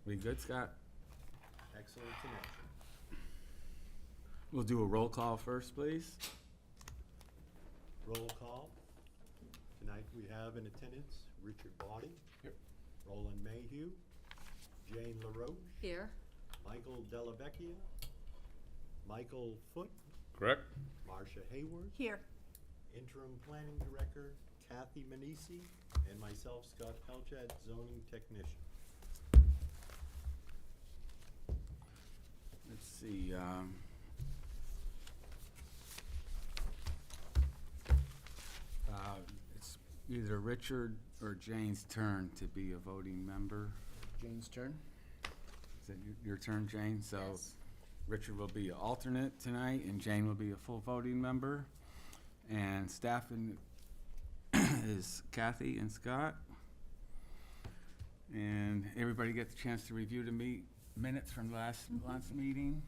We good, Scott? Excellent in action. We'll do a roll call first, please. Roll call. Tonight we have in attendance Richard Body. Here. Roland Mayhew. Jane LaRoche. Here. Michael Dellavecchia. Michael Foote. Correct? Marcia Hayward. Here. Interim Planning Director Kathy Manisi. And myself, Scott Pelchat, Zoning Technician. Let's see, it's either Richard or Jane's turn to be a voting member. Jane's turn. Is it your turn, Jane? So Yes. Richard will be an alternate tonight, and Jane will be a full voting member. And staffing is Kathy and Scott. And everybody get the chance to review the minutes from last meeting.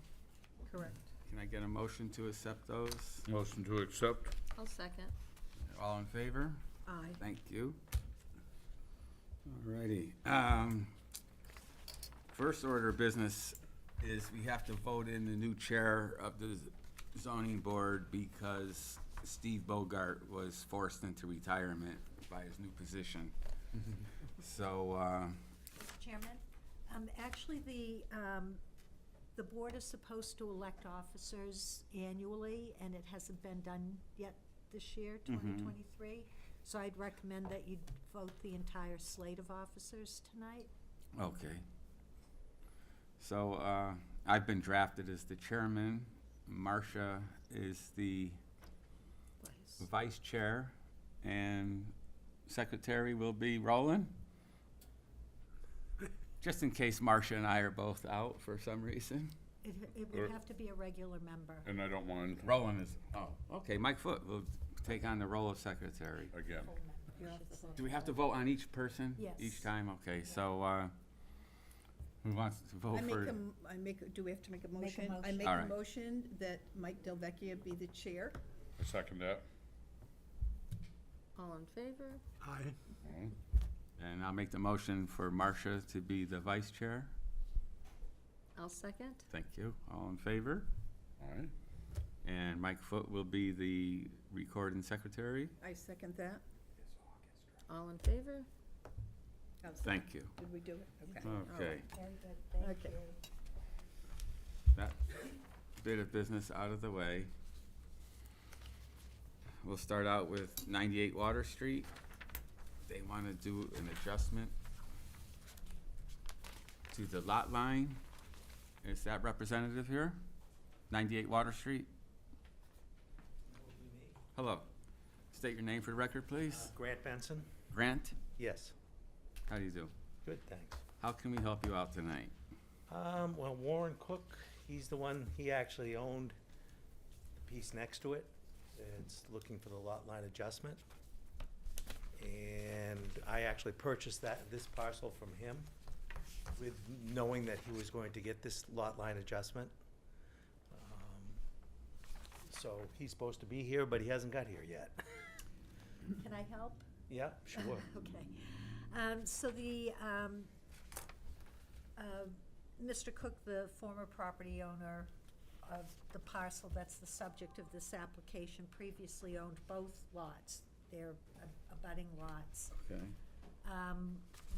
Correct. Can I get a motion to accept those? Motion to accept? I'll second. All in favor? Aye. Thank you. Alrighty. First order of business is we have to vote in the new chair of the zoning board because Steve Bogart was forced into retirement by his new position. So, Mr. Chairman, actually, the board is supposed to elect officers annually, and it hasn't been done yet this year, 2023. So I'd recommend that you vote the entire slate of officers tonight. okay. So, I've been drafted as the chairman. Marcia is the vice chair, and secretary will be Roland. Just in case Marcia and I are both out for some reason. It would have to be a regular member. And I don't mind Roland is, oh, okay, Mike Foote will take on the role of secretary. again. Full member, she said. Do we have to vote on each person? Yes. Each time, okay, so, who wants to vote for? Do we have to make a Make a motion? I motion. make All a right. motion that Mike Delvecchia be the chair. I second that. All in favor? Aye. And I'll make the motion for Marcia to be the vice chair. I'll second. Thank you. All in favor? All right. And Mike Foote will be the recording secretary. I second that. All in favor? Thank you. Did we do it? Okay. Okay, Very good, thank Okay. you. that bit of business out of the way. We'll start out with 98 Water Street. They want to do an adjustment to the lot line. Is that representative here? 98 Water Street? Hello. State your name for the record, please. Grant Benson? Grant, Yes. how do you do? Good, thanks. How can we help you out tonight? Well, Warren Cook, he's the one, he actually owned the piece next to it. It's looking for the lot line adjustment. And I actually purchased this parcel from him with knowing that he was going to get this lot line adjustment. So he's supposed to be here, but he hasn't got here yet. Can I help? Yeah, sure. Okay. So Mr. Cook, the former property owner of the parcel that's the subject of this application, previously owned both lots. They're abutting lots. Okay.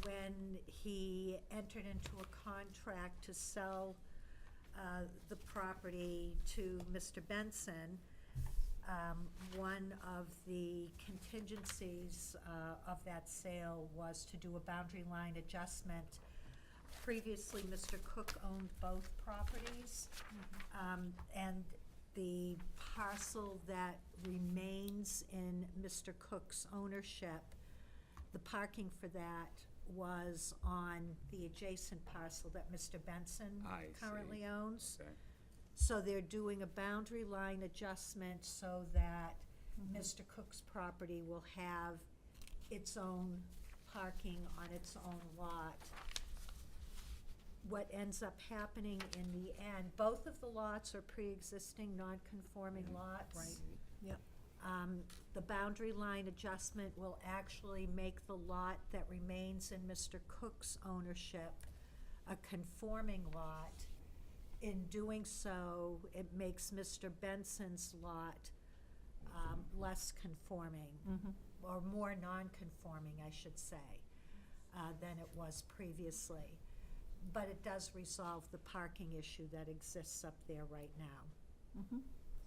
When he entered into a contract to sell the property to Mr. Benson, one of the contingencies of that sale was to do a boundary line adjustment. Previously, Mr. Cook owned both properties, and the parcel that remains in Mr. Cook's ownership, the parking for that was on the adjacent parcel that Mr. Benson I currently see. owns. Okay. So they're doing a boundary line adjustment so that Mr. Cook's property will have its own parking on its own lot. What ends up happening in the end, both of the lots are pre-existing, non-conforming lots. Right. Yep. The boundary line adjustment will actually make the lot that remains in Mr. Cook's ownership a conforming lot. In doing so, it makes Mr. Benson's lot less conforming, or more non-conforming, I should say, than it was previously. But it does resolve the parking issue that exists up there right now.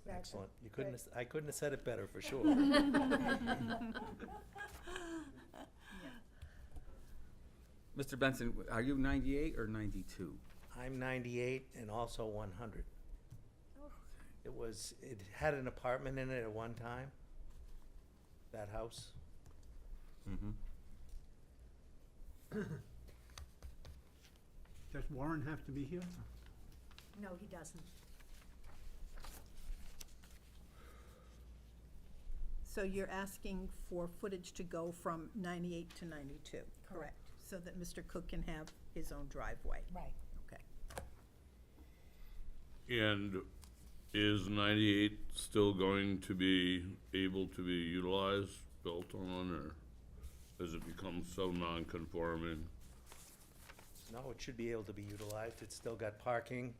That- Excellent. You couldn't, I couldn't have said it better, for sure. Mr. Benson, are you 98 or 92? I'm 98 and also 100. It had an apartment in it at one time, that house. Mm-hmm. Does Warren have to be here? No, he doesn't. So you're asking for footage to go from 98 to 92, correct? So that Mr. Cook can have his own driveway. Right. Okay. And is 98 still going to be able to be utilized, built on, or has it become so non-conforming? No, it should be able to be utilized. It's still got parking,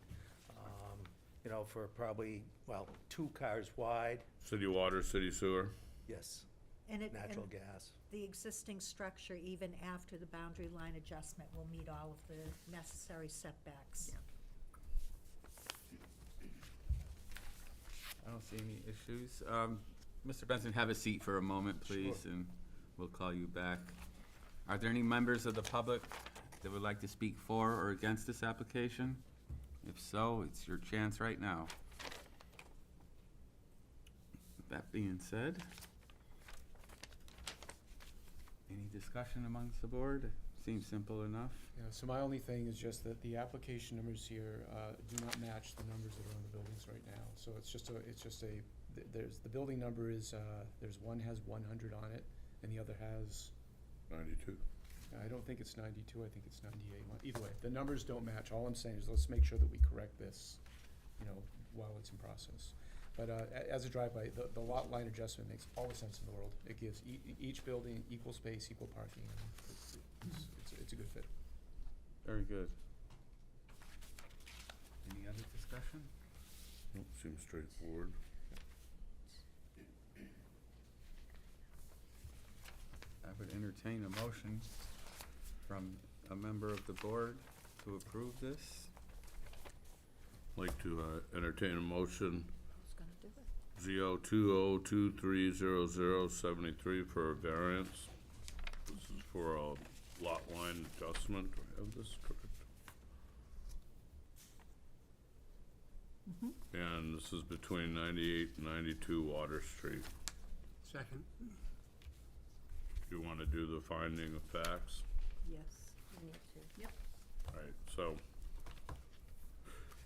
you know, for probably, well, 2 cars wide. City water, city sewer? Yes, And natural gas. the existing structure, even after the boundary line adjustment, will meet all of the necessary setbacks. Yeah. I don't see any issues. Mr. Benson, have a seat for a moment, please, Sure. and we'll call you back. Are there any members of the public that would like to speak for or against this application? If so, it's your chance right now. That being said, any discussion amongst the board? Seems simple enough. Yeah, so my only thing is just that the application numbers here do not match the numbers that are on the buildings right now. So there's, the building number is, there's one has 100 on it, and the other has, 92. I don't think it's 92, I think it's 98. Either way, the numbers don't match. All I'm saying is let's make sure that we correct this, you know, while it's in process. But as a drive-by, the lot line adjustment makes all the sense in the world. It gives each building equal space, equal parking, and it's a good fit. Very good. Any other discussion? Nope, seems straightforward. I would entertain a motion from a member of the board to approve this. Like to entertain a motion Who's gonna do it? ZO20230073 for a variance. This is for a lot line adjustment. Do I have this correct? And this is between 98 and 92 Water Street. Second. You want to do the finding of facts? Yes, you need to. Right, so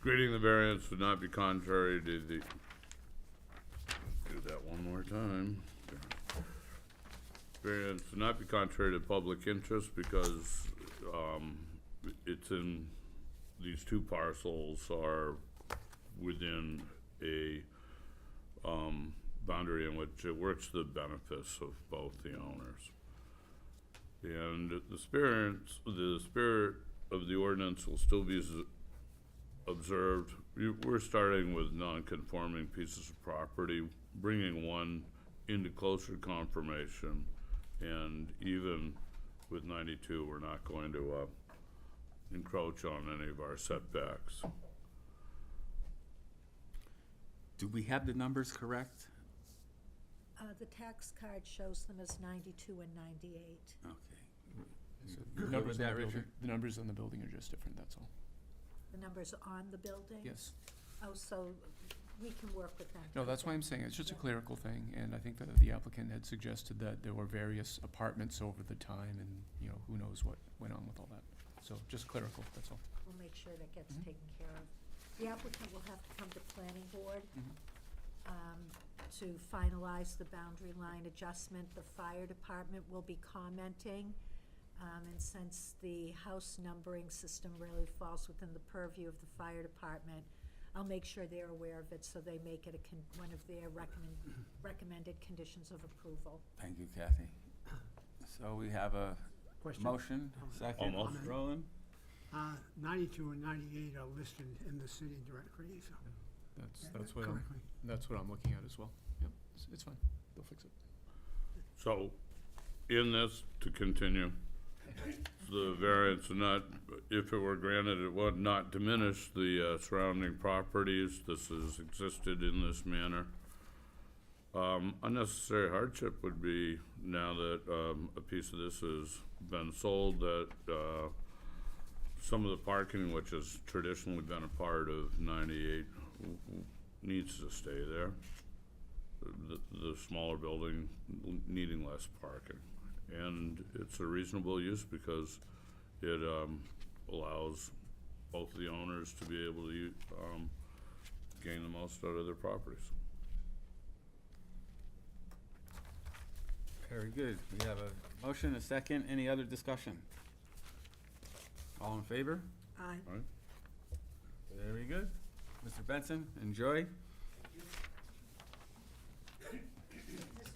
granting the variance would not be contrary to the, do that one more time. Variance would not be contrary to public interest because, it's in, these 2 parcels are within a, boundary in which it works to the benefits of both the owners. And the spirit of the ordinance will still be observed. We're starting with non-conforming pieces of property, bringing one into closer conformation, and even with 92, we're not going to encroach on any of our setbacks. Do we have the numbers correct? The tax card shows them as 92 and 98. Okay. So Good the numbers with on that, the building, Richard? the numbers on the building are just different, that's all. The numbers on the building? Yes. Oh, so we can work with them. No, that's why I'm saying it's just a Yeah. clerical thing, and I think that the applicant had suggested that there were various apartments over the time, and, you know, who knows what went on with all that. So just clerical, that's all. We'll make sure that gets taken care of. The applicant will have to come to planning board to finalize the boundary line adjustment. The fire department will be commenting. And since the house numbering system really falls within the purview of the fire department, I'll make sure they're aware of it so they make it one of their recommended conditions of approval. Thank you, Kathy. So we have a Question? motion, second. Almost. Roland? 92 and 98 are listed in the city directory, so. That's what I'm looking at as well. Yep, it's fine. They'll fix it. So, in this, to continue, the variance would not, if it were granted, it would not diminish the surrounding properties. This has existed in this manner. Unnecessary hardship would be, now that a piece of this has been sold, that some of the parking, which has traditionally been a part of 98, needs to stay there. The smaller building needing less parking. And it's a reasonable use because it allows both the owners to be able to gain the most out of their properties. Very good. We have a motion, a second. Any other discussion? All in favor? Aye. All right? Very good. Mr. Benson, enjoy. Mr.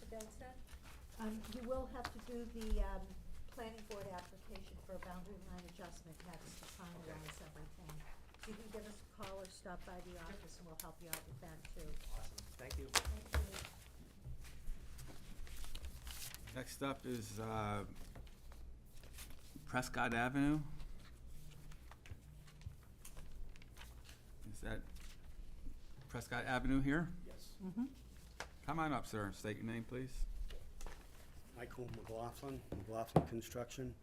Benson, you will have to do the planning board application for a boundary line adjustment next to finalize everything. You can give us a call or stop by the office and we'll help you out with that too. Awesome, thank you. Thank you. Next up is Prescott Avenue. Is that Prescott Avenue here? Yes. Come on up, sir. State your name, please. Michael McLaughlin, McLaughlin Construction.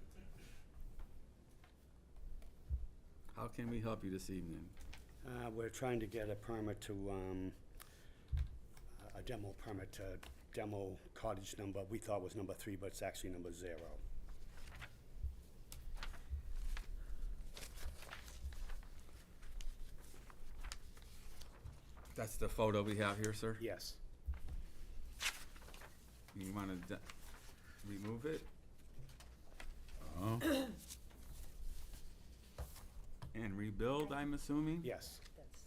How can we help you this evening? We're trying to get a permit to, a demo permit to demo cottage number, we thought was number 3, but it's actually number 0. That's the photo we have here, sir? Yes, You want to remove it and rebuild, I'm assuming? yes, That's,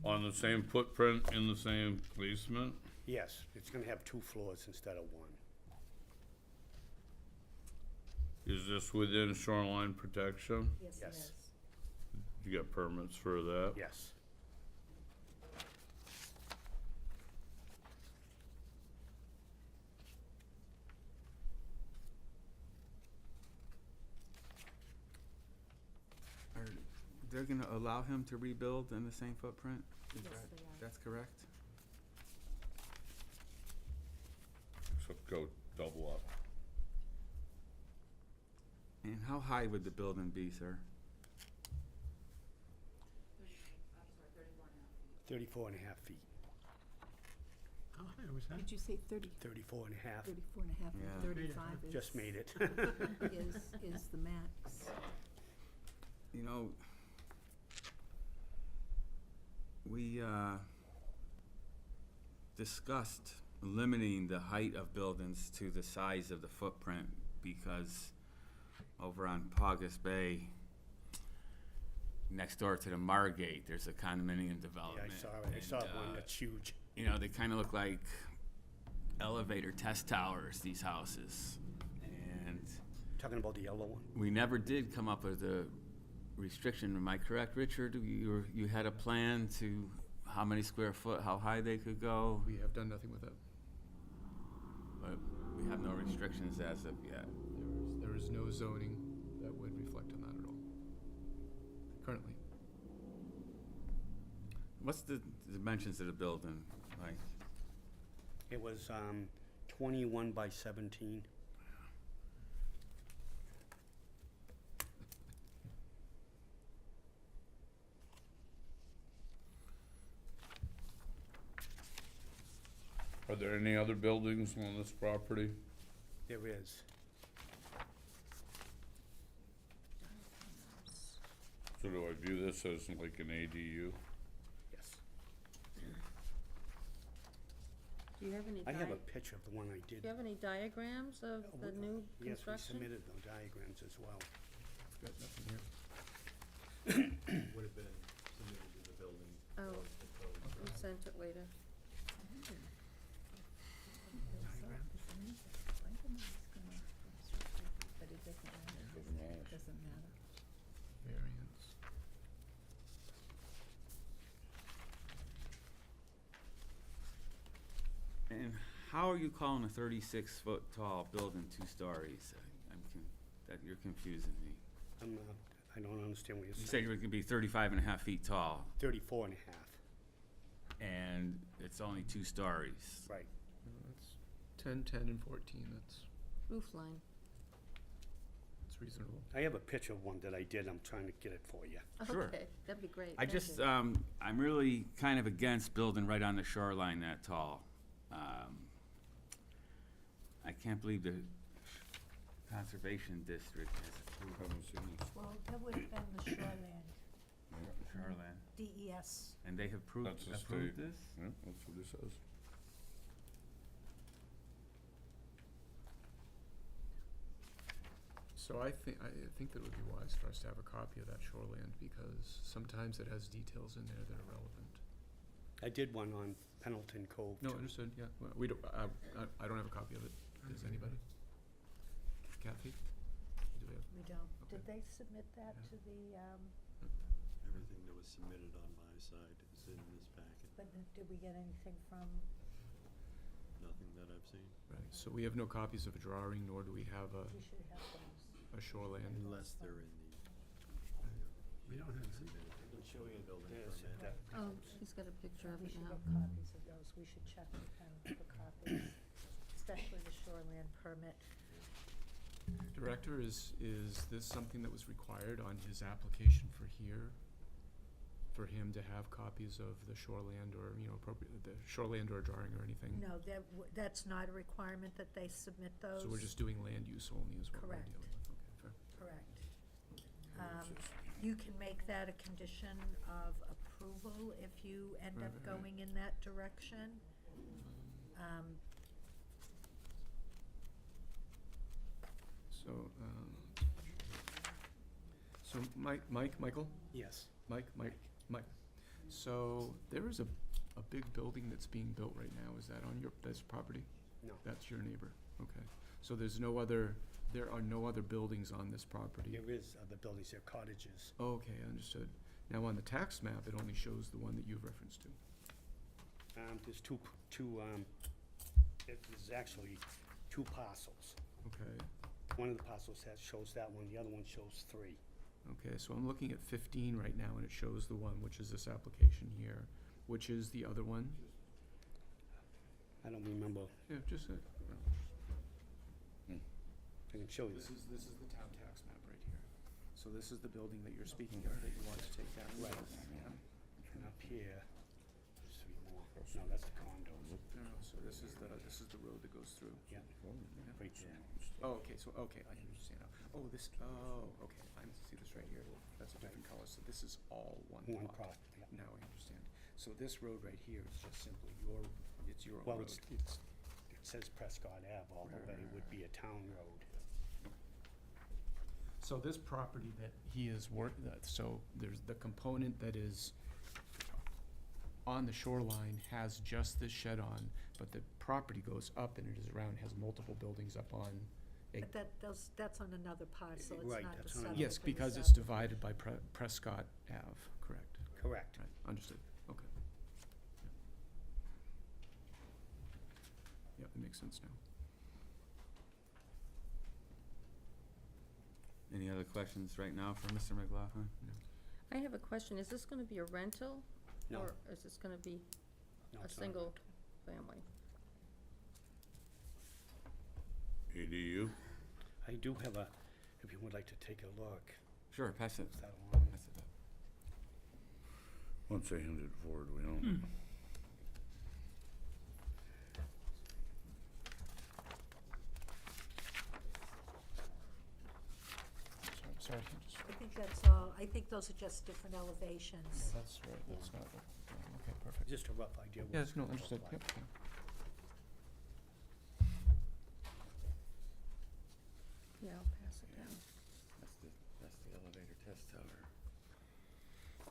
On the same footprint, in the same placement? yes. It's gonna have 2 floors instead of 1. Is this within shoreline protection? yes, it Yes. is. You got permits for that? Yes. Are they going to allow him to rebuild in the same footprint? Is Yes, that- they are. That's correct? So go double up. And how high would the building be, sir? 34 and a half feet. How high was that? Did you say 30, 34 and a half. 34 and a half, Yeah. and 35 is? Just made it. Is the max. You know, we discussed limiting the height of buildings to the size of the footprint because over on Paugus Bay, next door to the Margate, there's a condominium Yeah, development. I saw it. I saw And, one that's huge. you know, they kind of look like elevator test towers, these houses. And Talking about the yellow one? we never did come up with a restriction. Am I correct, Richard? You had a plan to how many square foot, how high they could go, We have done nothing with it. but we have no restrictions as of yet. There is no zoning that would reflect on that at all. Currently. What's the dimensions of the building like? It was 21 by 17. Are there any other buildings on this property? There is. So do I view this as like an ADU? Yes. Do you have any I have a picture of the one I did. do you have any diagrams of the new Yes, we construction? submitted the diagrams as well. I've got nothing here. Would have been submitted to the building. Oh, code. we sent it later. But it doesn't matter, Doesn't matter. because how are you calling a 36-foot tall building 2 stories? That you're confusing me. I don't understand what you're You said saying. you were gonna be 35.5 feet tall, 34 and a half, and it's only 2 stories. right. That's 10, 10, and 14, that's Roof line. reasonable. I have a picture of one that I did, I'm trying to get it for you. Sure. Okay, that'd be great. I thank just, you. I'm really kind of against building right on the shoreline that tall. I can't believe the Conservation District has approved Well, that would have been the shoreland, shoreline, DES. and they have That's the approved state. this? Yeah, that's what it says. So I think that it would be wise for us to have a copy of that shoreland, because sometimes it has details in there that are relevant. I did one on Pendleton Cove. No, too. understood, yeah. Well, we don't, I don't have a copy of it. Does anybody? Kathy? Do we have? We don't. Okay. Did they submit that to the, Everything that was submitted on my side is in this packet, but did we get anything from, nothing that I've seen, Right, so we have no copies of a drawing, nor do we have we should have those. a shoreland. unless they're in the. We don't have submitted. It'll show you a building There's permit. that. Oh, he's got a picture of We it should now. get copies of those. We should check with them for copies, especially the shoreland permit. Director, is this something that was required on his application for here? For him to have copies of the shoreland or, appropriate, the shoreland or a drawing or anything? No, that's not a requirement that they submit those. So we're just doing land use only is what we're Correct. dealing with, okay, fair. Correct. You can make that a condition of approval if you end up Right. going in that direction. So Michael? Yes, Mike. So there is a big building that's being built right now. Is that on this property? no, That's your neighbor, okay. So there are no other buildings on this property? there is other buildings, there are cottages. Oh, okay, understood. Now, on the tax map, it only shows the one that you've referenced to. There's there's actually 2 parcels. Okay, One of the parcels shows that one, the other one shows 3. okay, so I'm looking at 15 right now, and it shows the one, which is this application here. Which is the other one? I don't remember, Yeah, just, I can show you. This is the town tax map right here. So this is the building that you're speaking of, that you want to take down. Right. And up here, there's 3 more. No, that's the condos. No, so this is the road that goes through. Yeah, right there. Oh, okay, I understand now. Okay, I see this right here. That's a different color, so this is all one One plot. plot, yeah. Now I understand. So this road right here is just simply it's your Well, road. it says Prescott Ave, although Right, it would be a town road. So this property that he is so there's the component that is on the shoreline has just this shed on, but the property goes up and it is around, has multiple buildings up on. But that's on another parcel, it's Right, not the that's on subject another- Yes, of the because it's subject. divided by Prescott Ave, correct. Correct. Right, understood, okay. Yeah, it makes sense now. Any other questions right now for Mr. McLaughlin? I have a question. Is this gonna be a rental? No. Or is this gonna be No, a it's not. single family? ADU? I do have if you would like to take a look. Sure, pass it. Is that along? Pass it up. Once they hand it forward, we own it. Sorry, I think those are just different elevations. that's right, that's not, okay, perfect. Just a rough idea. what Yes, it's no, gonna look understood, like. yep, Yeah, I'll pass it down. That's the elevator test tower.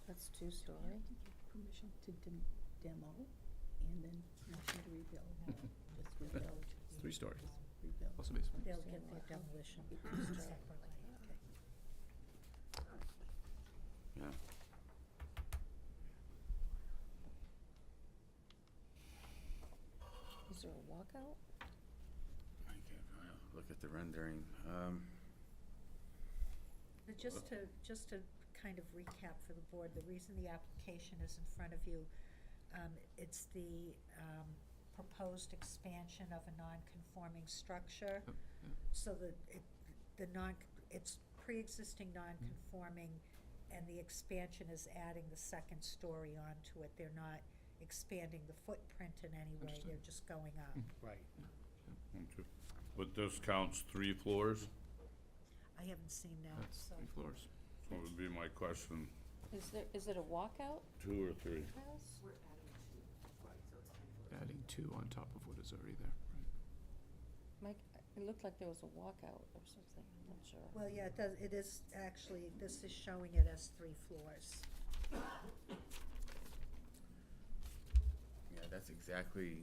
That's 2-story. Permission to demo and then permission to rebuild. Just rebuild. It's 3 stories, Rebuild. plus a basement. They'll get their demolition separately, okay. Yeah. Is there a walkout? I can't, look at the rendering. But just to kind of recap for the board, the reason the application is in front of you, it's the proposed expansion of a non-conforming structure. So that it's pre-existing non-conforming, and the expansion is adding the second story onto it. They're not expanding the footprint in any way, Understood. they're just going up. Right. Okay. But this counts 3 floors? I haven't seen that, That's so. 3 floors. That would be my question, Is it a walkout 2 or 3? house? Adding 2 on top of what is already there. Mike, it looked like there was a walkout or something, I'm not sure. Well, yeah, it is actually, this is showing it as 3 floors. Yeah, that's exactly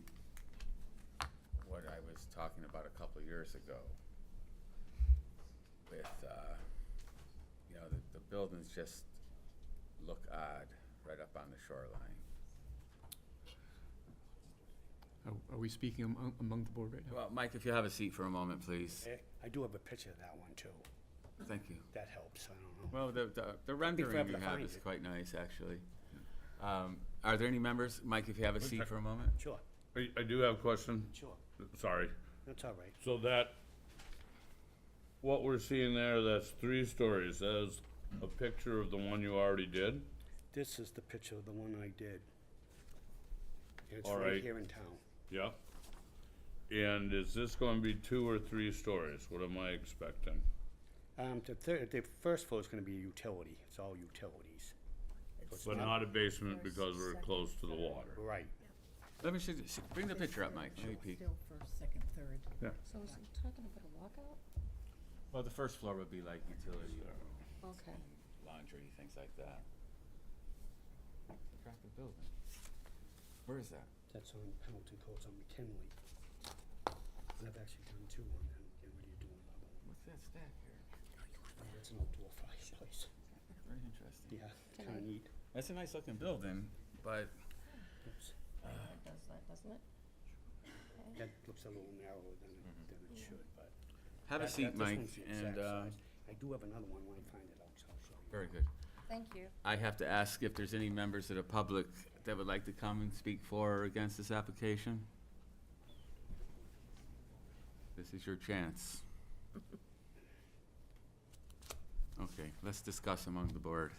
what I was talking about a couple of years ago. With, you know, the buildings just look odd right up on the shoreline. Are we speaking among the board right now? Well, Mike, if you have a seat for a moment, please. I do have a picture of that one too. Thank you. That helps, I don't know. Well, the rendering forever you to have find is it. quite nice, actually. Are there any members, Mike, if you have a seat for a moment? Sure, I do have a question, sure. sorry. That's all right. So that, what we're seeing there, that's 3 stories, that is a picture of the one you already did? This is the picture of the one I did. And it's All right right. here in town. Yeah. And is this gonna be 2 or 3 stories? What am I expecting? The first floor is gonna be a utility, it's all utilities. It's But not a basement because we're close to the water. Right. Let me bring the picture up, Mike. Let me peek. Still first, second, third. So is he talking about a walkout? Well, the first floor would be like utility, Okay. laundry, things like that. Attractive building. Where is that? That's on Pendleton Courts on McKinley. And I've actually done 2 on them, getting ready to do another one. What's that stack here? It's an outdoor fireplace. Very interesting. Yeah, Can kinda I- neat. That's a nice looking building, but Oops. It does that, doesn't it? Okay. That looks a little narrower than it should, but. have a that- seat, this Mike, one's the and, exact size. I do have another one when I find it out, so I'll show you. very good. Thank you. I have to ask if there's any members of the public that would like to come and speak for or against this application? This is your chance. Okay, let's discuss among the board.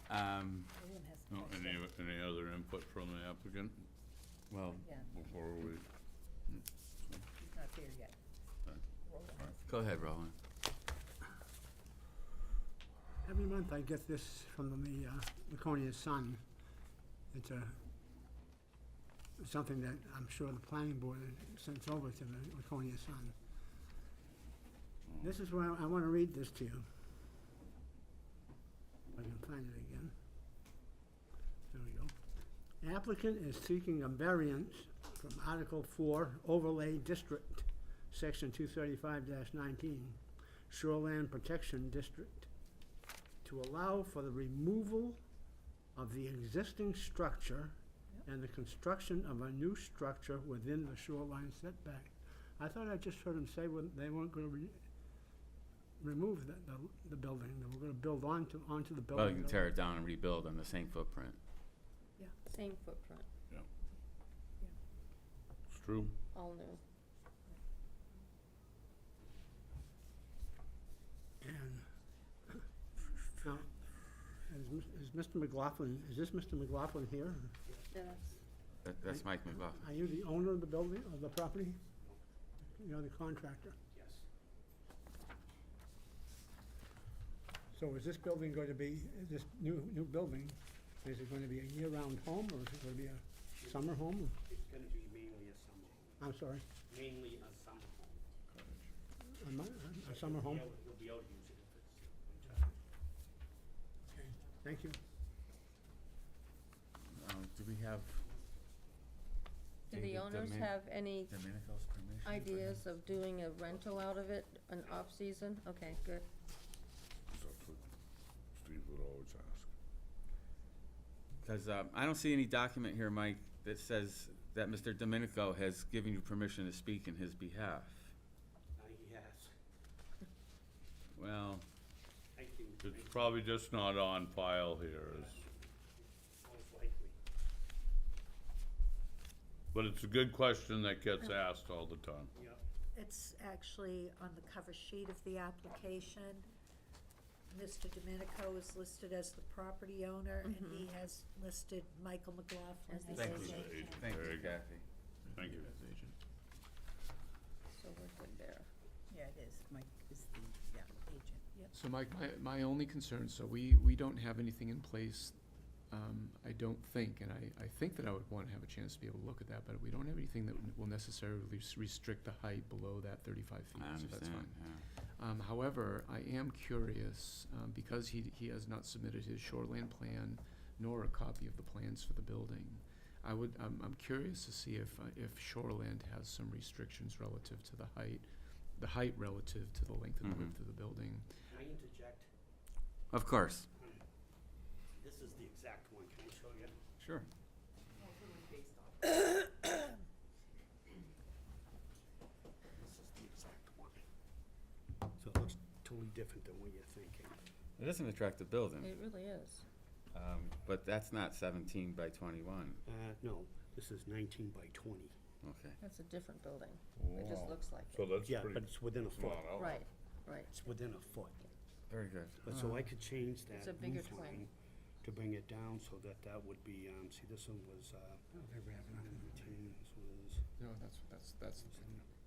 William has No, any other input from the applicant Well, Yeah, before we? he's not there yet. go ahead, Roland. Every month I get this from the Laconia Sun. It's something that I'm sure the planning board sends over to the Laconia Sun. This is where I want to read this to you. If I can find it again. There we go. Applicant is seeking a variance from Article 4 Overlay District, Section 235-19, Shoreland Protection District, to allow for the removal of the existing structure and the construction of a new structure within the shoreline setback. I thought I just heard them say they weren't gonna remove the building, they were gonna build onto the building. Well, you can tear it down and rebuild on the same footprint. Same footprint, It's true. all new. And, now, is Mr. McLaughlin, is this Mr. McLaughlin here? Dennis, That's Mike McLaughlin. Are you the owner of the building, of the property? You're the contractor. Yes. So is this building going to be, is this new building, is it going to be a year-round home, or is it going to be a summer home? It's gonna be mainly a summer home. I'm sorry, Mainly a summer home. a summer home? You'll be able to use it if it's winter. Okay, thank you. Do we have? do the owners have any Domenico's permission? for him? ideas of doing a rental out of it, an off-season? Okay, good. That's what Steve would always ask. Because I don't see any document here, Mike, that says that Mr. Domenico has given you permission to speak in his behalf. He has. Well, Thank you. It's probably just not on file here, Most likely. but it's a good question that gets asked all the time. Yep. It's actually on the cover sheet of the application. Mr. Domenico is listed as the property owner, and he has listed Michael McLaughlin As as the thank his you, agent. thank Very you, good. Kathy. Thank you. As agent. So we're good there. Yeah, it is. Mike is the, agent, yep. So Mike, my only concern, so we don't have anything in place, I don't think, and I think that I would wanna have a chance to be able to look at that, but we don't have anything that will necessarily restrict the height below that 35 feet, I so that's fine. understand, yeah. However, I am curious, because he has not submitted his shoreline plan nor a copy of the plans for the building. I'm curious to see if Shoreland has some restrictions relative to the height relative to the length and the width of the building. Can I interject? Of course. This is the exact one. Can I show you? Sure. This is the exact one. So it looks totally different than what you're thinking. It is an attractive building, It really is. but that's not 17 by 21. No, this is 19 by 20. Okay. That's a different building. It just Wow. looks like So it. that's Yeah, pretty but it's within a foot. small out. Right, right. It's within a foot. Very good. But so I could change that It's a bigger roof twin. line to bring it down so that that would be, see, this one was, 17, No,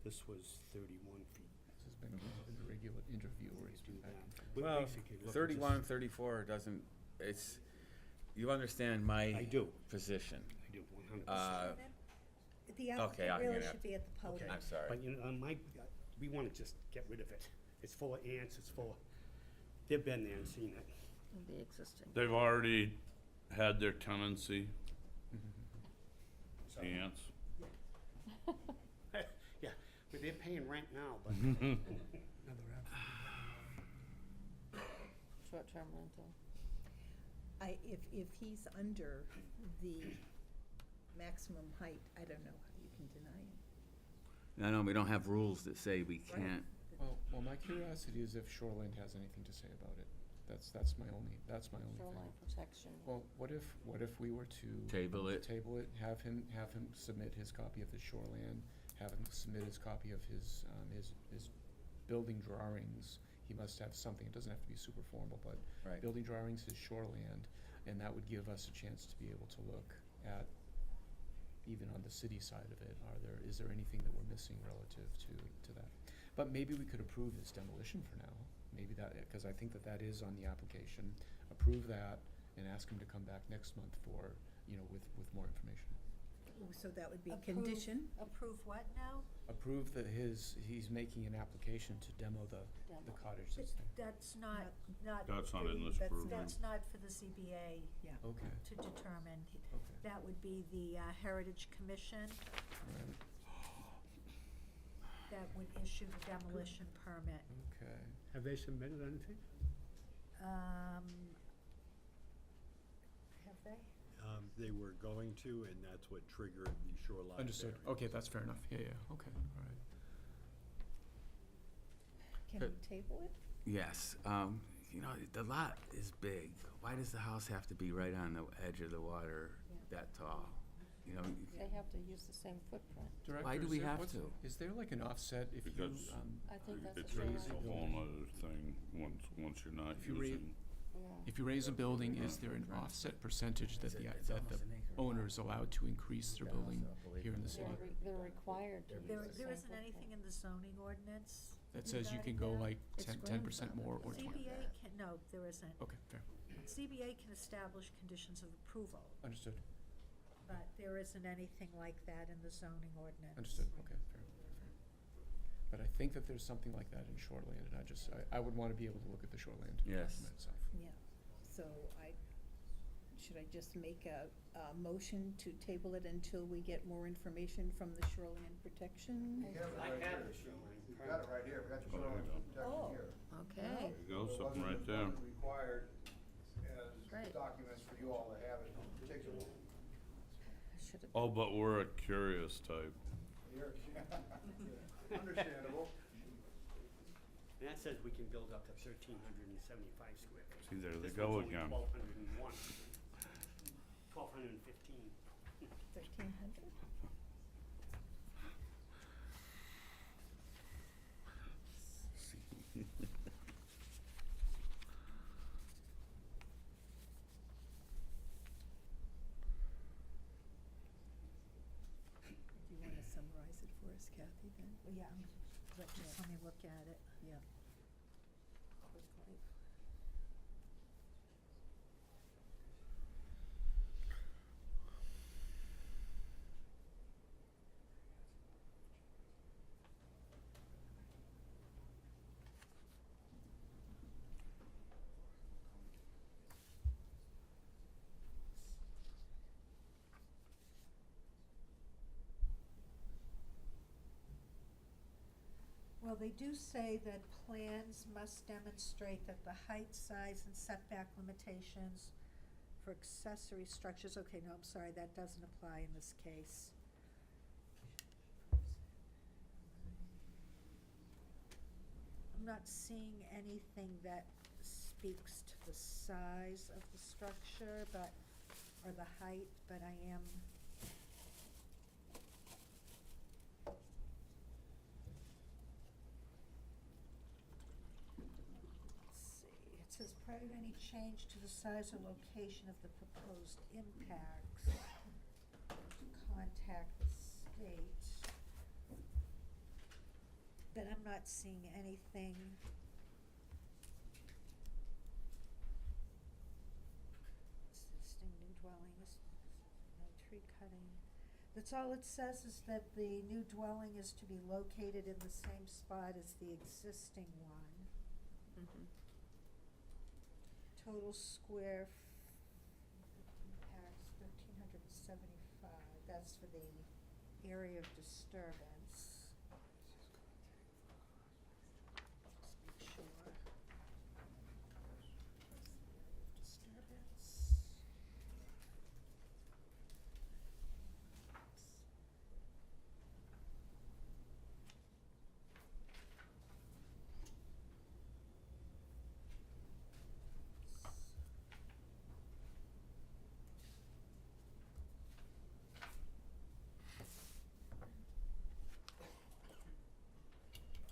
this was 31 feet. this has been kind of a regular interview where he's been back and forth. We're Well, basically looking 31, 34 doesn't, it's, you understand my I do. position. I do, 100%. The Okay, applicant I'm really gonna- should be at the podium. I'm sorry. But, you know, we wanna just get rid of it. It's full of ants, it's full of, they've been there and seen it. The existing. They've already had their tenancy, So- ants. Yeah, but they're paying rent now, but Short-term rental. If he's under the maximum height, I don't know how you can deny him. No, we don't have rules that say we can't. Well, my curiosity is if Shoreland has anything to say about it. That's my only Shoreline thing. protection. Well, what if we were to Table it. Table it, have him submit his copy of the shoreland, have him submit his copy of his building drawings. He must have something, it doesn't have to be super formal, but Right. building drawings, his shoreland, and that would give us a chance to be able to look at, even on the city side of it, is there anything that we're missing relative to that? But maybe we could approve his demolition for now, maybe that, because I think that is on the application, approve that and ask him to come back next month for, with more information. So that would be Approve- condition? Approve what now? Approve that he's making an application to demo the Demo. cottage that's there. That's not. That's not in this That's- program. That's not for the ZBA Yeah. Okay, to determine. okay, That would be the Heritage Commission right, that would issue the demolition permit. okay. Have they submitted anything? Have they? They were going to, and that's what triggered the shoreline. Understood, variance. okay, that's fair enough, yeah, okay, all right. Can we table it? Yes, the lot is big. Why does the house have to be right on the edge of the water that tall? They have to use the same footprint. Why do we have to? Is there like an offset if you, Because I think that's It's a a shoreline. whole nother thing, once you're not If you read- using. Yeah. if you raise a building, is there an offset percentage that the owner is allowed to increase their building here in the city? They're required to use There the same isn't anything footprint. in the zoning ordinance That says you can regarding go that? like It's 10% more or grandfathered. 20? ZBA can, no, there isn't. Okay, fair, ZBA can establish conditions of approval, understood, but there isn't anything like that in the zoning ordinance. understood, okay, fair. But I think that there's something like that in Shoreland, and I would wanna be able to look at the Shoreland Yes. document itself. Yeah. So should I just make a motion to table it until we get more information from the shoreline protection? I have the shoreline You've got it right here, we got the Oh, shoreline there you protection Oh. here. Okay, There you go, something right there. It wasn't required Right. as documents for you all to have it in particular. should've- Oh, but we're a curious type. Understandable. And that says we can build up to 1,375 square feet. See, there they This go one's only again. 1,201. 1,215. 1,300? Do you want to summarize it for us, Kathy, then? Yeah, just let me look at it Yeah. quickly. Well, they do say that plans must demonstrate that the height, size, and setback limitations for accessory structures, okay, no, I'm sorry, that doesn't apply in this case. I'm not seeing anything that speaks to the size of the structure, but, or the height, but I am. Let's see, it says prior to any change to the size or location of the proposed impacts, contact the state. But I'm not seeing anything. Existing new dwellings, no tree cutting. That's all it says, is that the new dwelling is to be located in the same spot as the existing one. Mhm. Total square impacts 1,375, that's for the area of disturbance. Just make sure. Disturbance.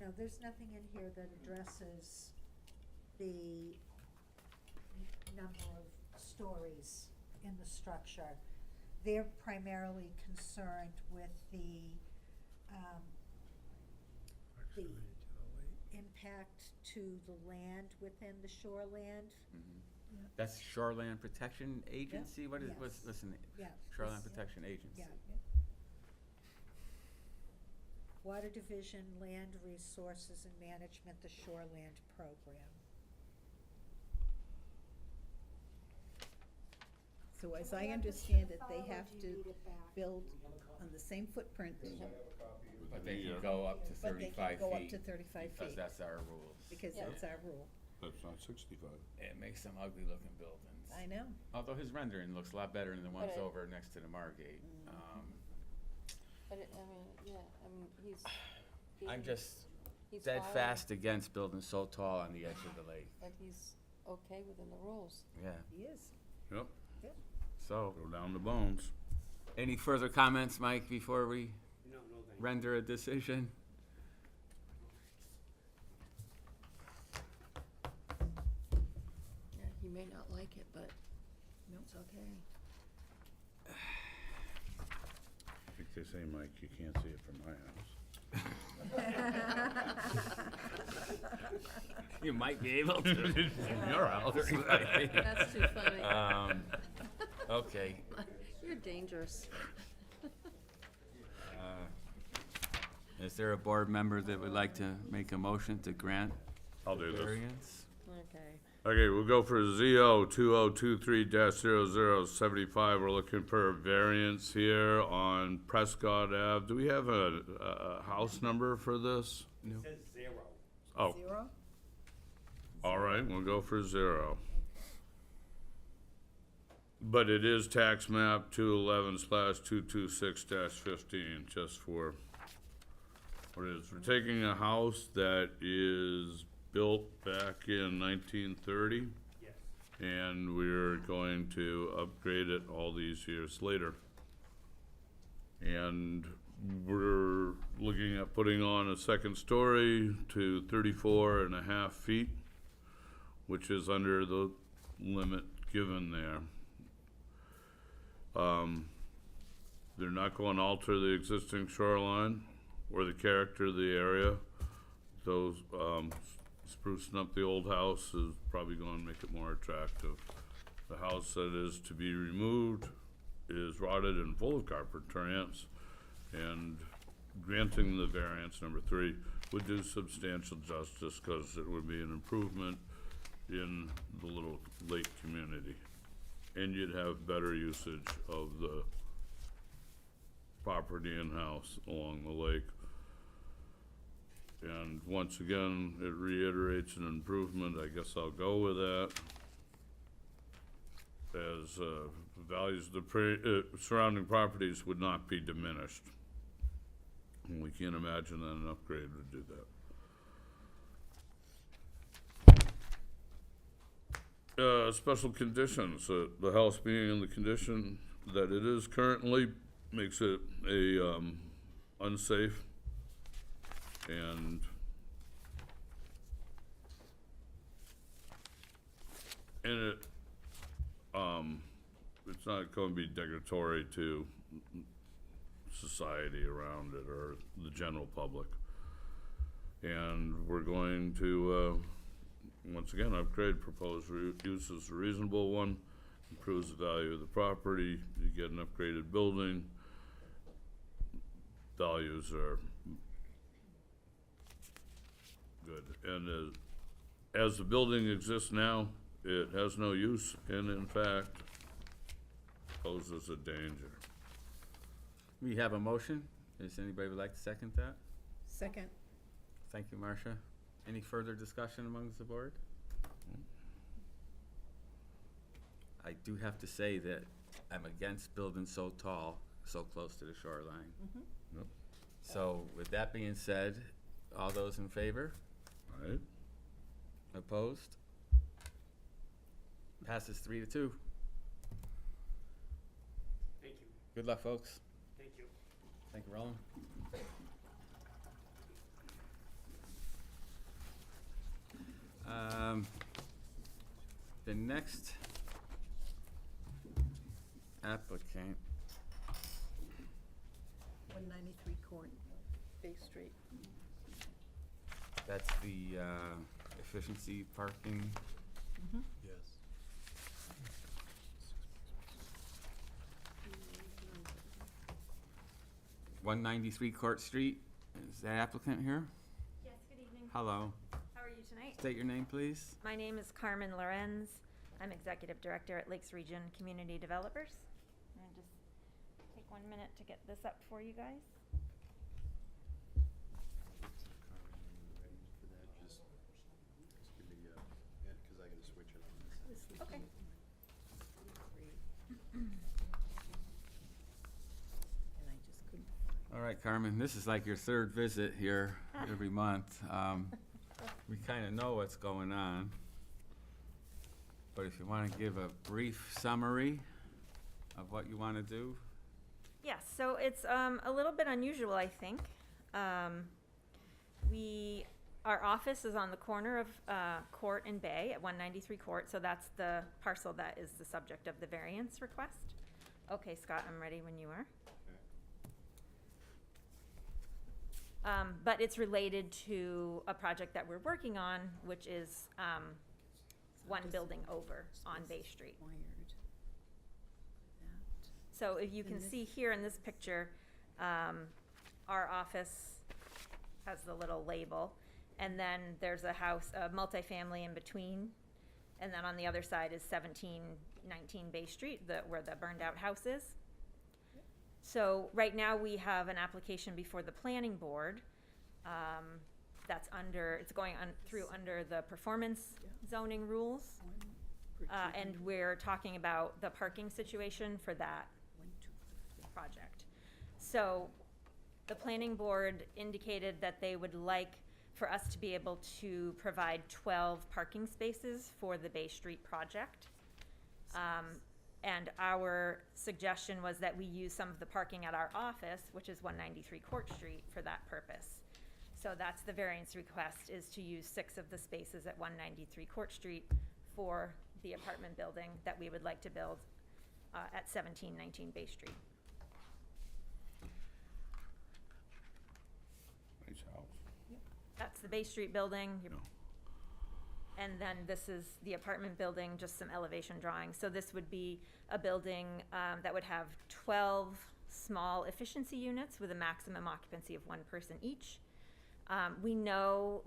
Now, there's nothing in here that addresses the number of stories in the structure. They're primarily concerned with the impact to the land within the shoreland. That's Shoreland Protection Agency? What is, what's, Yes. listen, Yeah. Shoreland this- Protection Agency. Yeah. Water Division, Land Resources and Management, the Shoreland Program. So as Can I we have this understand it, file, they or have do you to need it back? build on the same footprint, But they can go up to but they 35 can feet. go up to 35 Because feet, that's our rules. because Yeah. that's our rule. That's not 65. It makes some ugly looking buildings. I know. Although his rendering looks a lot better than the ones But it- over next to the Margate. But it, I mean, yeah, I mean, I'm just he's steadfast against building so tall on the edge of the lake. But he's okay within the rules. Yeah, He is. Yep, so, go down the bones. any further comments, Mike, before we No, no, thank you. render a decision? Yeah, he may not like it, but it's okay. I think they say, Mike, you can't see it from my house. You might be able to. From your house. That's too funny. Okay. You're dangerous. Is there a board member that would like to make a motion to grant I'll do this. variance? Okay. Okay, we'll go for ZO 2023-0075. We're looking for a variance here on Prescott Ave. Do we have a house number for this? It says 0. Oh, 0? all right, we'll go for 0. But it is tax map 211/226-15, just for what it is. We're taking a house that is built back in 1930. Yes. And we're going to upgrade it all these years later. And we're looking at putting on a second story to 34.5 feet, which is under the limit given there. They're not going to alter the existing shoreline or the character of the area. Those, sprucing up the old house is probably going to make it more attractive. The house that is to be removed is rotted and full of carpenter ants, and granting the variance number 3 would do substantial justice, because it would be an improvement in the little lake community. And you'd have better usage of the property and house along the lake. And once again, it reiterates an improvement. I guess I'll go with that. As values of the surrounding properties would not be diminished. And we can't imagine that an upgrade would do that. Special conditions, the house being in the condition that it is currently makes it a unsafe, and it's not going to be degradatory to society around it or the general public. And we're going to once again upgrade. Proposed use is a reasonable one, improves the value of the property, you get an upgraded building, values are good. And as the building exists now, it has no use, and in fact poses a danger. We have a motion. Does anybody would like to second that? Second. Thank you, Marcia. Any further discussion amongst the board? I do have to say that I'm against building so tall, so close to the shoreline. Mm-hmm. Yep. So with that being said, all those in favor? Right? Opposed? Passes 3-2. Thank you. Good luck, folks. Thank you. Thank you, Roland. The next applicant, 193 Court, Bay Street. that's the efficiency parking. Yes. 193 Court Street. Is that applicant here? Yes, good evening. Hello. How are you tonight? State your name, please. My name is Carmen Lorenz. I'm Executive Director at Lakes Region Community Developers. I'm gonna just take 1 minute to get this up for you guys. Ready for that? Just give me, because I gotta switch it on this. Okay. And I just couldn't. All right, Carmen, this is like your third visit here every month. We kind of know what's going on. But if you want to give a brief summary of what you want to do. Yes, so it's a little bit unusual, I think. Our office is on the corner of Court and Bay at 193 Court, so that's the parcel that is the subject of the variance request. Okay, Scott, I'm ready when you are. But it's related to a project that we're working on, which is one building over on Bay Street. So if you can see here in this picture, our office has the little label, and then there's a house, a multifamily in between, and then on the other side is 1719 Bay Street, where the burned out house is. So right now we have an application before the planning board that's under, it's going on through under the performance zoning rules. And we're talking about the parking situation for that project. So the planning board indicated that they would like for us to be able to provide 12 parking spaces for the Bay Street project. And our suggestion was that we use some of the parking at our office, which is 193 Court Street, for that purpose. So that's the variance request, is to use 6 of the spaces at 193 Court Street for the apartment building that we would like to build at 1719 Bay Street. Nice house. That's the Bay Street building. No. And then this is the apartment building, just some elevation drawings. So this would be a building that would have 12 small efficiency units with a maximum occupancy of 1 person each. We know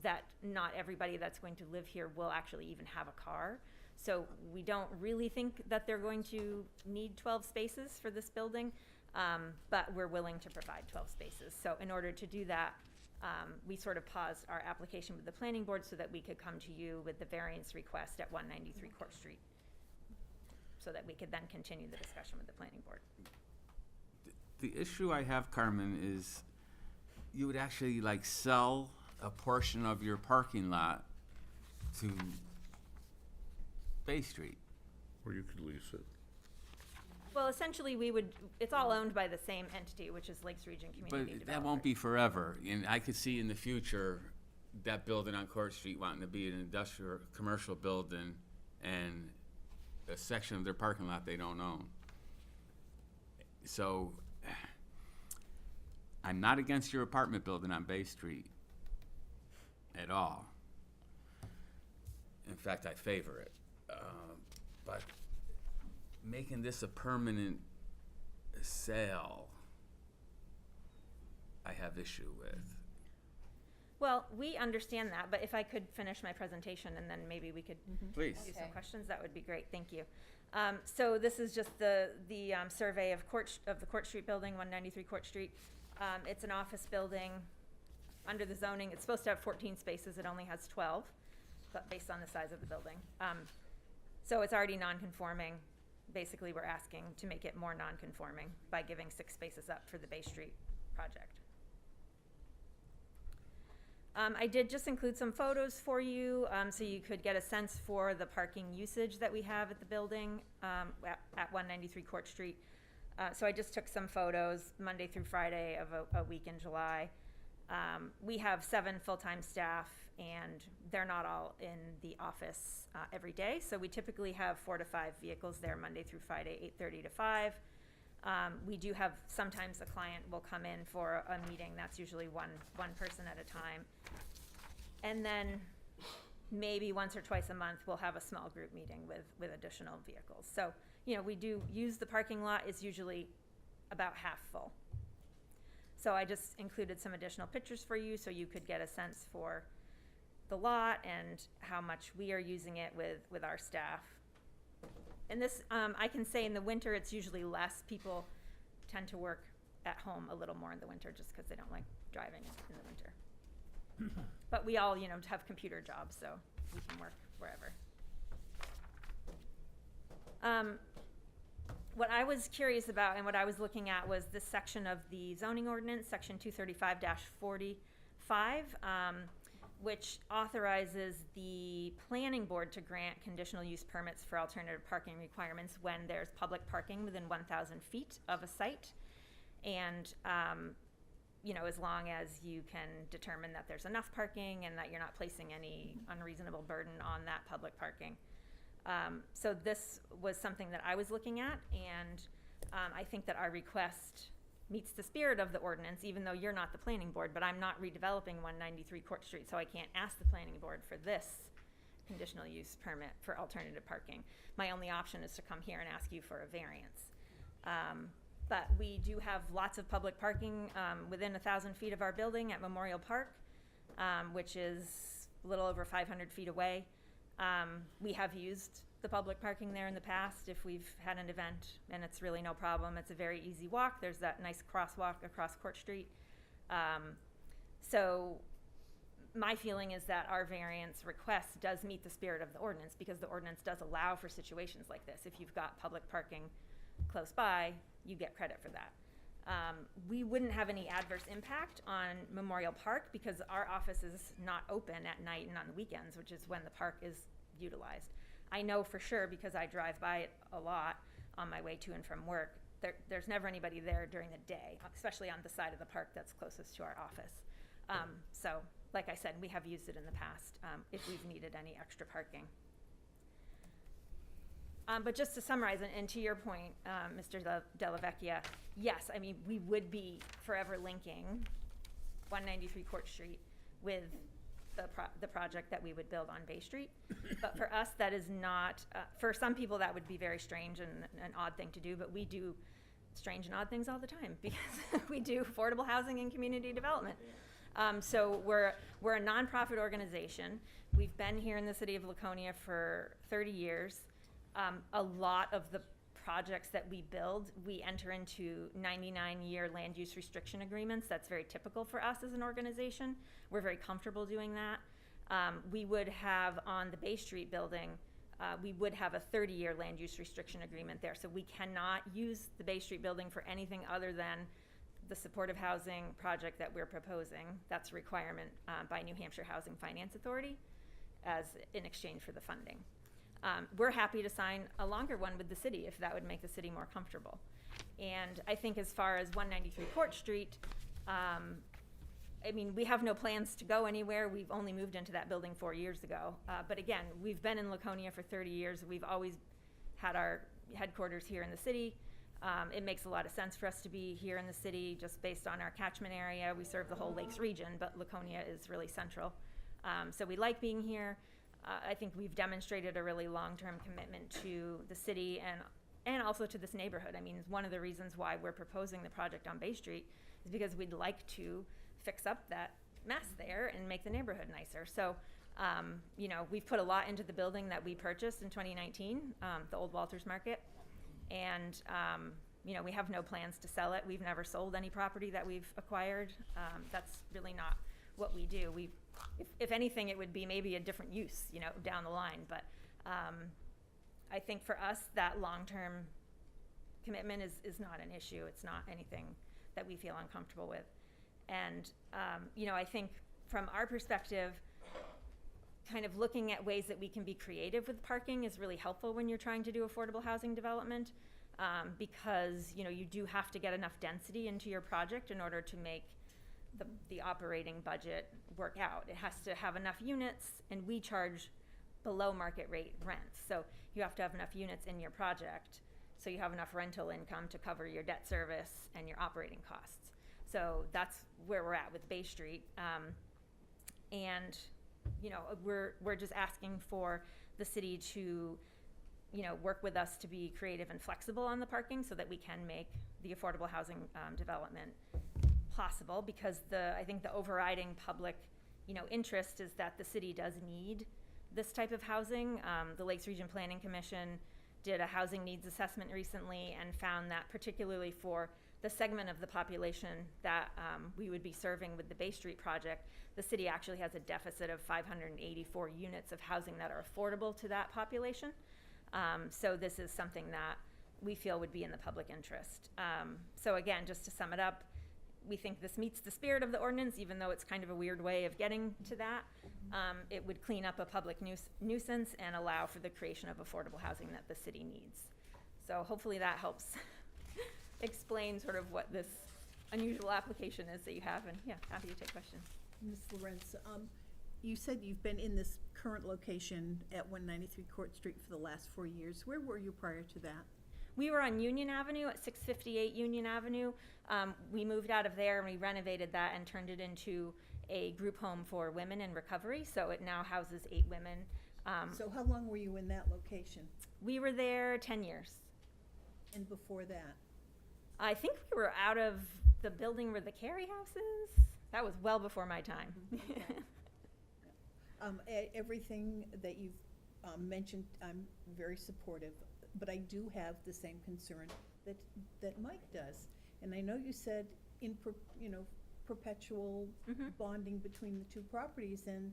that not everybody that's going to live here will actually even have a car. So we don't really think that they're going to need 12 spaces for this building, but we're willing to provide 12 spaces. So in order to do that, we sort of paused our application with the planning board so that we could come to you with the variance request at 193 Court Street, so that we could then continue the discussion with the planning board. The issue I have, Carmen, is you would actually like sell a portion of your parking lot to Bay Street. Or you could lease it. Well, essentially, it's all owned by the same entity, which is Lakes Region Community But Development. that won't be forever. And I could see in the future that building on Court Street wanting to be an industrial, commercial building and a section of their parking lot they don't own. So I'm not against your apartment building on Bay Street at all. In fact, I favor it. But making this a permanent sale, I have issue with. Well, we understand that, but if I could finish my presentation and then maybe we could Please. do some Okay. questions, that would be great. Thank you. So this is just the survey of the Court Street building, 193 Court Street. It's an office building under the zoning. It's supposed to have 14 spaces. It only has 12, but based on the size of the building. So it's already non-conforming. Basically, we're asking to make it more non-conforming by giving 6 spaces up for the Bay Street project. I did just include some photos for you, so you could get a sense for the parking usage that we have at the building at 193 Court Street. So I just took some photos Monday through Friday of a week in July. We have 7 full-time staff, and they're not all in the office every day. So we typically have 4 to 5 vehicles there Monday through Friday, 8:30 to 5. We do have, sometimes a client will come in for a meeting. That's usually one person at a time. And then maybe once or twice a month, we'll have a small group meeting with additional vehicles. So, you know, we do use the parking lot. It's usually about half full. So I just included some additional pictures for you so you could get a sense for the lot and how much we are using it with our staff. And this, I can say in the winter, it's usually less. People tend to work at home a little more in the winter just because they don't like driving in the winter. But we all, you know, have computer jobs, so we can work wherever. What I was curious about and what I was looking at was this section of the zoning ordinance, section 235-45, which authorizes the planning board to grant conditional use permits for alternative parking requirements when there's public parking within 1,000 feet of a site. And, you know, as long as you can determine that there's enough parking and that you're not placing any unreasonable burden on that public parking. So this was something that I was looking at, and I think that our request meets the spirit of the ordinance, even though you're not the planning board, but I'm not redeveloping 193 Court Street, so I can't ask the planning board for this conditional use permit for alternative parking. My only option is to come here and ask you for a variance. But we do have lots of public parking within 1,000 feet of our building at Memorial Park, which is a little over 500 feet away. We have used the public parking there in the past if we've had an event, and it's really no problem. It's a very easy walk. There's that nice crosswalk across Court Street. So My feeling is that our variance request does meet the spirit of the ordinance, because the ordinance does allow for situations like this. If you've got public parking close by, you get credit for that. We wouldn't have any adverse impact on Memorial Park because our office is not open at night and on the weekends, which is when the park is utilized. I know for sure, because I drive by it a lot on my way to and from work, there's never anybody there during the day, especially on the side of the park that's closest to our office. So, like I said, we have used it in the past if we've needed any extra parking. But just to summarize, and to your point, Mr. Della Vecchia, yes, I mean, we would be forever linking 193 Court Street with the project that we would build on Bay Street. But for us, that is not, for some people, that would be very strange and an odd thing to do, but we do strange and odd things all the time because we do affordable housing and community development. So we're a nonprofit organization. We've been here in the city of Laconia for 30 years. A lot of the projects that we build, we enter into 99-year land use restriction agreements. That's very typical for us as an organization. We're very comfortable doing that. We would have on the Bay Street building, we would have a 30-year land use restriction agreement there. So we cannot use the Bay Street building for anything other than the supportive housing project that we're proposing. That's a requirement by New Hampshire Housing Finance Authority as in exchange for the funding. We're happy to sign a longer one with the city if that would make the city more comfortable. And I think as far as 193 Court Street, I mean, we have no plans to go anywhere. We've only moved into that building 4 years ago. But again, we've been in Laconia for 30 years. We've always had our headquarters here in the city. It makes a lot of sense for us to be here in the city just based on our catchment area. We serve the whole Lakes region, but Laconia is really central. So we like being here. I think we've demonstrated a really long-term commitment to the city and also to this neighborhood. I mean, one of the reasons why we're proposing the project on Bay Street is because we'd like to fix up that mess there and make the neighborhood nicer. So, you know, we've put a lot into the building that we purchased in 2019, the old Walters Market. And, you know, we have no plans to sell it. We've never sold any property that we've acquired. That's really not what we do. If anything, it would be maybe a different use, you know, down the line. But I think for us, that long-term commitment is not an issue. It's not anything that we feel uncomfortable with. And, you know, I think from our perspective, kind of looking at ways that we can be creative with parking is really helpful when you're trying to do affordable housing development, because, you know, you do have to get enough density into your project in order to make the operating budget work out. It has to have enough units, and we charge below market rate rents. So you have to have enough units in your project so you have enough rental income to cover your debt service and your operating costs. So that's where we're at with Bay Street. And, you know, we're just asking for the city to, you know, work with us to be creative and flexible on the parking so that we can make the affordable housing development possible, because I think the overriding public, you know, interest is that the city does need this type of housing. The Lakes Region Planning Commission did a housing needs assessment recently and found that particularly for the segment of the population that we would be serving with the Bay Street project, the city actually has a deficit of 584 units of housing that are affordable to that population. So this is something that we feel would be in the public interest. So again, just to sum it up, we think this meets the spirit of the ordinance, even though it's kind of a weird way of getting to that. It would clean up a public nuisance and allow for the creation of affordable housing that the city needs. So hopefully that helps explain sort of what this unusual application is that you have, and yeah, happy to take questions. Ms. Lorenz, you said you've been in this current location at 193 Court Street for the last 4 years. Where were you prior to that? We were on Union Avenue at 658 Union Avenue. We moved out of there and we renovated that and turned it into a group home for women in recovery. So it now houses 8 women. So how long were you in that location? We were there 10 years. And before that? I think we were out of the building where the Carey House is. That was well before my time. Okay. Everything that you've mentioned, I'm very supportive, but I do have the same concern that Mike does. And I know you said perpetual Mhm. bonding between the two properties, and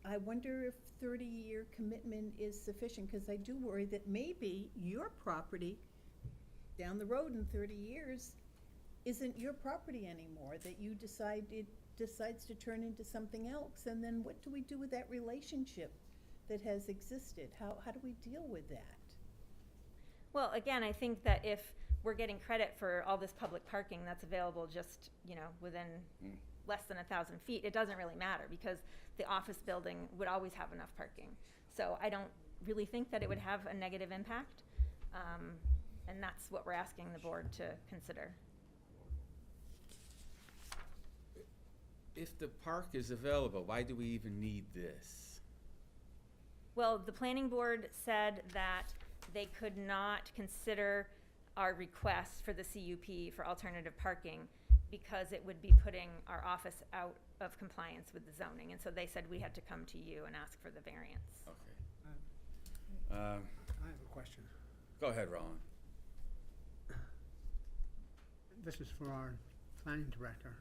I wonder if 30-year commitment is sufficient, because I do worry that maybe your property down the road in 30 years isn't your property anymore, that you it decides to turn into something else, and then what do we do with that relationship that has existed? How do we deal with that? Well, again, I think that if we're getting credit for all this public parking that's available just, within less than 1,000 feet, it doesn't really matter because the office building would always have enough parking. So I don't really think that it would have a negative impact. And that's what we're asking the board to consider. If the park is available, why do we even need this? Well, the planning board said that they could not consider our request for the CUP for alternative parking because it would be putting our office out of compliance with the zoning. And so they said we had to come to you and ask for the variance. Okay. I have a question. Go ahead, Roland. This is for our planning director.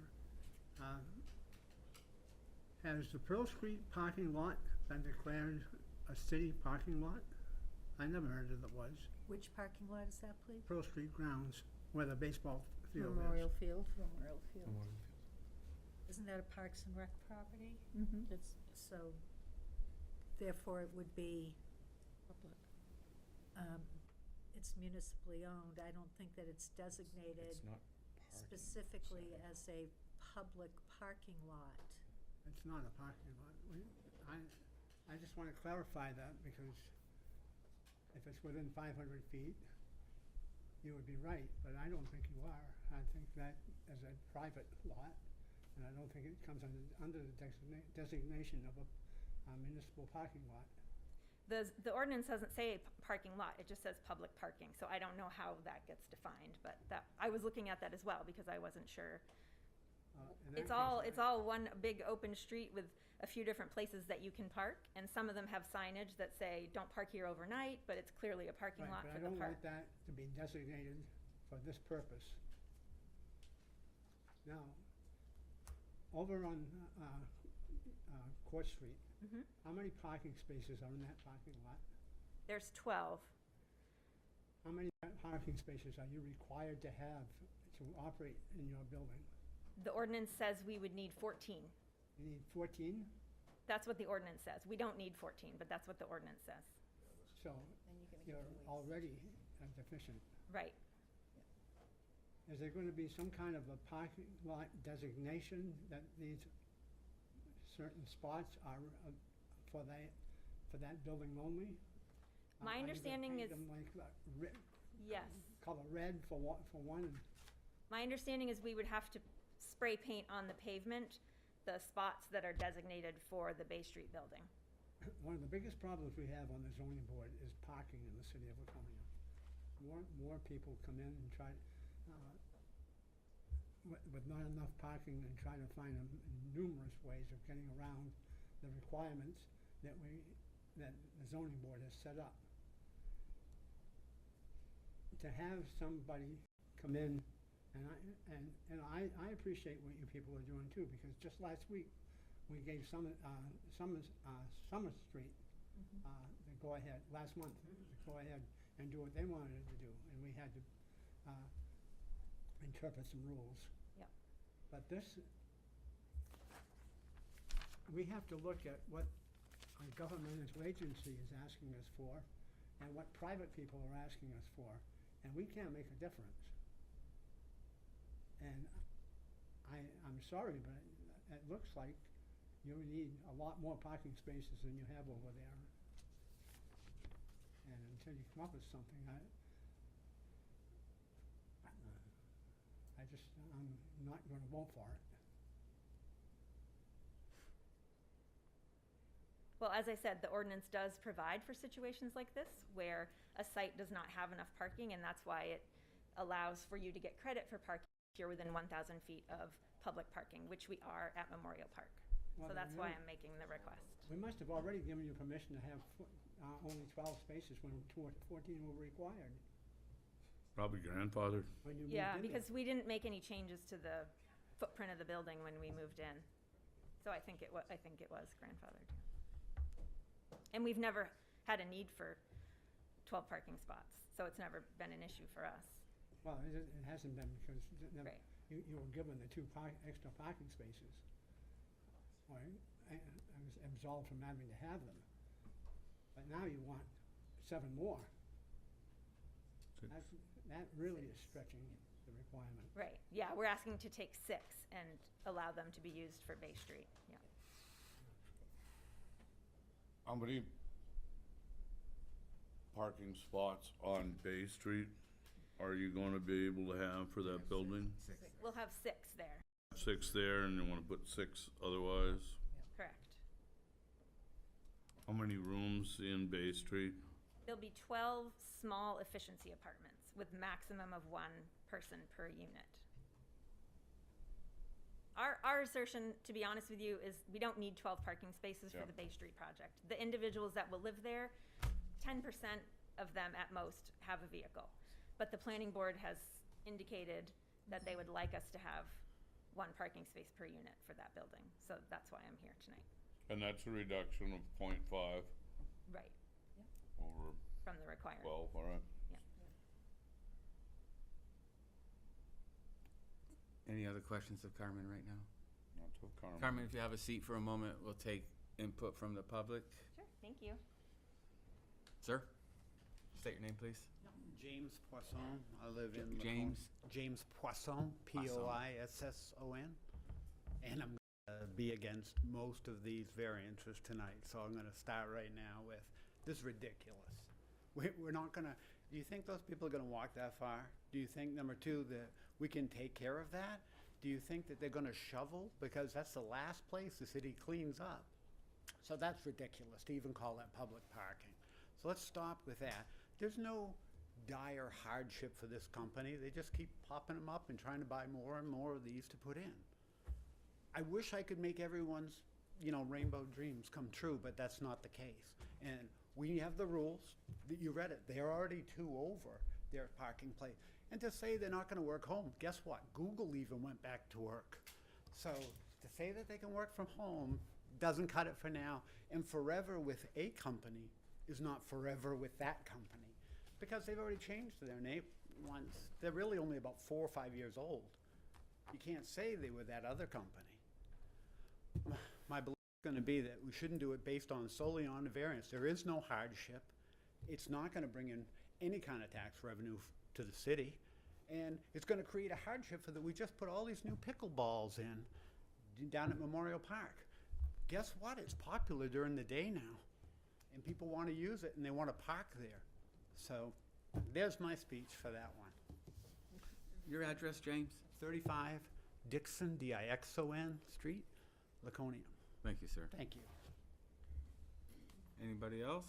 Has the Pearl Street parking lot been declared a city parking lot? I never heard that it was. Which parking lot is that, please? Pearl Street grounds, where the baseball field Memorial is. Field? Memorial Field. Isn't that a Parks and Rec property? Mm-hmm. So, therefore, it would be, it's municipally owned. I don't think that it's designated It's not parking. specifically as a public parking lot. It's not a parking lot. I just want to clarify that because if it's within 500 feet, you would be right, but I don't think you are. I think that is a private lot, and I don't think it comes under the designation of a municipal parking lot. The ordinance doesn't say parking lot, it just says public parking, so I don't know how that gets defined, but I was looking at that as well because I wasn't sure. In that It's case, all one big open street with a few different places that you can park, and some of them have signage that say, don't park here overnight, but it's clearly a parking lot But for I the don't park. want that to be designated for this purpose. Now, over on Court Street, Mhm. how many parking spaces are in that parking lot? There's 12. How many parking spaces are you required to have to operate in your building? The ordinance says we would need 14. You need 14? That's what the ordinance says. We don't need 14, but that's what the ordinance says. So Then you're gonna you're get the waste. already deficient. Right. Is there going to be some kind of a parking lot designation that these certain spots are for that building only? My Are you gonna understanding paint is- them like Yes. color red for one and My understanding is we would have to spray paint on the pavement the spots that are designated for the Bay Street building. one of the biggest problems we have on the zoning board is parking in the city of Laconia. More people come in and try, with not enough parking and try to find numerous ways of getting around the requirements that the zoning board has set up. To have somebody come in, and I appreciate what you people are doing too, because just last week, we gave Summer Street, the go-ahead, last month, the go-ahead and do what they wanted to do, and we had to, interpret some rules. Yep. But this, we have to look at what a governmental agency is asking us for, and what private people are asking us for, and we can't make a difference. And I'm sorry, but it looks like you need a lot more parking spaces than you have over there. And until you come up with something, I'm not gonna vote for it. Well, as I said, the ordinance does provide for situations like this where a site does not have enough parking, and that's why it allows for you to get credit for parking if you're within 1,000 feet of public parking, which we are at Memorial Park. Well, So that's then why you- I'm making the request. We must have already given you permission to have only 12 spaces when 14 were required. Probably grandfathered. When you moved Yeah, in there. because we didn't make any changes to the footprint of the building when we moved in. So I think it was grandfathered. And we've never had a need for 12 parking spots, so it's never been an issue for us. Well, it hasn't been because Right. you were given the two extra parking spaces. Right? I was absolved from having to have them. But now you want 7 more. That really is stretching the requirement. Right, yeah, we're asking to take 6 and allow them to be used for Bay Street, yeah. How many parking spots on Bay Street are you gonna be able to have for that building? 6. We'll have 6 there, 6 there, and you wanna put 6 otherwise? correct. How many rooms in Bay Street? There'll be 12 small efficiency apartments with maximum of 1 person per unit. Our assertion, to be honest with you, is we don't need 12 parking spaces for Yeah. the Bay Street project. The individuals that will live there, 10% of them at most have a vehicle. But the planning board has indicated that they would like us to have 1 parking space per unit for that building. So that's why I'm here tonight. And that's a reduction of 0.5 Right, over from the requirement. 12, all right? Any other questions of Carmen right now? Not till Carmen. Carmen, if you have a seat for a moment, we'll take input from the public. Sure, thank you. Sir, state your name, please. James Poisson. I live in James? James Poisson, Poisson. And I'm going to be against most of these variances tonight. So I'm going to start right now with, this is ridiculous. We're not going to, do you think those people are going to walk that far? Do you think, number 2, that we can take care of that? Do you think that they're going to shovel? Because that's the last place the city cleans up. So that's ridiculous to even call that public parking. So let's stop with that. There's no dire hardship for this company. They just keep popping them up and trying to buy more and more of these to put in. I wish I could make everyone's, rainbow dreams come true, but that's not the case. And we have the rules. You read it. They're already 2 over their parking place. And to say they're not going to work home, guess what? Google even went back to work. So to say that they can work from home doesn't cut it for now. And forever with a company is not forever with that company, because they've already changed their name once. They're really only about 4 or 5 years old. You can't say they were that other company. My belief is going to be that we shouldn't do it based on solely on the variance. There is no hardship. It's not going to bring in any kind of tax revenue to the city. And it's going to create a hardship for that. We just put all these new pickleballs in down at Memorial Park. Guess what? It's popular during the day now. And people want to use it and they want to park there. So there's my speech for that one. Your address, James? 35 Dixon, Dixon Street, Laconia. Thank you, sir. Thank you. Anybody else?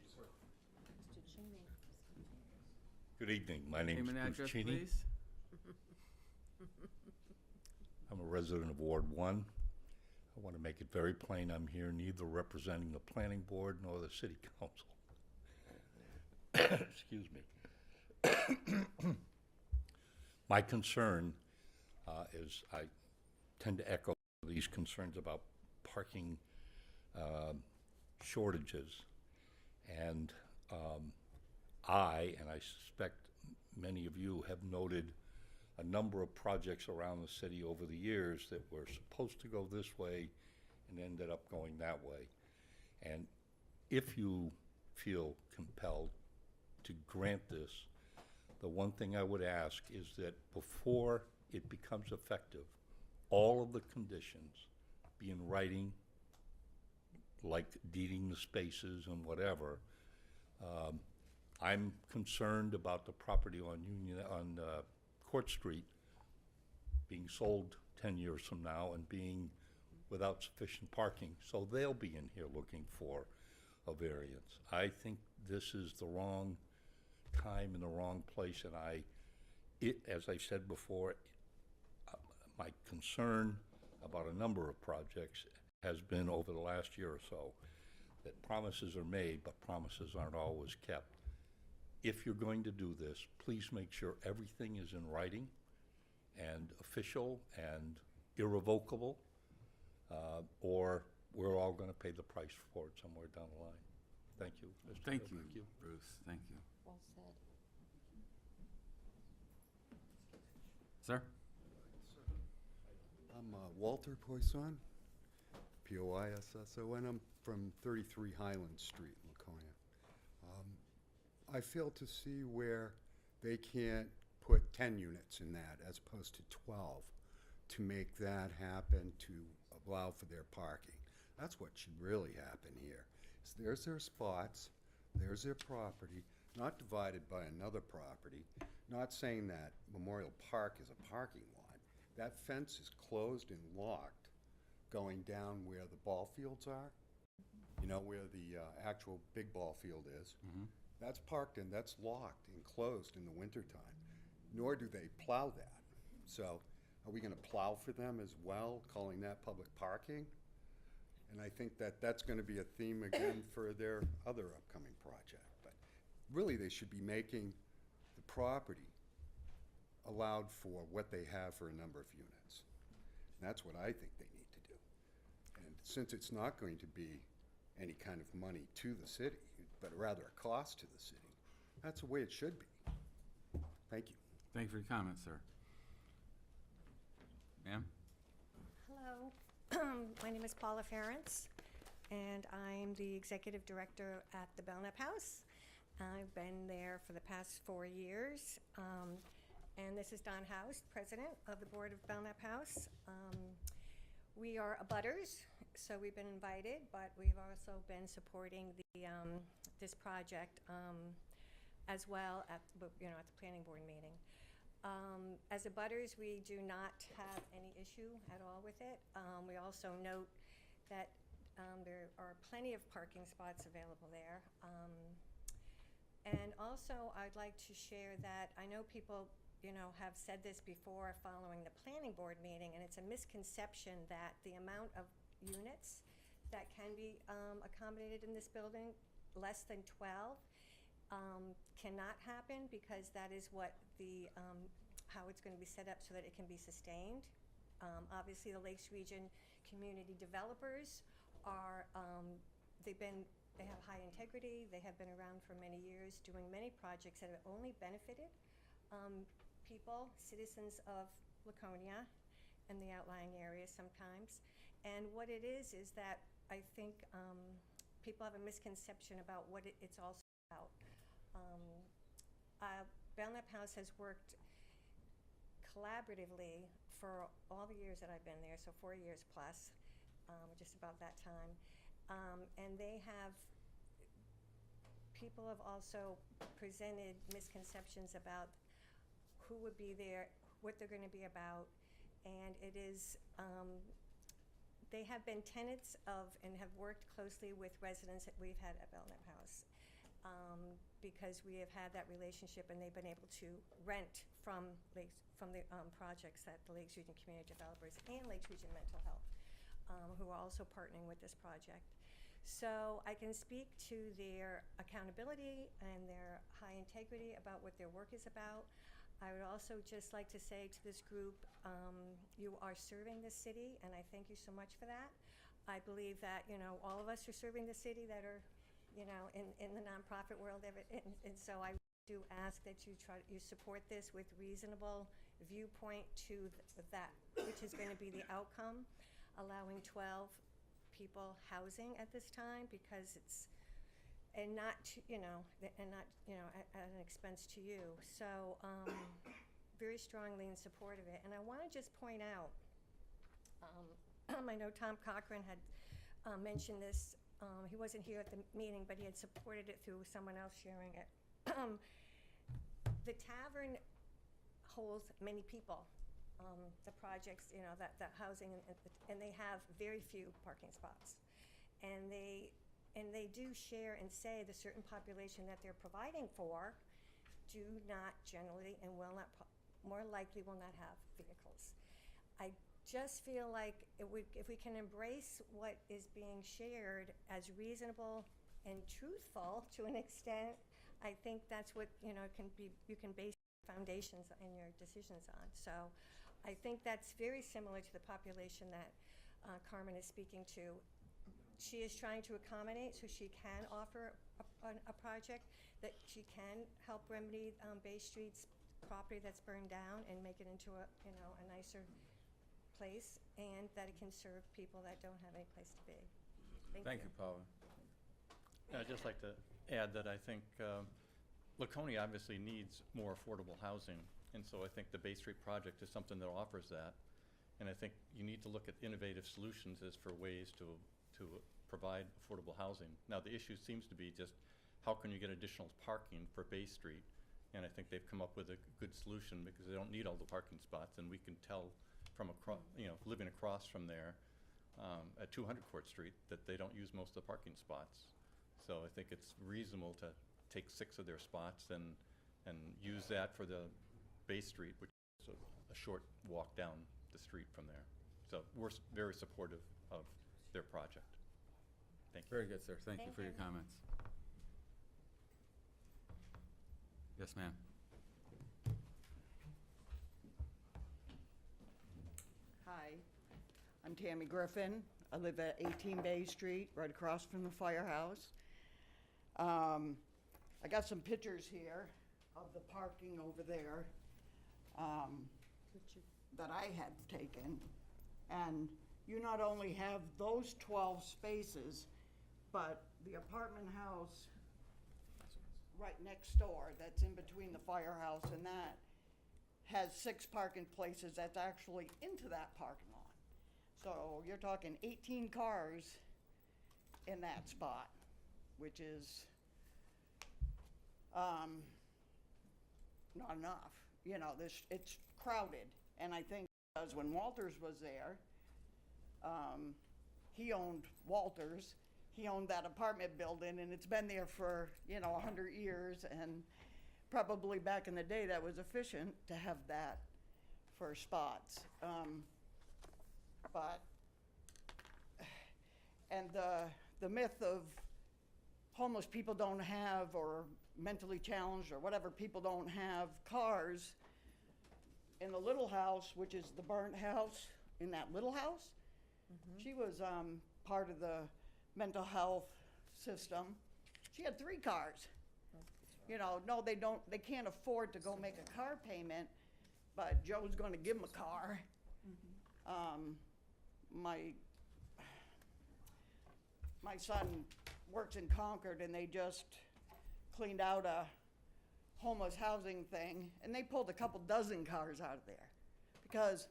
Mr. Cheney. Good evening. My name Name and is Bruce address, Cheney. please. I'm a resident of Ward 1. I want to make it very plain, I'm here neither representing the planning board nor the city council. Excuse me. My concern is I tend to echo these concerns about parking shortages. And I suspect many of you have noted a number of projects around the city over the years that were supposed to go this way and ended up going that way. And if you feel compelled to grant this, the one thing I would ask is that before it becomes effective, all of the conditions be in writing, like deeding the spaces and whatever. I'm concerned about the property on Court Street being sold 10 years from now and being without sufficient parking. So they'll be in here looking for a variance. I think this is the wrong time and the wrong place, and as I said before, my concern about a number of projects has been over the last year or so that promises are made, but promises aren't always kept. if you're going to do this, please make sure everything is in writing and official and irrevocable, or we're all gonna pay the price for it somewhere down the line. Thank you, Mr. Thank Hill. you, Bruce, thank you. Well said. Sir? I'm Walter Poisson, Poisson. I'm from 33 Highland Street, Laconia. I fail to see where they can't put 10 units in that as opposed to 12 to make that happen, to allow for their parking. That's what should really happen here. Is there's their spots, there's their property, not divided by another property, not saying that Memorial Park is a parking lot. That fence is closed and locked going down where the ball fields are, you know, where the actual big ball field is. That's parked and that's locked and closed in the wintertime, nor do they plow that. So are we gonna plow for them as well, calling that public parking? And I think that that's gonna be a theme again for their other upcoming project. But really, they should be making the property allowed for what they have for a number of units. And that's what I think they need to do. And since it's not going to be any kind of money to the city, but rather a cost to the city, that's the way it should be. Thank you. Thank you for your comments, sir. Ma'am? Hello, my name is Paula Ferentz, and I'm the Executive Director at the Belknap House. I've been there for the past 4 years, and this is Don House, President of the Board of Belknap House. We are abutters, so we've been invited, but we've also been supporting the, this project as well at, at the planning board meeting. As abutters, we do not have any issue at all with it. We also note that there are plenty of parking spots available there. And also, I'd like to share that I know people, have said this before following the planning board meeting, and it's a misconception that the amount of units that can be accommodated in this building, less than 12, cannot happen, because that is what the, how it's going to be set up so that it can be sustained. Obviously, the Lakes Region community developers are, they have high integrity, they have been around for many years doing many projects that have only benefited people, citizens of Laconia and the outlying areas sometimes. And what it is that I think people have a misconception about what it's also about. Belknap House has worked collaboratively for all the years that I've been there, so 4 years plus, just about that time. And they have, people have also presented misconceptions about who would be there, what they're going to be about, and it is, they have been tenants of and have worked closely with residents that we've had at Belknap House, because we have had that relationship and they've been able to rent from the projects that the Lakes Region Community Developers and Lakes Region Mental Health, who are also partnering with this project. So I can speak to their accountability and their high integrity about what their work is about. I would also just like to say to this group, you are serving the city, and I thank you so much for that. I believe that, all of us are serving the city that are, in the nonprofit world, and so I do ask that you support this with reasonable viewpoint to that, which is going to be the outcome, allowing 12 people housing at this time, because it's, and not, at an expense to you. So, very strongly in support of it. And I want to just point out, I know Tom Cochran had mentioned this. He wasn't here at the meeting, but he had supported it through someone else sharing it. The tavern holds many people. The projects, that housing, and they have very few parking spots. And they do share and say the certain population that they're providing for do not generally and will not, more likely will not have vehicles. I just feel like if we can embrace what is being shared as reasonable and truthful to an extent, I think that's what, you know, you can base foundations and your decisions on. So I think that's very similar to the population that Carmen is speaking to. She is trying to accommodate so she can offer a project that she can help remedy Bay Street's property that's burned down and make it into a, you know, a nicer place, and that it can serve people that don't have any place to be. Thank you, Paula. I'd just like to add that I think Laconia obviously needs more affordable housing, and so I think the Bay Street project is something that offers that. And I think you need to look at innovative solutions as for ways to provide affordable housing. Now, the issue seems to be just how can you get additional parking for Bay Street? And I think they've come up with a good solution because they don't need all the parking spots, and we can tell from across, you know, living across from there at 200 Court Street that they don't use most of the parking spots. So I think it's reasonable to take 6 of their spots and use that for the Bay Street, which is a short walk down the street from there. So we're very supportive of their project. Thank you. Very good, sir. Thank you for your comments. Yes, ma'am. Hi, I'm Tammy Griffin. I live at 18 Bay Street, right across from the firehouse. I got some pictures here of the parking over there that I had taken. And you not only have those 12 spaces, but the apartment house right next door that's in between the firehouse and that has 6 parking places that's actually into that parking lot. So you're talking 18 cars in that spot, which is not enough. You know, it's crowded. And I think because when Walters was there, he owned Walters. He owned that apartment building, and it's been there for, you know, 100 years. And probably back in the day, that was efficient to have that for spots. And the myth of homeless people don't have, or mentally challenged, or whatever, people don't have cars. In the little house, which is the burnt house, in that little house, she was part of the mental health system. She had 3 cars. You know, no, they can't afford to go make a car payment, but Joe's gonna give them a car. My son works in Concord, and they just cleaned out a homeless housing thing, and they pulled a couple dozen cars out of there because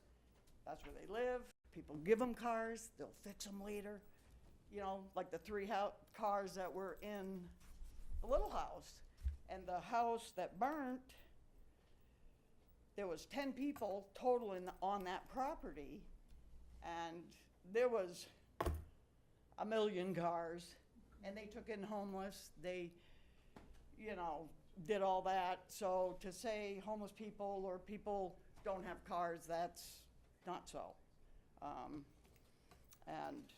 that's where they live. People give them cars, they'll fix them later. You know, like the 3 cars that were in the little house. And the house that burnt, there was 10 people total on that property, and there was 1 million cars, and they took in homeless. They, you know, did all that. So to say homeless people or people don't have cars, that's not so. And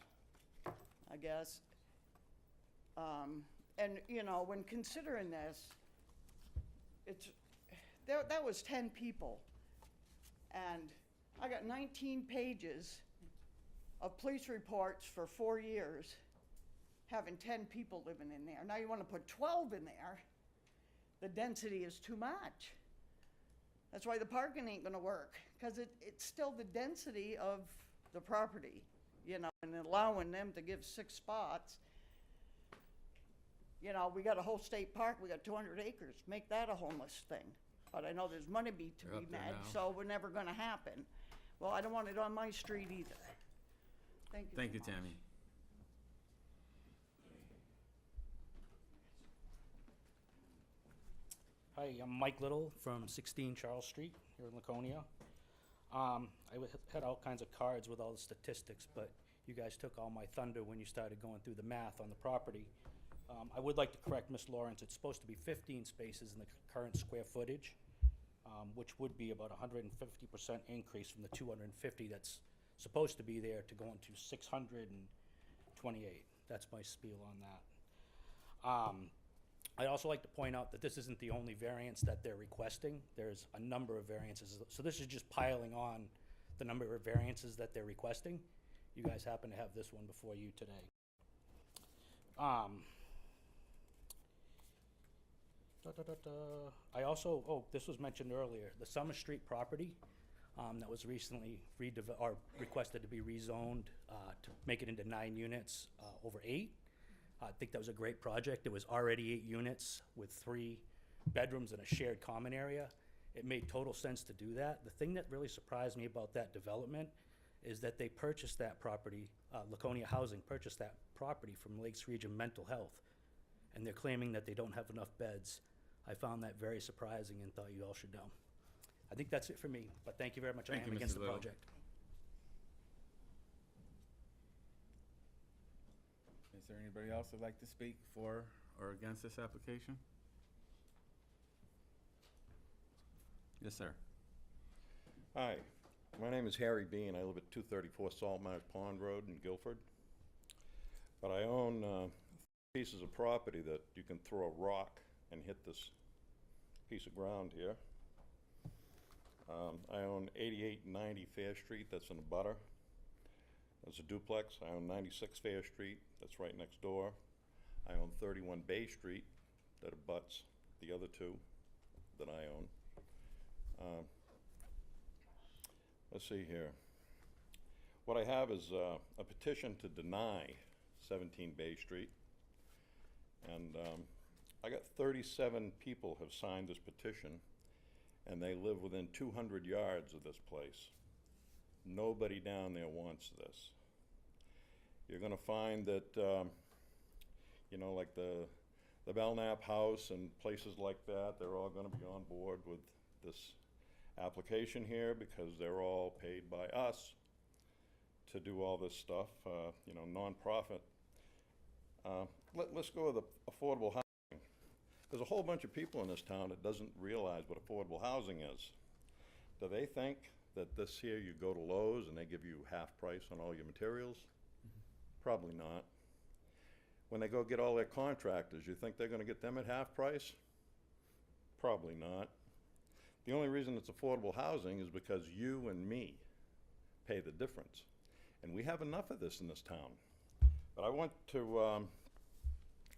I guess, and you know, when considering this, that was 10 people. And I got 19 pages of police reports for 4 years having 10 people living in there. Now you want to put 12 in there, the density is too much. That's why the parking ain't gonna work, because it's still the density of the property, you know, and allowing them to give 6 spots. You know, we got a whole state park, we got 200 acres, make that a homeless thing. But I know there's money to be They're up there made, now. so we're never gonna happen. Well, I don't want it on my street either. Thank you. Thank so you, much. Tammy. Hi, I'm Mike Little from 16 Charles Street here in Laconia. I had all kinds of cards with all the statistics, but you guys took all my thunder when you started going through the math on the property. I would like to correct Ms. Lawrence. It's supposed to be 15 spaces in the current square footage, which would be about 150% increase from the 250 that's supposed to be there to go into 628. That's my spiel on that. I'd also like to point out that this isn't the only variance that they're requesting. There's a number of variances. So this is just piling on the number of variances that they're requesting. You guys happen to have this one before you today. I also, this was mentioned earlier, the Summer Street property that was recently requested to be rezoned to make it into 9 units over 8. I think that was a great project. It was already 8 units with 3 bedrooms and a shared common area. It made total sense to do that. The thing that really surprised me about that development is that they purchased that property, Laconia Housing purchased that property from Lakes Region Mental Health, and they're claiming that they don't have enough beds. I found that very surprising and thought you all should know. I think that's it for me, but thank you very much. I Thank am you, against Mr. the Little. project. Is there anybody else that'd like to speak for or against this application? Yes, sir. Hi, my name is Harry Bean. I live at 234 Salt Marsh Pond Road in Guilford. But I own pieces of property that you can throw a rock and hit this piece of ground here. I own 8890 Fair Street, that's in a butter. That's a duplex. I own 96 Fair Street, that's right next door. I own 31 Bay Street, that abuts the other 2 that I own. Let's see here. What I have is a petition to deny 17 Bay Street. And I got 37 people have signed this petition, and they live within 200 yards of this place. Nobody down there wants this. You're gonna find that, you know, like the Belknap House and places like that, they're all gonna be on board with this application here because they're all paid by us to do all this stuff, you know, nonprofit. Let's go with the affordable housing. There's a whole bunch of people in this town that doesn't realize what affordable housing is. Do they think that this here, you go to Lowe's and they give you half price on all your materials? Probably not. When they go get all their contractors, you think they're gonna get them at half price? Probably not. The only reason it's affordable housing is because you and me pay the difference. And we have enough of this in this town. But I want to,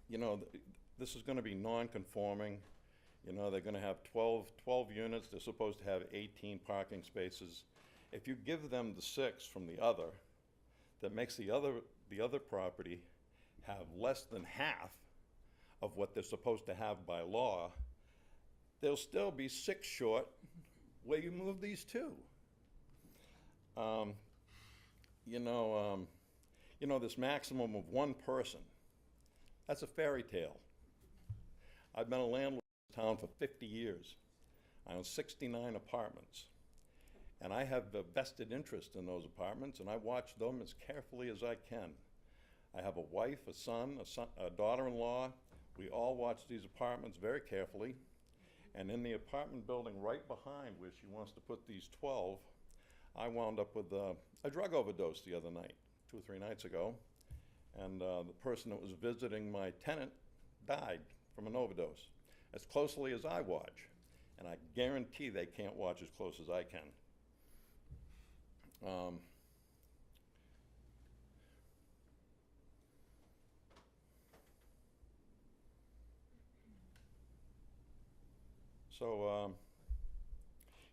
you know, this is gonna be non-conforming. You know, they're gonna have 12 units. They're supposed to have 18 parking spaces. If you give them the 6 from the other, that makes the other property have less than half of what they're supposed to have by law. They'll still be 6 short where you move these 2. You know, this maximum of 1 person, that's a fairy tale. I've been a landlord in this town for 50 years. I own 69 apartments. And I have a vested interest in those apartments, and I watch them as carefully as I can. I have a wife, a son, a daughter-in-law. We all watch these apartments very carefully. And in the apartment building right behind where she wants to put these 12, I wound up with a drug overdose the other night, 2 or 3 nights ago. And the person that was visiting my tenant died from an overdose, as closely as I watch. And I guarantee they can't watch as close as I can.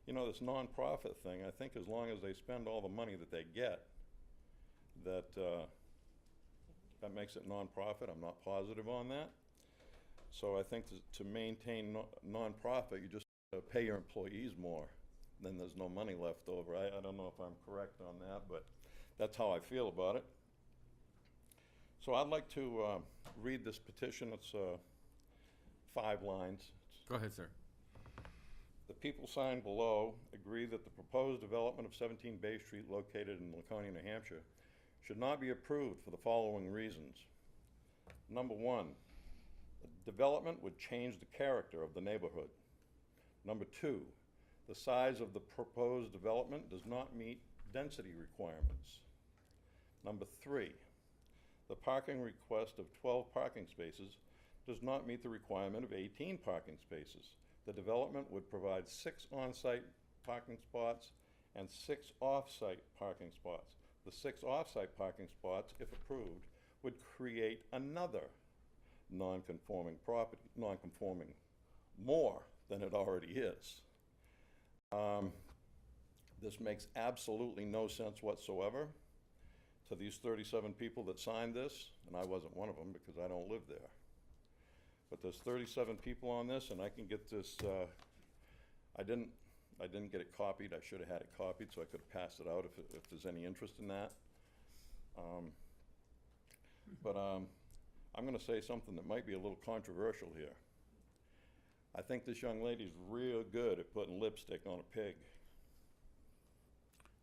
You know, this nonprofit thing, I think as long as they spend all the money that they get, that makes it nonprofit. I'm not positive on that. So I think to maintain nonprofit, you just pay your employees more. Then there's no money left over. I don't know if I'm correct on that, but that's how I feel about it. So I'd like to read this petition. It's 5 lines. Go ahead, sir. The people signed below agree that the proposed development of 17 Bay Street located in Laconia, New Hampshire should not be approved for the following reasons. Number 1, the development would change the character of the neighborhood. Number 2, the size of the proposed development does not meet density requirements. Number 3, the parking request of 12 parking spaces does not meet the requirement of 18 parking spaces. The development would provide 6 on-site parking spots and 6 off-site parking spots. The 6 off-site parking spots, if approved, would create another non-conforming property, non-conforming more than it already is. This makes absolutely no sense whatsoever to these 37 people that signed this, and I wasn't one of them because I don't live there. But there's 37 people on this, and I can get this, I didn't get it copied. I should have had it copied so I could have passed it out if there's any interest in that. I'm gonna say something that might be a little controversial here. I think this young lady's real good at putting lipstick on a pig.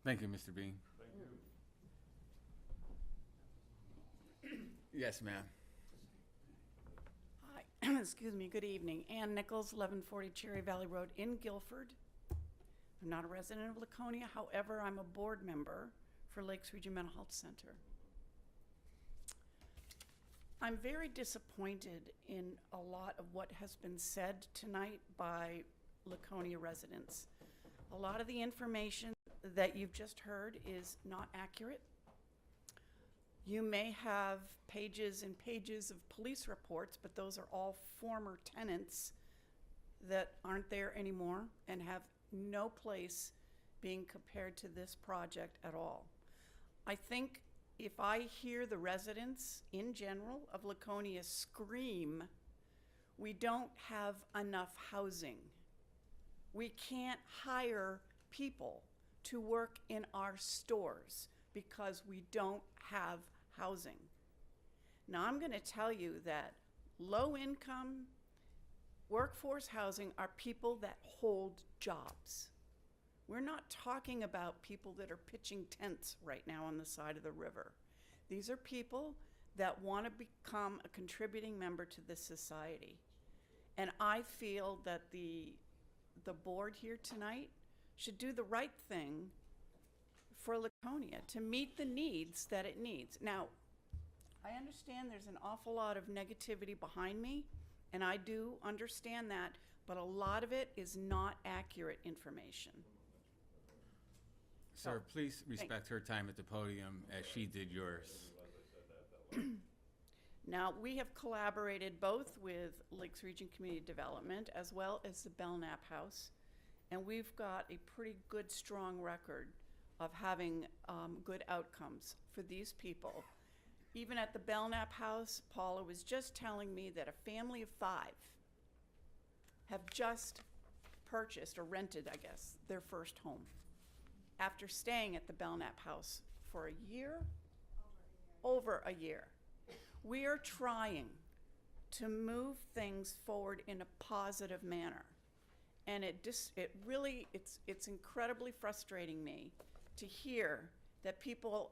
Thank you, Mr. Bean. Thank you. Yes, ma'am. Hi, excuse me, good evening. Ann Nichols, 1140 Cherry Valley Road in Guilford. I'm not a resident of Laconia, however, I'm a board member for Lakes Region Mental Health Center. I'm very disappointed in a lot of what has been said tonight by Laconia residents. A lot of the information that you've just heard is not accurate. You may have pages and pages of police reports, but those are all former tenants that aren't there anymore and have no place being compared to this project at all. I think if I hear the residents in general of Laconia scream, we don't have enough housing. We can't hire people to work in our stores because we don't have housing. Now I'm going to tell you that low income workforce housing are people that hold jobs. We're not talking about people that are pitching tents right now on the side of the river. These are people that want to become a contributing member to this society. And I feel that the board here tonight should do the right thing for Laconia to meet the needs that it needs. Now, I understand there's an awful lot of negativity behind me, and I do understand that, but a lot of it is not accurate information. Sir, please respect her time at the podium as she did yours. Now, we have collaborated both with Lakes Region Community Development as well as the Belknap House, and we've got a pretty good, strong record of having good outcomes for these people. Even at the Belknap House, Paula was just telling me that a family of 5 have just purchased or rented, I guess, their first home after staying at the Belknap House for a year? Over a year. We are trying to move things forward in a positive manner. And it's incredibly frustrating me to hear that people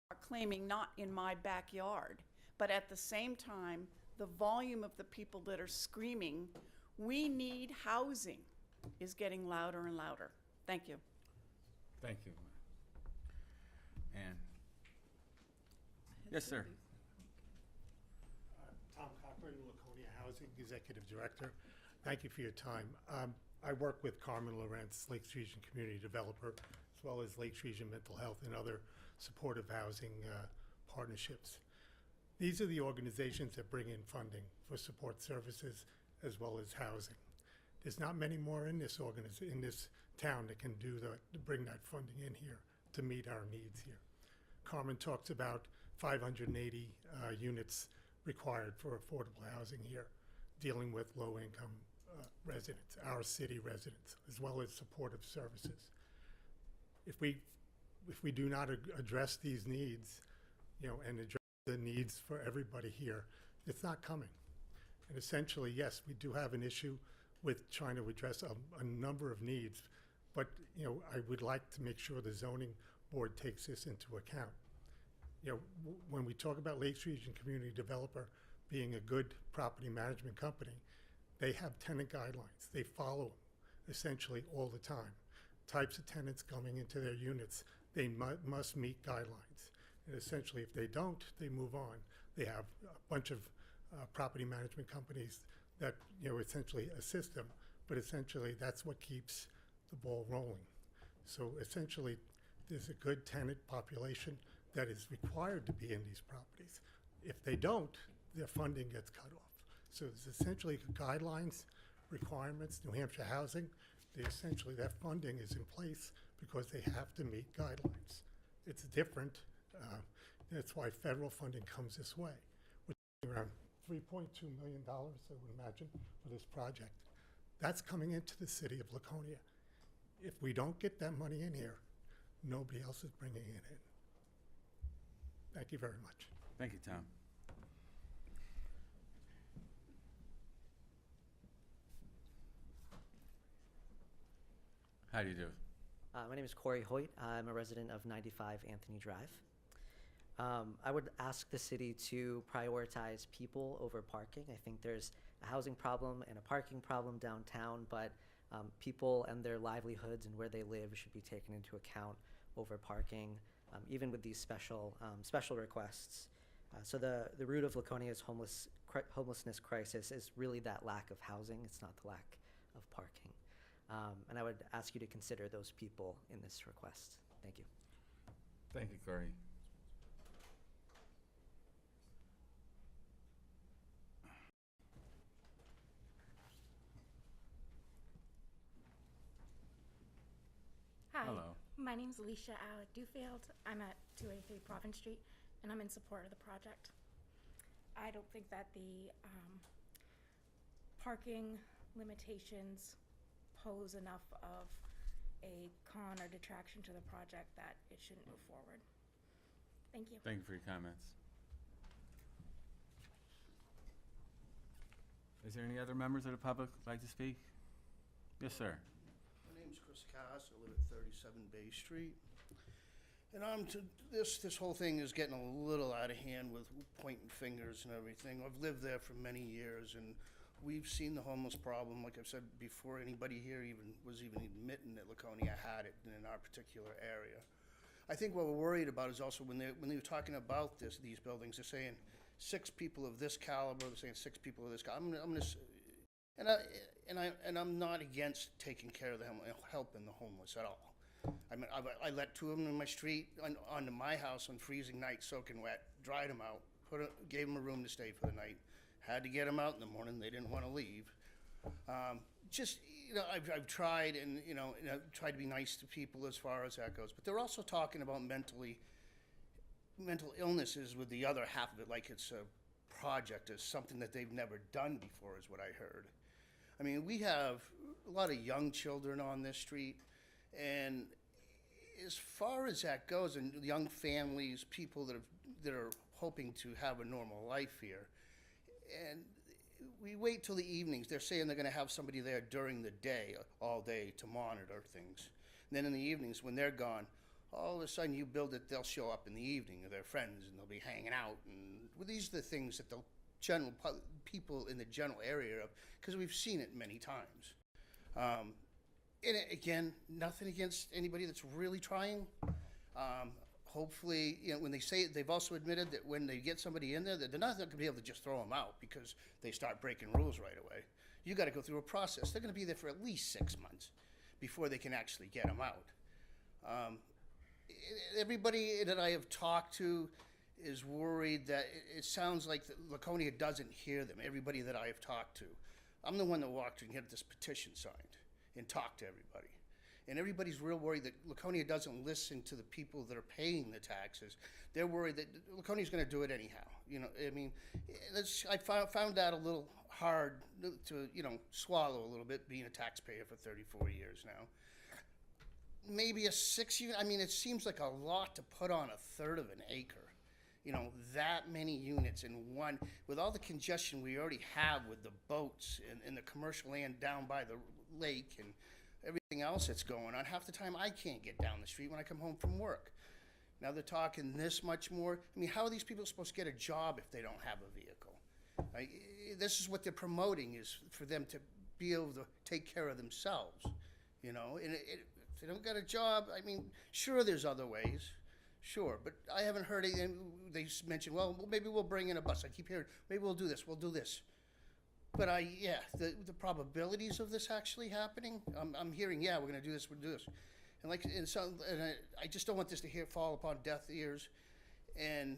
are claiming not in my backyard, but at the same time, the volume of the people that are screaming, we need housing, is getting louder and louder. Thank you. Thank you. And, yes, sir. Tom Cochran, Laconia Housing Executive Director. Thank you for your time. I work with Carmen Lawrence, Lakes Region Community Developer, as well as Lakes Region Mental Health and other supportive housing partnerships. These are the organizations that bring in funding for support services as well as housing. There's not many more in this town that can do that, to bring that funding in here to meet our needs here. Carmen talks about 580 units required for affordable housing here, dealing with low-income residents, our city residents, as well as supportive services. If we do not address these needs, and address the needs for everybody here, it's not coming. And essentially, yes, we do have an issue with trying to address a number of needs, but I would like to make sure the zoning board takes this into account. When we talk about Lakes Region Community Developer being a good property management company, they have tenant guidelines. They follow them essentially all the time. Types of tenants coming into their units, they must meet guidelines. And essentially, if they don't, they move on. They have a bunch of property management companies that, essentially assist them, but essentially that's what keeps the ball rolling. So essentially, there's a good tenant population that is required to be in these properties. If they don't, their funding gets cut off. So it's essentially guidelines, requirements, New Hampshire Housing, that funding is in place because they have to meet guidelines. It's different. That's why federal funding comes this way. We're talking around $3.2 million, I would imagine, for this project. That's coming into the city of Laconia. If we don't get that money in here, nobody else is bringing it in. Thank you very much. Thank you, Tom. How do you do? My name is Corey Hoyt. I'm a resident of 95 Anthony Drive. I would ask the city to prioritize people over parking. I think there's a housing problem and a parking problem downtown, but people and their livelihoods and where they live should be taken into account over parking, even with these special requests. So the root of Laconia's homelessness crisis is really that lack of housing. It's not the lack of parking. And I would ask you to consider those people in this request. Thank you. Thank you, Corey. Hi. Hello. My name's Alicia Alec Duffield. I'm at 283 Province Street, and I'm in support of the project. I don't think that the parking limitations pose enough of a con or detraction to the project that it shouldn't move forward. Thank you. Thank you for your comments. Is there any other members of the public who'd like to speak? Yes, sir. My name's Chris Cass. I live at 37 Bay Street. And this whole thing is getting a little out of hand with pointing fingers and everything. I've lived there for many years, and we've seen the homeless problem, like I've said before, anybody here was even admitting that Laconia had it in our particular area. I think what we're worried about is also when they were talking about these buildings, they're saying 6 people of this caliber, they're saying 6 people of this caliber. I'm not against taking care of them, helping the homeless at all. I mean, I let 2 of them in my street, onto my house on freezing nights, soaking wet, dried them out, gave them a room to stay for the night. Had to get them out in the morning. They didn't want to leave. I've tried and tried to be nice to people as far as that goes. But they're also talking about mental illnesses with the other half of it, like it's a project, as something that they've never done before, is what I heard. I mean, we have a lot of young children on this street, and as far as that goes, and young families, people that are hoping to have a normal life here, and we wait till the evenings. They're saying they're going to have somebody there during the day, all day, to monitor things. And then in the evenings, when they're gone, all of a sudden you build it, they'll show up in the evening with their friends, and they'll be hanging out. And these are the things that the general people in the general area of, because we've seen it many times. And again, nothing against anybody that's really trying. Hopefully, when they say it, they've also admitted that when they get somebody in there, that they're not going to be able to just throw them out because they start breaking rules right away. You got to go through a process. They're going to be there for at least 6 months before they can actually get them out. Everybody that I have talked to is worried that it sounds like Laconia doesn't hear them, everybody that I have talked to. I'm the one that walked and get this petition signed and talked to everybody. And everybody's real worried that Laconia doesn't listen to the people that are paying the taxes. They're worried that Laconia's going to do it anyhow. I mean, I found that a little hard to, swallow a little bit, being a taxpayer for 34 years now. Maybe a 6 unit, I mean, it seems like a lot to put on a third of an acre. That many units in one, with all the congestion we already have with the boats and the commercial land down by the lake and everything else that's going on. Half the time I can't get down the street when I come home from work. Now they're talking this much more. I mean, how are these people supposed to get a job if they don't have a vehicle? This is what they're promoting, is for them to be able to take care of themselves, and if they don't get a job, I mean, sure, there's other ways. Sure, but I haven't heard anything. They mentioned, well, maybe we'll bring in a bus. I keep hearing, maybe we'll do this, we'll do this. But the probabilities of this actually happening, I'm hearing, yeah, we're gonna do this, we'll do this. And I just don't want this to fall upon deaf ears. And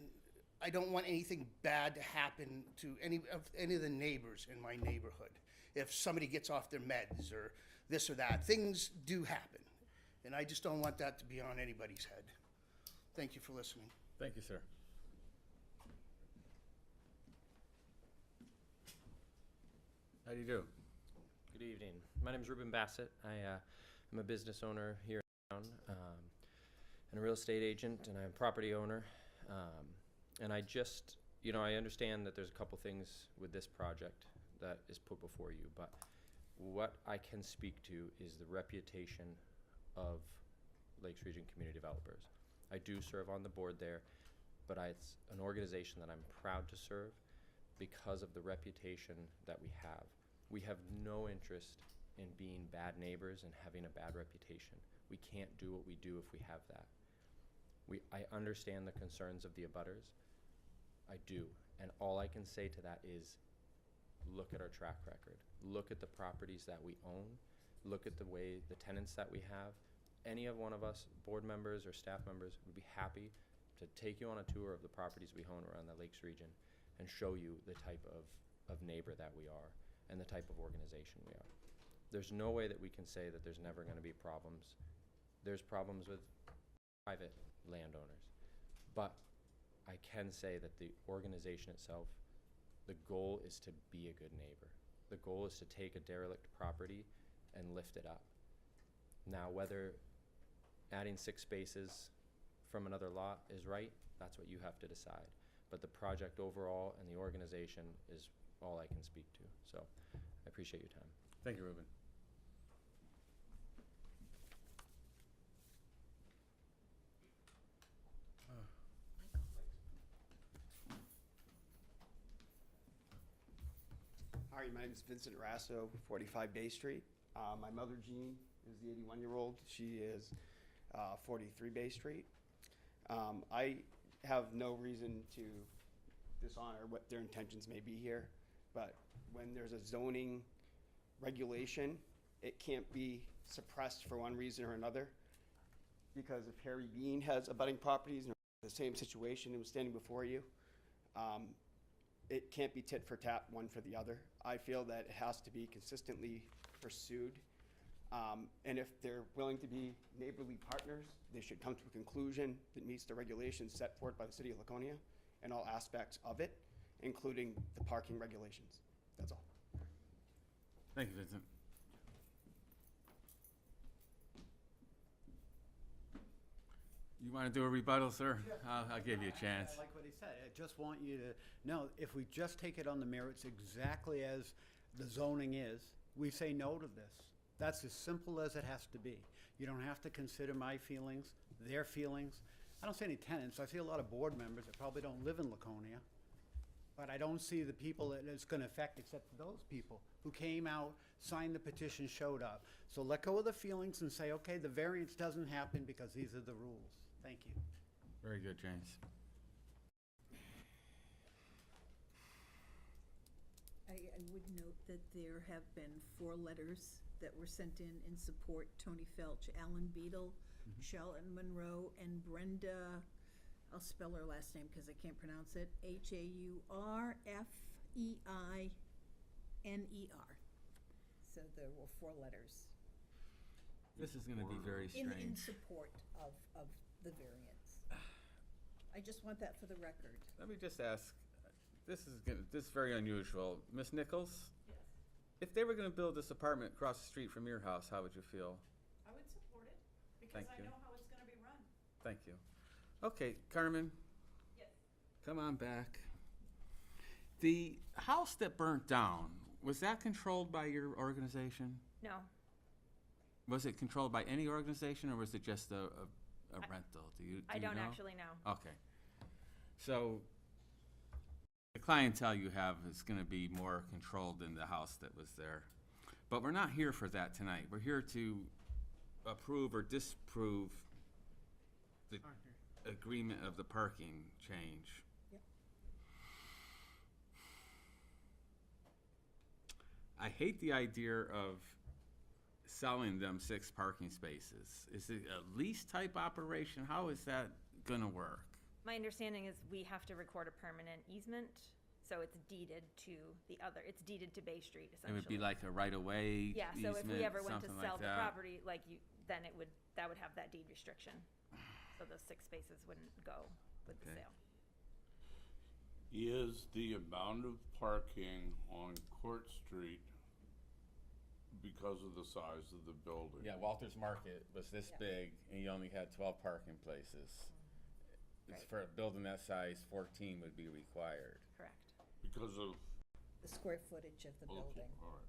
I don't want anything bad to happen to any of the neighbors in my neighborhood. If somebody gets off their meds or this or that, things do happen. And I just don't want that to be on anybody's head. Thank you for listening. Thank you, sir. How do you do? Good evening. My name is Ruben Bassett. I'm a business owner here in town, and a real estate agent, and I'm a property owner. And I just, I understand that there's a couple things with this project that is put before you, but what I can speak to is the reputation of Lakes Region Community Developers. I do serve on the board there, but it's an organization that I'm proud to serve because of the reputation that we have. We have no interest in being bad neighbors and having a bad reputation. We can't do what we do if we have that. I understand the concerns of the abutters. I do. And all I can say to that is look at our track record. Look at the properties that we own. Look at the tenants that we have. Any of one of us, board members or staff members, would be happy to take you on a tour of the properties we own around the Lakes region and show you the type of neighbor that we are and the type of organization we are. There's no way that we can say that there's never going to be problems. There's problems with private landowners. But I can say that the organization itself, the goal is to be a good neighbor. The goal is to take a derelict property and lift it up. Now, whether adding 6 spaces from another lot is right, that's what you have to decide. But the project overall and the organization is all I can speak to. So I appreciate your time. Thank you, Ruben. Hi, my name is Vincent Rasso, 45 Bay Street. My mother, Jean, is the 81-year-old. She is 43 Bay Street. I have no reason to dishonor what their intentions may be here, but when there's a zoning regulation, it can't be suppressed for one reason or another. Because if Harry Bean has abutting properties and the same situation and was standing before you, it can't be tit for tat, one for the other. I feel that it has to be consistently pursued. And if they're willing to be neighborly partners, they should come to a conclusion that meets the regulations set forth by the city of Laconia and all aspects of it, including the parking regulations. That's all. Thank you, Vincent. You want to do a rebuttal, sir? I'll give you a chance. I like what he said. I just want you to know, if we just take it on the merits exactly as the zoning is, we say no to this. That's as simple as it has to be. You don't have to consider my feelings, their feelings. I don't see any tenants. I see a lot of board members that probably don't live in Laconia. But I don't see the people that it's going to affect except for those people who came out, signed the petition, showed up. So let go of the feelings and say, okay, the variance doesn't happen because these are the rules. Thank you. Very good, James. I would note that there have been 4 letters that were sent in support. Tony Felch, Alan Beadle, Charlotte Monroe, and Brenda, I'll spell her last name because I can't pronounce it, Haurfeiner. So there were 4 letters. This is going to be very In strange. support of the variance. I just want that for the record. Let me just ask, this is very unusual. Ms. Nichols? Yes. If they were going to build this apartment across the street from your house, how would you feel? I would support it because Thank I you. know how it's gonna be run. Thank you. Okay, Carmen, Yes. come on back. The house that burnt down, was that controlled by your organization? No. Was it controlled by any organization, or was it just a rental? Do you I don't know? actually know. Okay. So the clientele you have is going to be more controlled than the house that was there. But we're not here for that tonight. We're here to approve or disapprove the agreement of the parking change. Yep. I hate the idea of selling them 6 parking spaces. Is it a lease type operation? How is that gonna work? My understanding is we have to record a permanent easement, so it's deeded to the other, it's deeded to Bay Street It essentially. would be like a right-of-way Yeah, so if we easement, ever went to something sell like the that? property, like you, then it would, that would have that deed restriction. So those 6 spaces wouldn't go with the Okay. sale. Is the amount of parking on Court Street because of the size of the building? Yeah, Walter's Market was this Yeah. big, and you only had 12 parking places. It's Right. for a building that size, 14 would be required. Correct. Because of, The square footage of the okay, building. all right.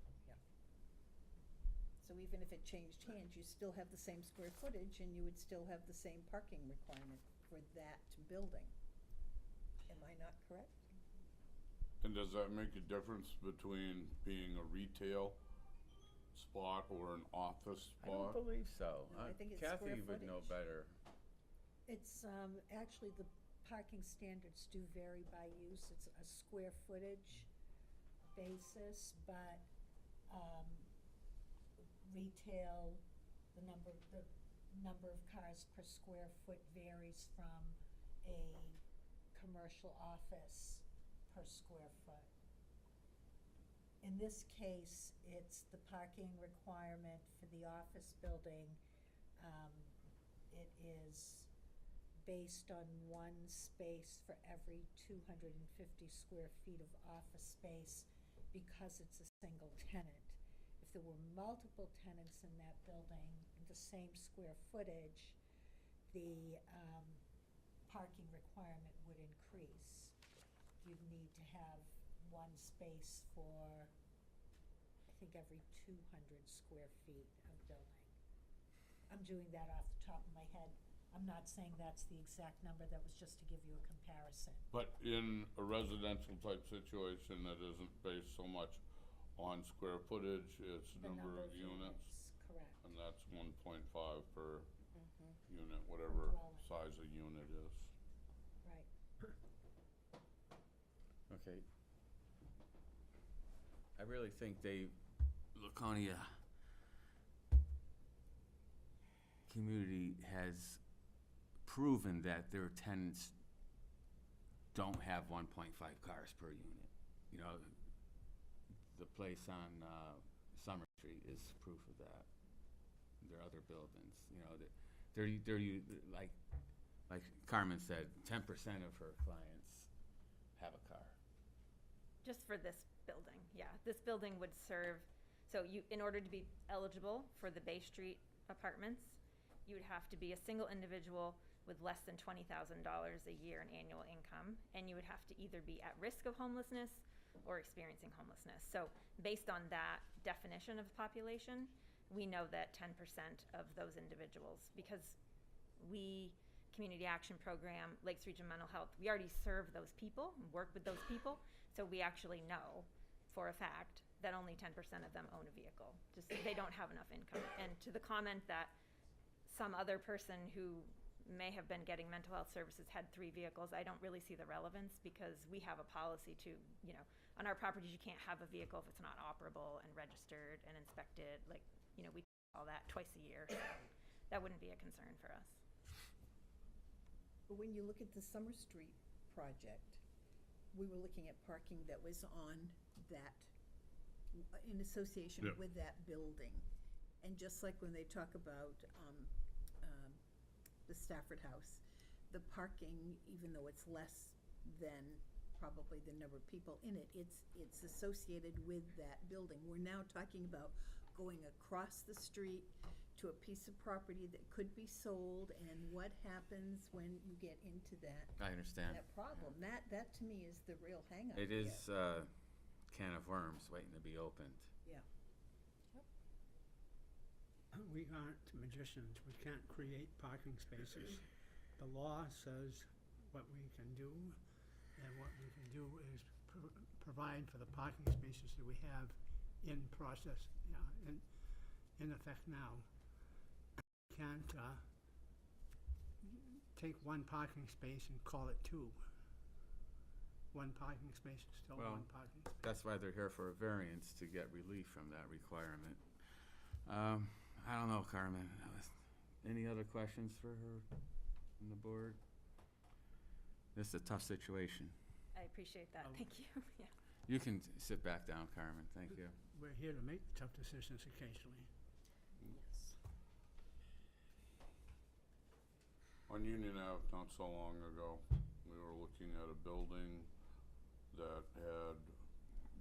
So even if it changed hands, you still have the same square footage and you would still have the same parking requirement for that building. Am I not correct? And does that make a difference between being a retail spot or an office I don't spot? believe so. No, I think it's square Kathy would know footage. better. It's, actually, the parking standards do vary by use. It's a square footage basis, but, retail, the number of cars per square foot varies from a commercial office per square foot. In this case, it's the parking requirement for the office building. It is based on 1 space for every 250 square feet of office space because it's a single tenant. If there were multiple tenants in that building, the same square footage, the parking requirement would increase. You'd need to have 1 space for, I think, every 200 square feet of building. I'm doing that off the top of my head. I'm not saying that's the exact number, that was just to give you a comparison. But in a residential type situation that isn't based so much on square footage, it's The number of units? Correct. And that's 1.5 per unit, whatever dwelling. size a unit is. Right. Okay. I really think Laconia community has proven that their tenants don't have 1.5 cars per unit. You know, the place on Summer Street is proof of that. There are other buildings, you know, like Carmen said, 10% of her clients have a car. Just for this building, yeah. This building would serve, so you, in order to be eligible for the Bay Street apartments, you would have to be a single individual with less than $20,000 a year in annual income, and you would have to either be at risk of homelessness or experiencing homelessness. So based on that definition of the population, we know that 10% of those individuals, because we, Community Action Program, Lakes Region Mental Health, we already serve those people, work with those people, so we actually know for a fact that only 10% of them own a vehicle. Just they don't have enough income. And to the comment that some other person who may have been getting mental health services had 3 vehicles, I don't really see the relevance because we have a policy to, you know, on our properties you can't have a vehicle if it's not operable and registered and inspected. Like, you know, we do all that twice a year. So that wouldn't be a concern for us. But when you look at the Summer Street project, we were looking at parking that was on that, in association Yep. with that building. And just like when they talk about the Stafford House, the parking, even though it's less than probably the number of people in it, it's associated with that building. We're now talking about going across the street to a piece of property that could be sold, and what happens when you get into that. I understand. That problem. That to me is the real hang-up It here. is can of worms waiting to be opened. Yeah. We aren't magicians. We can't create parking spaces. The law says what we can do, and what we can do is provide for the parking spaces that we have in process, in effect now. Can't take one parking space and call it two. One parking space is still Well, one parking space. that's why they're here for a variance, to get relief from that requirement. I don't know, Carmen. Any other questions for her from the board? This is a tough situation. I appreciate that, thank you, yeah. You can sit back down, Carmen, thank you. We're here to make tough decisions occasionally. On Union Ave, not so long ago, we were looking at a building that had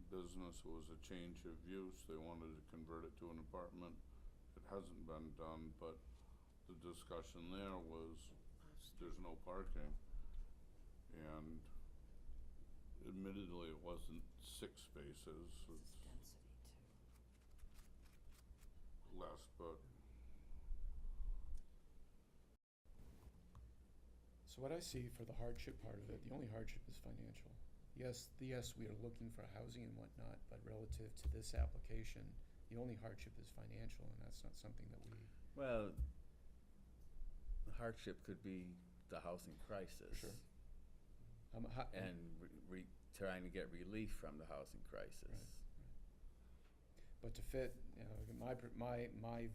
business, it was a change of use, they wanted to convert it to an apartment. It hasn't been done, but the discussion there was, there's no parking. And admittedly, it wasn't 6 spaces, it's less, but So what I see for the hardship part of it, the only hardship is financial. Yes, we are looking for housing and whatnot, but relative to this application, the only hardship is financial, and that's not something that we. Well, the hardship could be the housing crisis. Sure. And trying to get relief from the housing crisis. But to fit, my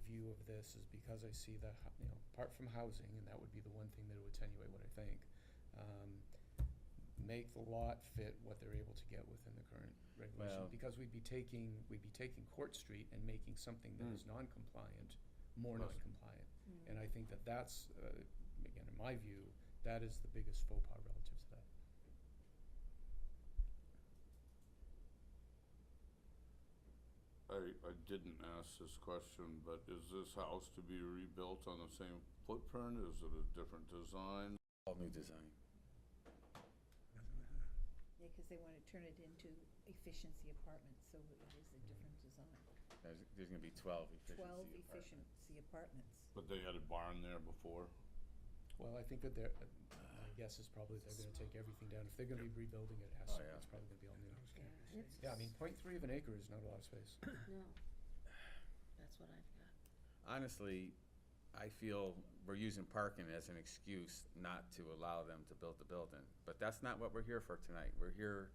view of this is because I see that, apart from housing, and that would be the one thing that would attenuate what I think, make the lot fit what they're able to get within the current regulation. Well- Because we'd be taking Court Street and making something that is non-compliant, more Right. non-compliant. And I think that that's, again, in my view, that is the biggest faux pas relative to that. I didn't ask this question, but is this house to be rebuilt on the same footprint? Is it a different design? All new design. Yeah, because they want to turn it into efficiency apartments, so it is a different design. There's gonna be 12 efficiency 12 apartments. efficiency apartments. But they had a barn there before? Well, I think that my guess is probably they're gonna take everything down. If they're gonna be rebuilding it, Oh, it's probably gonna be all new. Yeah, I mean, 0.3 of an acre is not a lot of space. No, that's what I've got. Honestly, I feel we're using parking as an excuse not to allow them to build the building. But that's not what we're here for tonight. We're here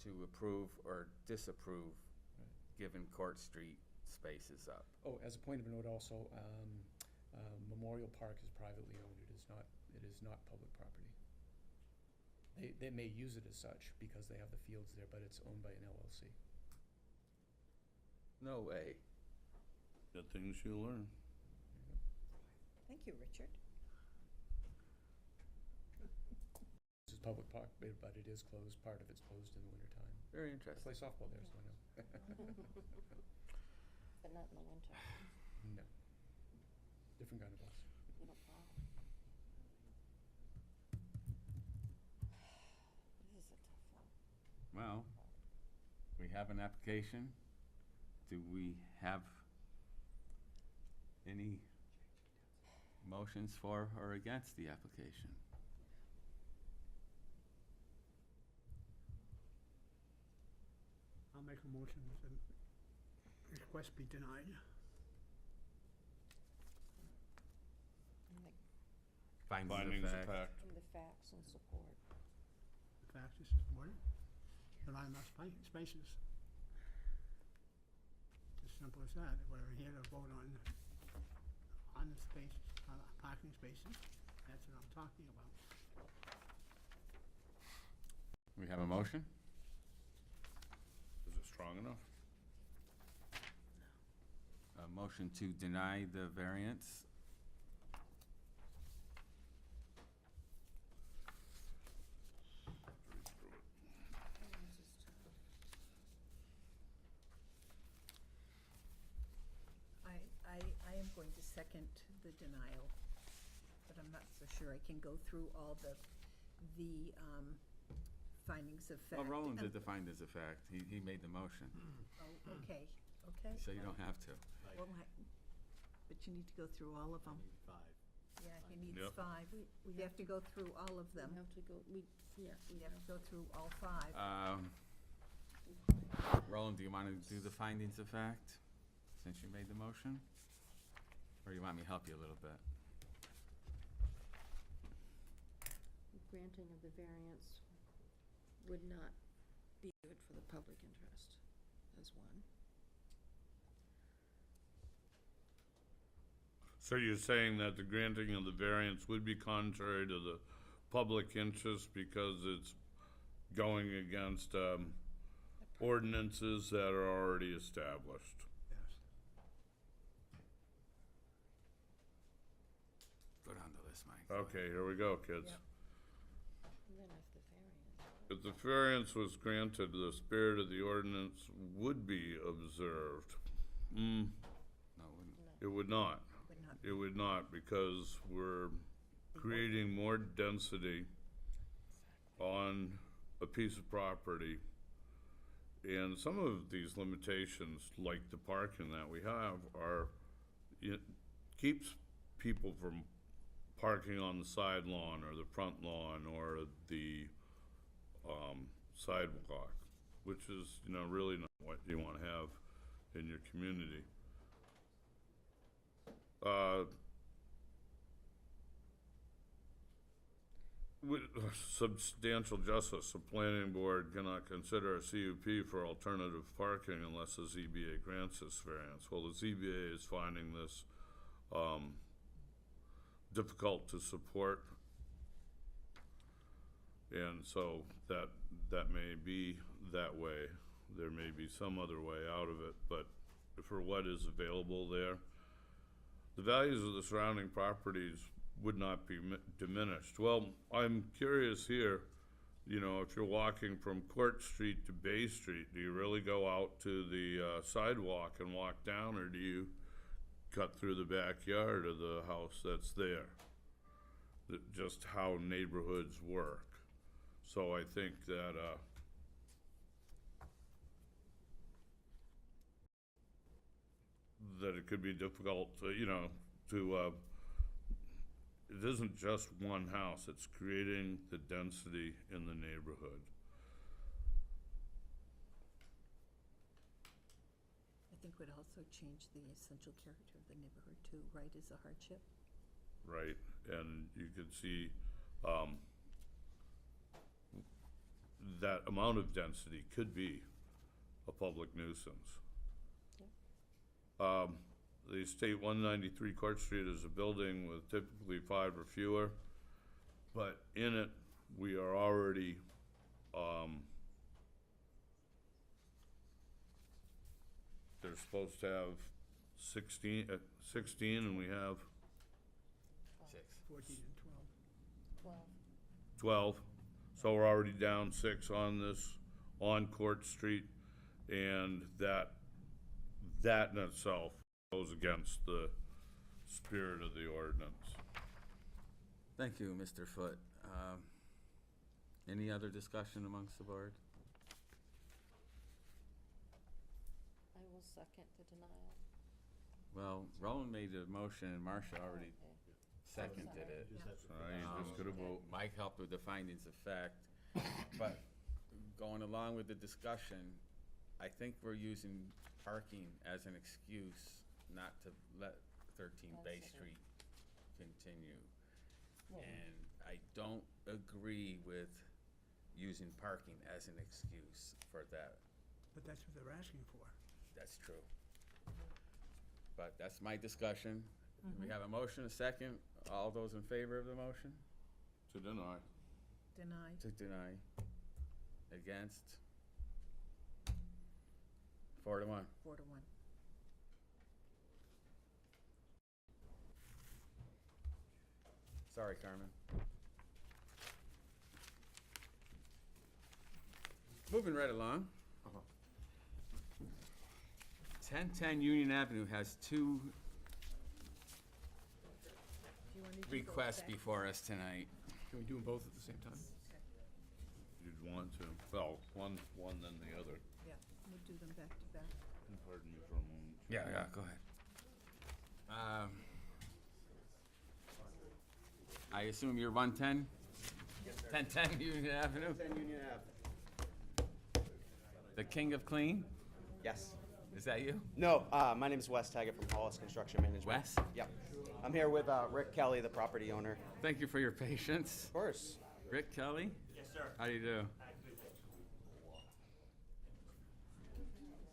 to approve or disapprove giving Court Street spaces up. Oh, as a point of note also, Memorial Park is privately owned. It is not public property. They may use it as such because they have the fields there, but it's owned by an LLC. No way. The things you learn. Thank you, Richard. This is public park, but it is closed. Part of it's closed in the wintertime. Very I interesting. play softball there, so I know. But not in the winter. No. Different kind of balls. You don't plow. This is a tough one. Well, we have an application. Do we have any motions for or against the application? I'll make a motion that the request be denied. Findings of fact. And the facts and support. The fact is supported. There aren't enough spaces. As simple as that. We're here to vote on the space, parking spaces. That's what I'm talking about. We have a motion? Is it strong enough? A motion to deny the variance. I am going to second the denial, but I'm not so sure I can go through all the findings of fact. Well, Roland did the findings of fact. He made the motion. Oh, okay. So you don't have to. Well, but you need to go through all of them. Yeah, he needs Yep. 5. You have to go through all of them. We have to go, You have to go through all 5. Roland, do you want to do the findings of fact, since you made the motion? Or you want me to help you a little bit? granting of the variance would not be good for the public interest as one. So you're saying that the granting of the variance would be contrary to the public interest because it's going against ordinances that are already established? Go down the list, Mike. Okay, here we go, kids. And then If the variance was granted, the spirit of the ordinance would be observed. No, it wouldn't. It would not. It would not, because we're creating more density on a piece of property. And some of these limitations, like the parking that we have, it keeps people from parking on the side lawn or the front lawn or the sidewalk, which is, really not what you want to have in your community. With substantial justice, the planning board cannot consider a CUP for alternative parking unless the ZBA grants this variance. Well, the ZBA is finding this difficult to support, and so that may be that way. There may be some other way out of it, but for what is available there, the values of the surrounding properties would not be diminished. Well, I'm curious here, if you're walking from Court Street to Bay Street, do you really go out to the sidewalk and walk down, or do you cut through the backyard of the house that's there? Just how neighborhoods work. So I think that that it could be difficult to, it isn't just one house, it's creating the density in the neighborhood. I think would also change the essential character of the neighborhood too, right, is a hardship? Right, and you could see that amount of density could be a public nuisance. The State 193 Court Street is a building with typically 5 or fewer, but in it, we are already, they're supposed to have 16, and we have 14 and 12. 12. So we're already down 6 on Court Street, and that in itself goes against the spirit of the ordinance. Thank you, Mr. Foote. Any other discussion amongst the board? I will second the denial. Well, Roland made the motion and Marcia already seconded it. All right, you just gotta vote. Mike helped with the findings of fact, but going along with the discussion, I think we're using parking as an excuse not to let 13 Bay Street continue. And I don't agree with using parking as an excuse for that. But that's what they're asking for. That's true. But that's my discussion. We have a motion, a second. All those in favor of the motion? To deny. Deny. To deny. Against? 4 to 1. 4 to 1. Sorry, Carmen. Moving right along. 1010 Union Avenue has 2 Do you want to do both requests back? before us tonight. Can we do them both at the same time? You'd want to. Well, one then the other. Yeah, we'll do them back to back. Pardon me for a moment. Yeah, go ahead. I assume you're 110? 1010 Union Avenue? 10 Union Ave. The king of clean? Yes. Is that you? No, my name is Wes Taggett from Hollis Construction Management. Wes? Yep. I'm here with Rick Kelly, the property owner. Thank you for your patience. Of course. Rick Kelly? Yes, sir. How do you do?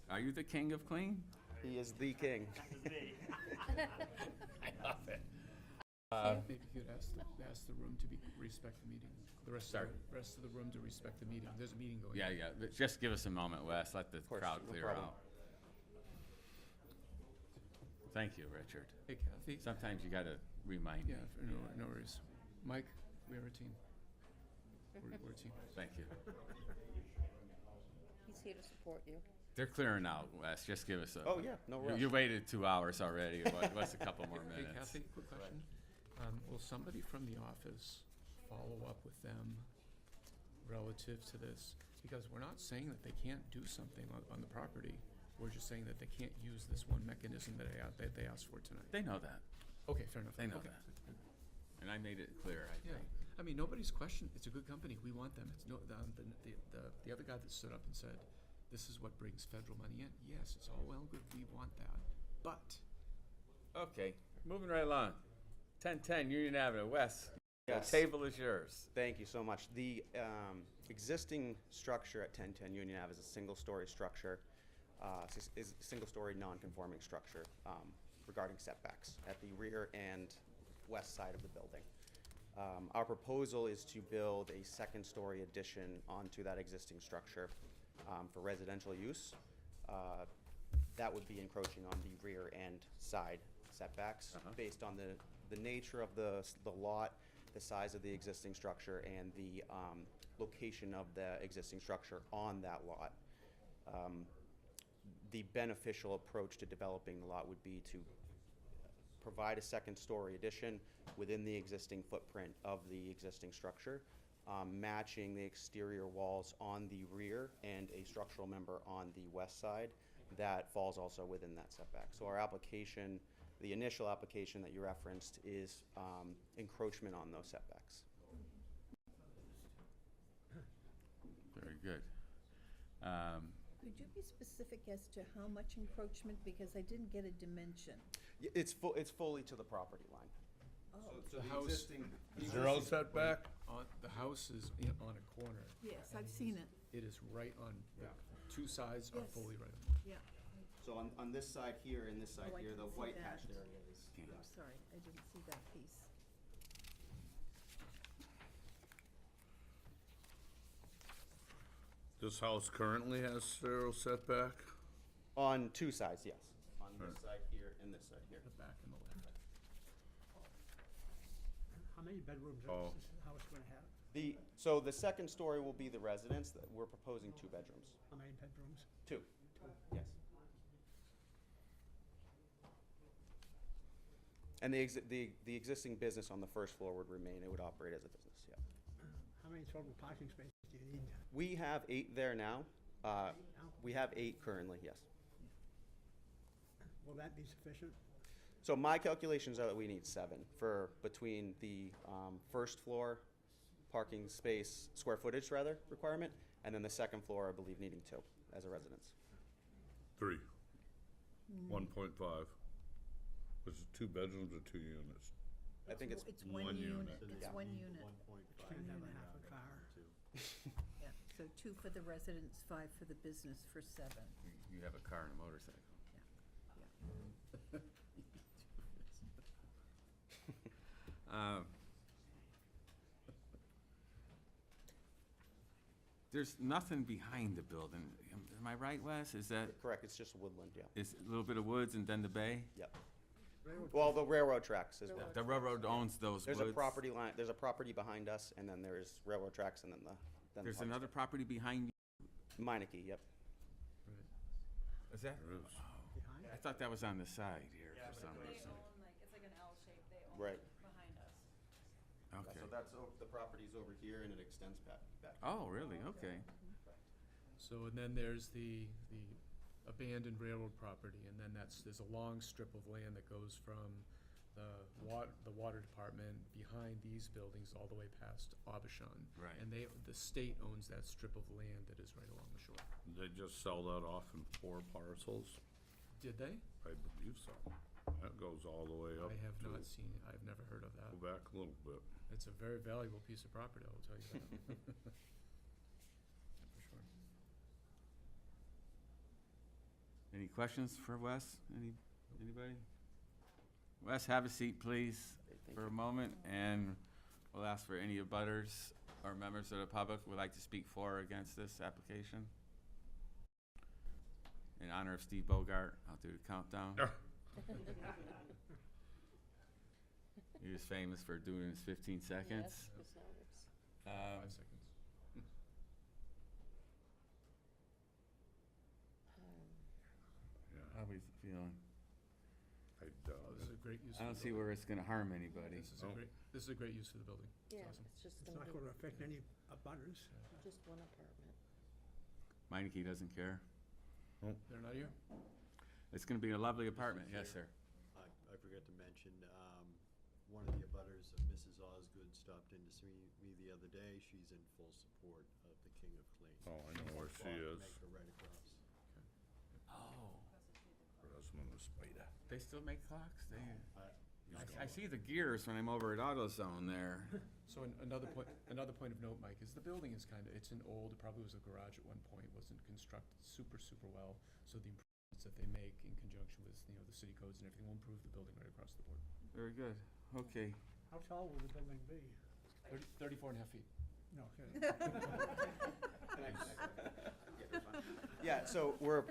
Are you the king of clean? He is the king. I love it. Maybe you could ask the room to respect the meeting. The rest of the room to respect the meeting. There's a meeting going on. Yeah. Just give us a moment, Wes. Let the crowd no clear problem. out. Thank you, Richard. Hey, Kathy. Sometimes you gotta remind me. Yeah, no worries. Mike, we are a team. We're a team. Thank you. He's here to support you. They're clearing out, Wes. Just give us a. Oh, yeah, no rush. You waited 2 hours already. What's a couple more Hey, minutes? Kathy, quick question. Will somebody from the office follow up with them relative to this? Because we're not saying that they can't do something on the property. We're just saying that they can't use this one mechanism that they asked for tonight. They know that. Okay, fair enough. They know Okay. that. And I made it clear, I Yeah, think. I mean, nobody's questioned, it's a good company, we want them. It's no, the other guy that stood up and said, this is what brings federal money in. Yes, it's all well and good, we want that, but. Okay, moving right along. 1010 Union Avenue, Wes. Yes. The table is yours. Thank you so much. The existing structure at 1010 Union Ave is a single-story structure, is a single-story non-conforming structure regarding setbacks at the rear and west side of the building. Our proposal is to build a second-story addition onto that existing structure for residential use. That would be encroaching on the rear and side setbacks based on the nature of the lot, the size of the existing structure, and the location of the existing structure on that lot. The beneficial approach to developing the lot would be to provide a second-story addition within the existing footprint of the existing structure, matching the exterior walls on the rear and a structural member on the west side that falls also within that setback. So our application, the initial application that you referenced, is encroachment on those setbacks. Very good. Could you be specific as to how much encroachment, because I didn't get a dimension? It's fully to the property line. Oh. So The the house- existing. Zero setback? The house is on a corner. Yes, I've seen it. It is right on, the two sides are Yes. fully right on. Yeah. So on this side here and this side Oh, I here, the didn't see white that. hatched area is. I'm sorry, I didn't see that piece. This house currently has zero setback? On two sides, yes. On this Right. side here and this side here. The back and the left. How many bedrooms Oh. is this house gonna have? So the second story will be the residence. That we're proposing 2 bedrooms. How many bedrooms? 2. Yes. And the existing business on the first floor would remain. It would operate as a business, yeah. How many total parking spaces do you need? We have 8 there now. We have 8 currently, yes. Will that be sufficient? So my calculations are that we need 7 for between the first floor parking space, square footage rather, requirement, and then the second floor, I believe, needing 2 as a residence. 3. 1.5. Is it 2 bedrooms or 2 units? I think it's It's one one unit. unit, it's Yeah. one unit. Can't have a half a car. Yeah, so 2 for the residents, 5 for the business, for 7. You have a car and a motorcycle. There's nothing behind the building. Am I right, Wes? Is that, Correct, it's just woodland, yeah. is a little bit of woods and then the bay? Yep. Well, the railroad tracks as well. The railroad owns those There's woods? a property line, there's a property behind us, and then there's railroad tracks, and then the There's parks. another property behind you? Meineke, yep. Is that? There is. I thought that was on the side here for some reason. It's like an L shape, they own Right. behind us. Okay. So that's, the property's over here, and it extends back. Oh, really? Okay. So, and then there's the abandoned railroad property, and then there's a long strip of land that goes from the water department behind these buildings all the way past Aubuchon. Right. And the state owns that strip of land that is right along the shore. They just sell that off in 4 parcels? Did they? I believe so. That goes all the way up I have to, not seen, I've never heard of that. go back a little bit. It's a very valuable piece of property, I will tell you that. For sure. Any questions for Wes? Anybody? Wes, have a seat, please, for a moment, and we'll ask for any abutters or members of the public who would like to speak for or against this application. In honor of Steve Bogart, I'll do the countdown. He was famous for doing his 15 seconds. Yes, Ms. Alberts. 5 seconds. Yeah, How are we feeling? I, This is a great use I of don't the see building. where it's gonna harm anybody. This is a great use for the building. It's Yeah, awesome. it's just It's gonna not be gonna affect any abutters. just one apartment. Meineke doesn't care. They're not here? It's gonna be a lovely apartment, yes, sir. I forgot to mention, one of the abutters, Mrs. Osgood, stopped in to see me the other day. She's in full support of the King of Clayton. Oh, I know where she is. Maker right across. Oh. Rosamund Spider. They still make clocks? They, He's I gone. see the gears when I'm over at AutoZone there. So another point of note, Mike, is the building is it's an old, it probably was a garage at one point, wasn't constructed super well. So the improvements that they make in conjunction with, the city codes and everything will improve the building right across the board. Very good. Okay. How tall will the building be? 34 and a half feet. No kidding. Yeah, so we're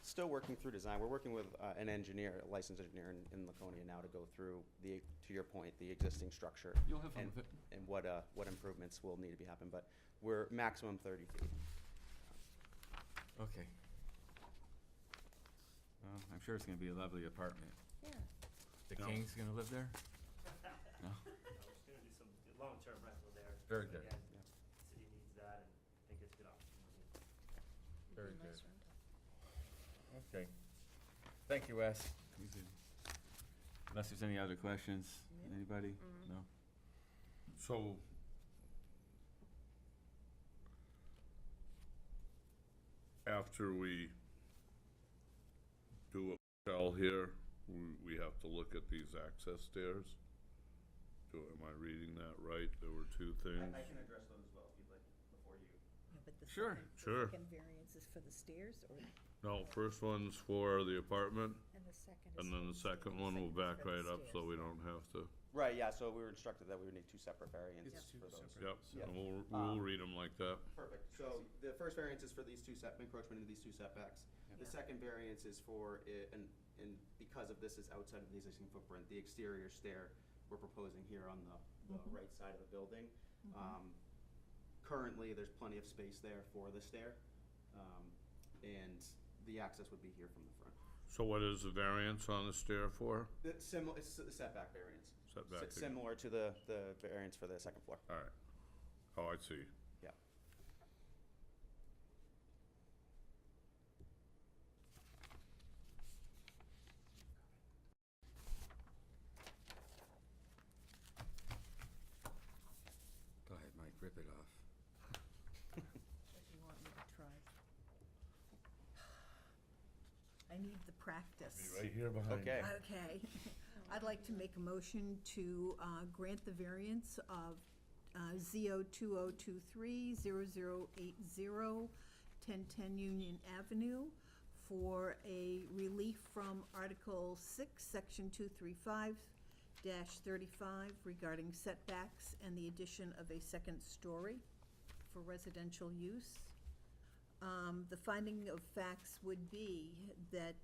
still working through design. We're working with an engineer, a licensed engineer in Laconia now to go through to your point, the existing structure. You'll have fun and, with it. And what improvements will need to be happen, but we're maximum 30 feet. Okay. Well, I'm sure it's gonna be a lovely apartment. Yeah. The No. King's gonna live there? No? We're just gonna do some long-term rental there. Very good. Again, the city needs that, and I think it's a good opportunity. Very Nice good. rental. Okay. Thank you, Wes. You did. Unless there's any other questions, anybody? No? So, after we do a shell here, we have to look at these access stairs? Am I reading that right? There were two things? I can address those as well if you'd like before you. Yeah, but the Sure. second- Sure. The second variance is for the stairs, or? No, first one's for the apartment, And the second is. and then for the second stairs. one will back for the right up so stairs. we don't have to. Right, yeah, so we were instructed that we would need two separate variances It's two for those. separate. Yep, Yep. and we'll read them like that. Perfect. So the first variance is for these encroachment into these two setbacks. The second variance is for it, and because of this is outside of the existing footprint, the exterior stair we're proposing here on the right side of the building. Currently, there's plenty of space there for the stair, and the access would be here from the front. So what is the variance on the stair for? It's the setback variance. Setback. It's similar to the variance for the second floor. All right. Oh, I see. Yeah. Go ahead, Mike, rip it off. What do you want me to try? I need the practice. Right here behind. Okay. Okay. I'd like to make a motion to grant the variance of ZO 2023 0080 1010 Union Avenue for a relief from Article 6, Section 235-35 regarding setbacks and the addition of a second story for residential use. The finding of facts would be that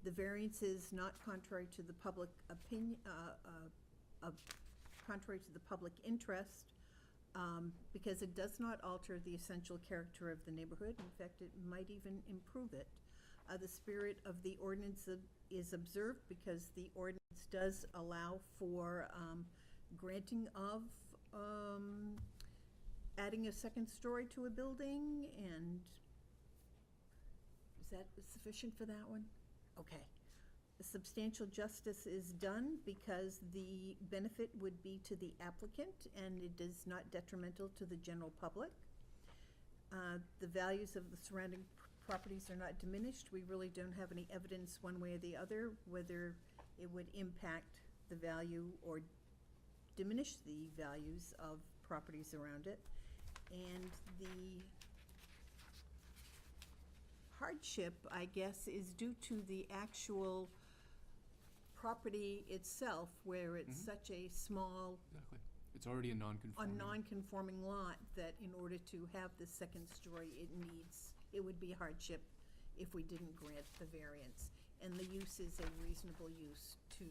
the variance is not contrary to the public opinion, contrary to the public interest, because it does not alter the essential character of the neighborhood. In fact, it might even improve it. The spirit of the ordinance is observed because the ordinance does allow for granting of adding a second story to a building, and is that sufficient for that one? Okay. The substantial justice is done because the benefit would be to the applicant and it is not detrimental to the general public. The values of the surrounding properties are not diminished. We really don't have any evidence one way or the other whether it would impact the value or diminish the values of properties around it. And the hardship, I guess, is due to the actual property itself, where it's such a small, Exactly. It's already a a non-conforming. non-conforming lot, that in order to have the second story, it would be a hardship if we didn't grant the variance. And the use is a reasonable use to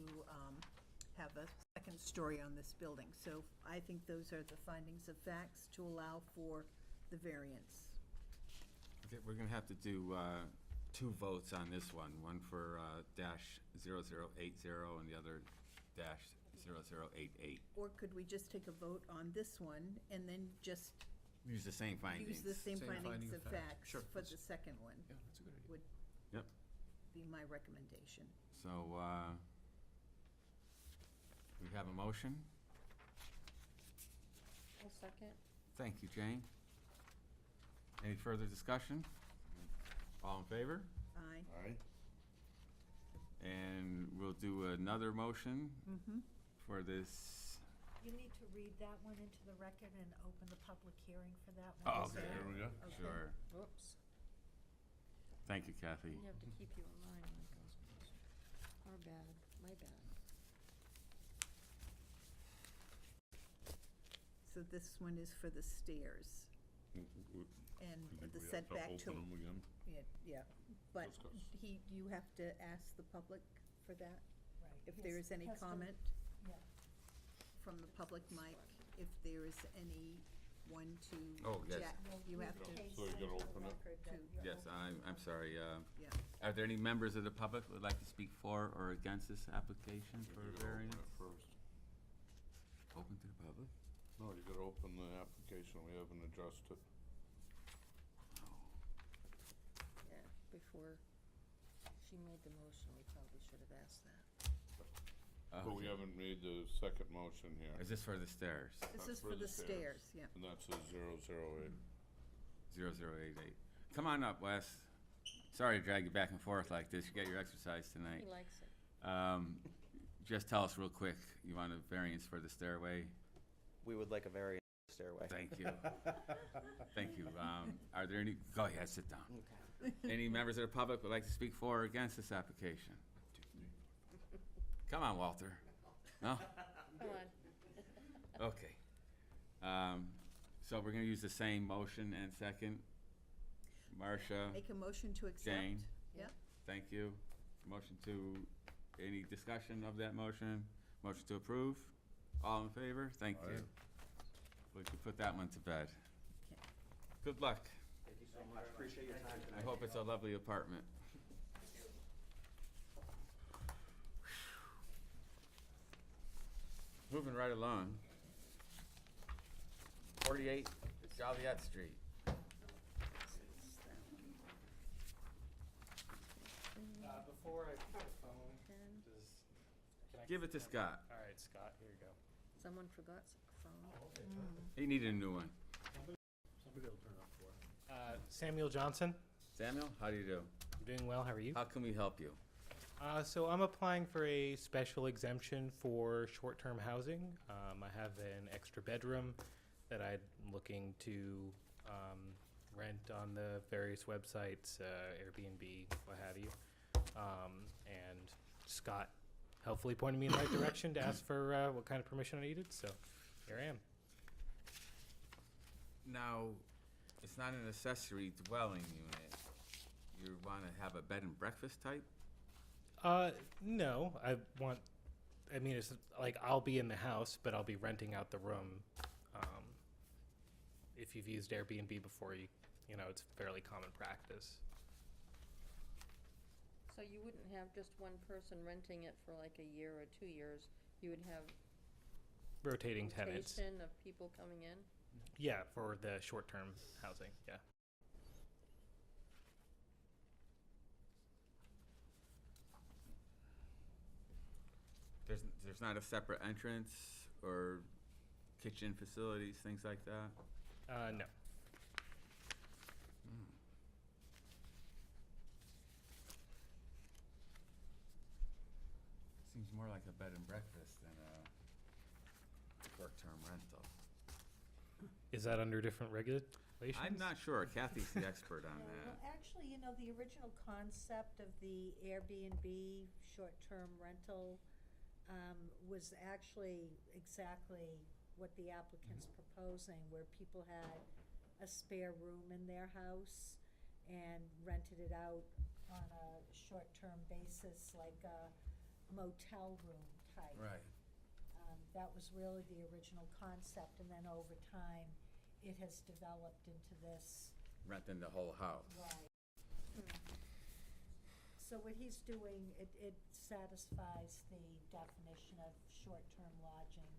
have a second story on this building. So I think those are the findings of facts to allow for the variance. Okay, we're gonna have to do, 2 votes on this one for, dash 0080 and the other dash 0088. Or could we just take a vote on this one and then just Use the same findings. use the same Same findings finding of of fact. facts Sure, for let's- the second one? Yeah, that's a good idea. Would Yep. be my recommendation. So, we have a motion. I'll second. Thank you, Jane. Any further discussion? All in favor? Aye. Aye. And we'll do another motion Mm-hmm. for this. You need to read that one into the record and open the public hearing for that one. Oh, as okay. well. Here we go. Okay. Sure. Whoops. Thank you, Kathy. You have to keep you in line when it goes. Our bad, my bad. So this one is for the stairs and the setback to. Open them again? Yeah, but Discuss. you have to ask the public for that? Right. If Yes, there is any has to- comment Yeah. from the public, Mike, if there is any one to. Oh, yes. You have to, Case So you gotta into the open it? record that you're Yes, open. I'm sorry. yeah. Are there any members of the public who would like to speak for or against this application for You a gotta open variance? it first. Open to the public? No, you gotta open the application, we haven't addressed it. Yeah, before she made the motion, we probably should have asked that. But we Okay. haven't made the second motion here. Is this for the stairs? This is for the stairs, yeah. And that's a 008. 0088. Come on up, Wes. Sorry to drag you back and forth like this. You get your exercise tonight. He likes it. Just tell us real quick, you want a variance for the stairway? We would like a variance stairway. Thank you. Thank you. Are there any, go ahead, sit down. Any members of the public would like to speak for or against this application? Come on, Walter. No? Come on. Okay. So we're gonna use the same motion and second. Marcia, Make a motion to accept. Jane, Yep. thank you. Motion to, any discussion of that motion? Motion to approve? All in favor? Thank you. Aye. We can put that one to bed. Good luck. Thank you so much. Appreciate your time tonight. I hope it's a lovely apartment. Moving right along. 48 Joliet Street. Before I put the phone, can I? Give it to Scott. All right, Scott, here you go. Someone forgot a phone. He needed a new one. Somebody will turn it up for Samuel Johnson. Samuel, how do you do? I'm doing well. How are you? How can we help you? So I'm applying for a special exemption for short-term housing. I have an extra bedroom that I'm looking to rent on the various websites, Airbnb, what have you. And Scott helpfully pointed me in the right direction to ask for what kind of permission I needed, so here I am. Now, it's not an accessory dwelling unit. You want to have a bed and breakfast type? No, I mean, it's like I'll be in the house, but I'll be renting out the room. If you've used Airbnb before, you know, it's fairly common practice. So you wouldn't have just one person renting it for like a year or 2 years? You would have Rotating tenants. rotation of people coming in? Yeah, for the short-term housing, yeah. There's not a separate entrance or kitchen facilities, things like that? No. more like a bed and breakfast than a short-term rental. Is that under different regulations? I'm not sure. Kathy's the expert on Well, that. actually, you know, the original concept of the Airbnb short-term rental was actually exactly what the applicant's proposing, where people had a spare room in their house and rented it out on a short-term basis, like a motel room type. Right. That was really the original concept, and then over time, it has developed into this. Renting the whole house. Right. So what he's doing, it satisfies the definition of short-term lodging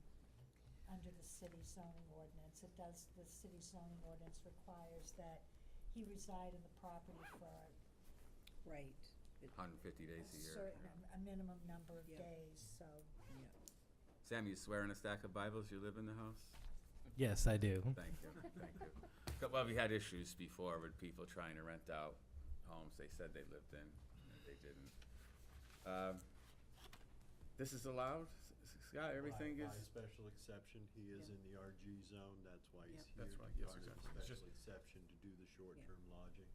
under the city zoning ordinance. It does, the city zoning ordinance requires that he reside in the property for Right. 150 days a year. a minimum number of days, so. Sam, you swear in a stack of Bibles you live in the house? Yes, I do. Thank you, thank you. Well, we had issues before with people trying to rent out homes they said they lived in, and they didn't. This is allowed? Scott, everything By is? special exception, he is in the RG zone, that's why he's Yep. here. That's right, He yes, got a exactly. It's Special exception to do the short-term lodging.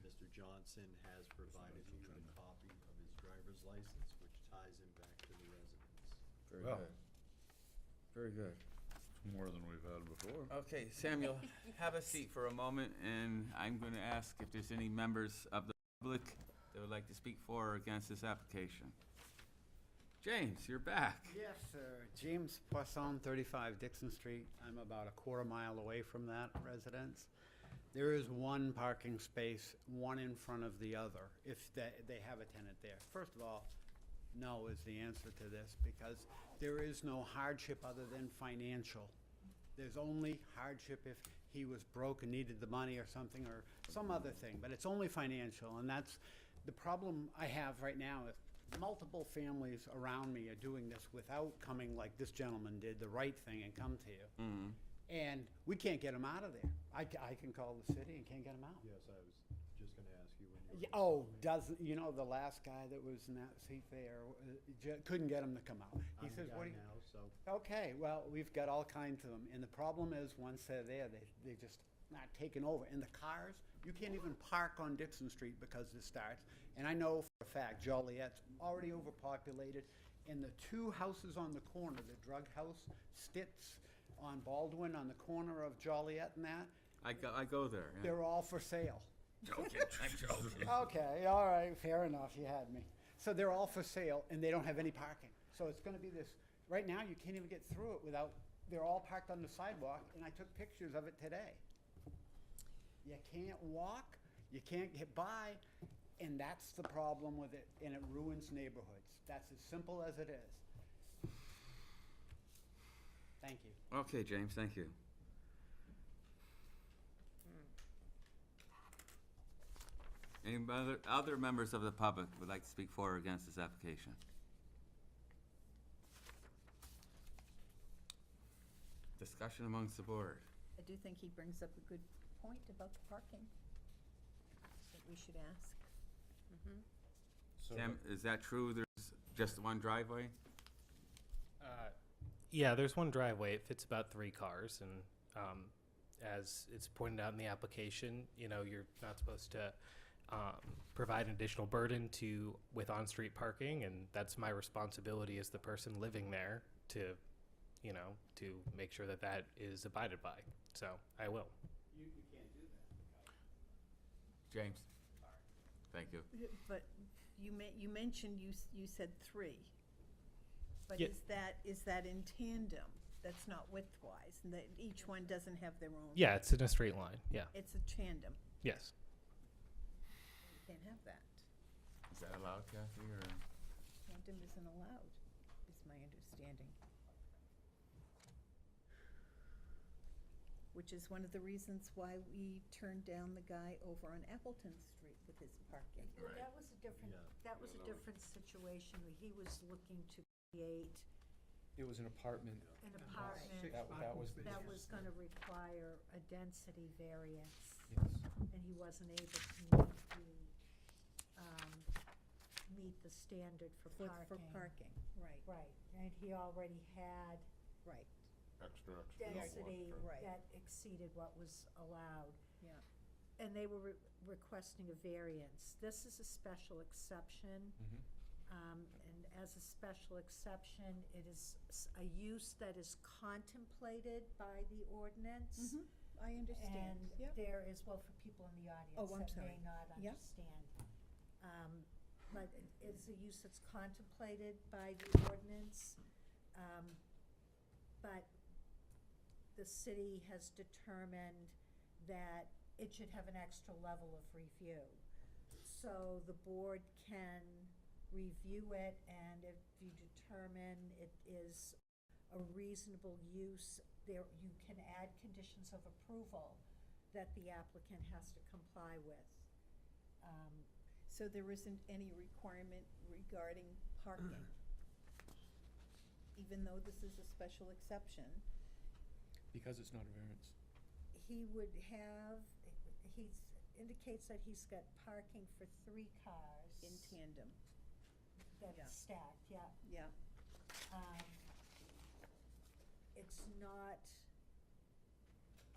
Mr. Johnson has provided me with a copy of his driver's license, which ties him back to the residence. Very Well. good. Very good. It's more than we've had before. Okay, Samuel, have a seat for a moment, and I'm going to ask if there's any members of the public that would like to speak for or against this application. James, you're back. Yes, sir. James Poisson, 35 Dixon Street. I'm about a quarter mile away from that residence. There is one parking space, one in front of the other, if they have a tenant there. First of all, no is the answer to this, because there is no hardship other than financial. There's only hardship if he was broke and needed the money or something, or some other thing, but it's only financial, and that's the problem I have right now. If multiple families around me are doing this without coming like this gentleman did, the right thing, and come to you, and we can't get them out of there. I can call the city and can't get them out. Yes, I was just gonna ask you when you. Yeah, oh, doesn't, you know, the last guy that was in that seat there, couldn't get him to come out. He I'm says, the what guy do you? now, so. Okay, well, we've got all kinds of them, and the problem is, once they're there, they just not taking over. And the cars, you can't even park on Dixon Street because this starts. And I know for a fact, Joliet's already overpopulated, and the two houses on the corner, the drug house, Stitz on Baldwin, on the corner of Joliet and that, I go there. Yeah. they're all for sale. Joking, I'm joking. Okay, all right, fair enough, you had me. So they're all for sale, and they don't have any parking. So it's gonna be this, right now, you can't even get through it without, they're all parked on the sidewalk, and I took pictures of it today. You can't walk, you can't get by, and that's the problem with it, and it ruins neighborhoods. That's as simple as it is. Thank you. Okay, James, thank you. Any other members of the public would like to speak for or against this application? Discussion amongst the board. I do think he brings up a good point about the parking that we should ask. So Sam, is that true? There's just one driveway? Yeah, there's one driveway. It fits about 3 cars, and as it's pointed out in the application, you know, you're not supposed to provide an additional burden with on-street parking, and that's my responsibility as the person living there to, you know, to make sure that that is abided by. So I will. You can't do that. James? Thank you. But you mentioned, you said 3. But Yeah. is that in tandem? That's not widthwise, and that each one doesn't have their own? Yeah, it's in a straight line. Yeah. It's a tandem. Yes. You can't have that. Is that allowed, Kathy, or? Tandem isn't allowed, is my understanding. Which is one of the reasons why we turned down the guy over on Appleton Street with his parking. Well, that was a different, situation. He was looking to create It was an apartment. an apartment That was the. that was gonna require a density variance. Yes. And he wasn't able to meet the standard for For parking. parking, right, Right, and he already had right, Extra density Right. that exceeded what was allowed. yeah. And they were requesting a variance. This is a special exception. And as a special exception, it is a use that is contemplated by the ordinance. I understand, And yep. there is, well, for people in the audience Oh, I'm that may sorry. not Yep. understand. But it's a use that's contemplated by the ordinance. But the city has determined that it should have an extra level of review. So the board can review it, and if you determine it is a reasonable use, there, you can add conditions of approval that the applicant has to comply with. So there isn't any requirement regarding parking? Even though this is a special exception, Because it's not a variance. He would have, he indicates that he's got parking for 3 cars. in tandem, That's yeah. stacked, yeah. yeah. It's not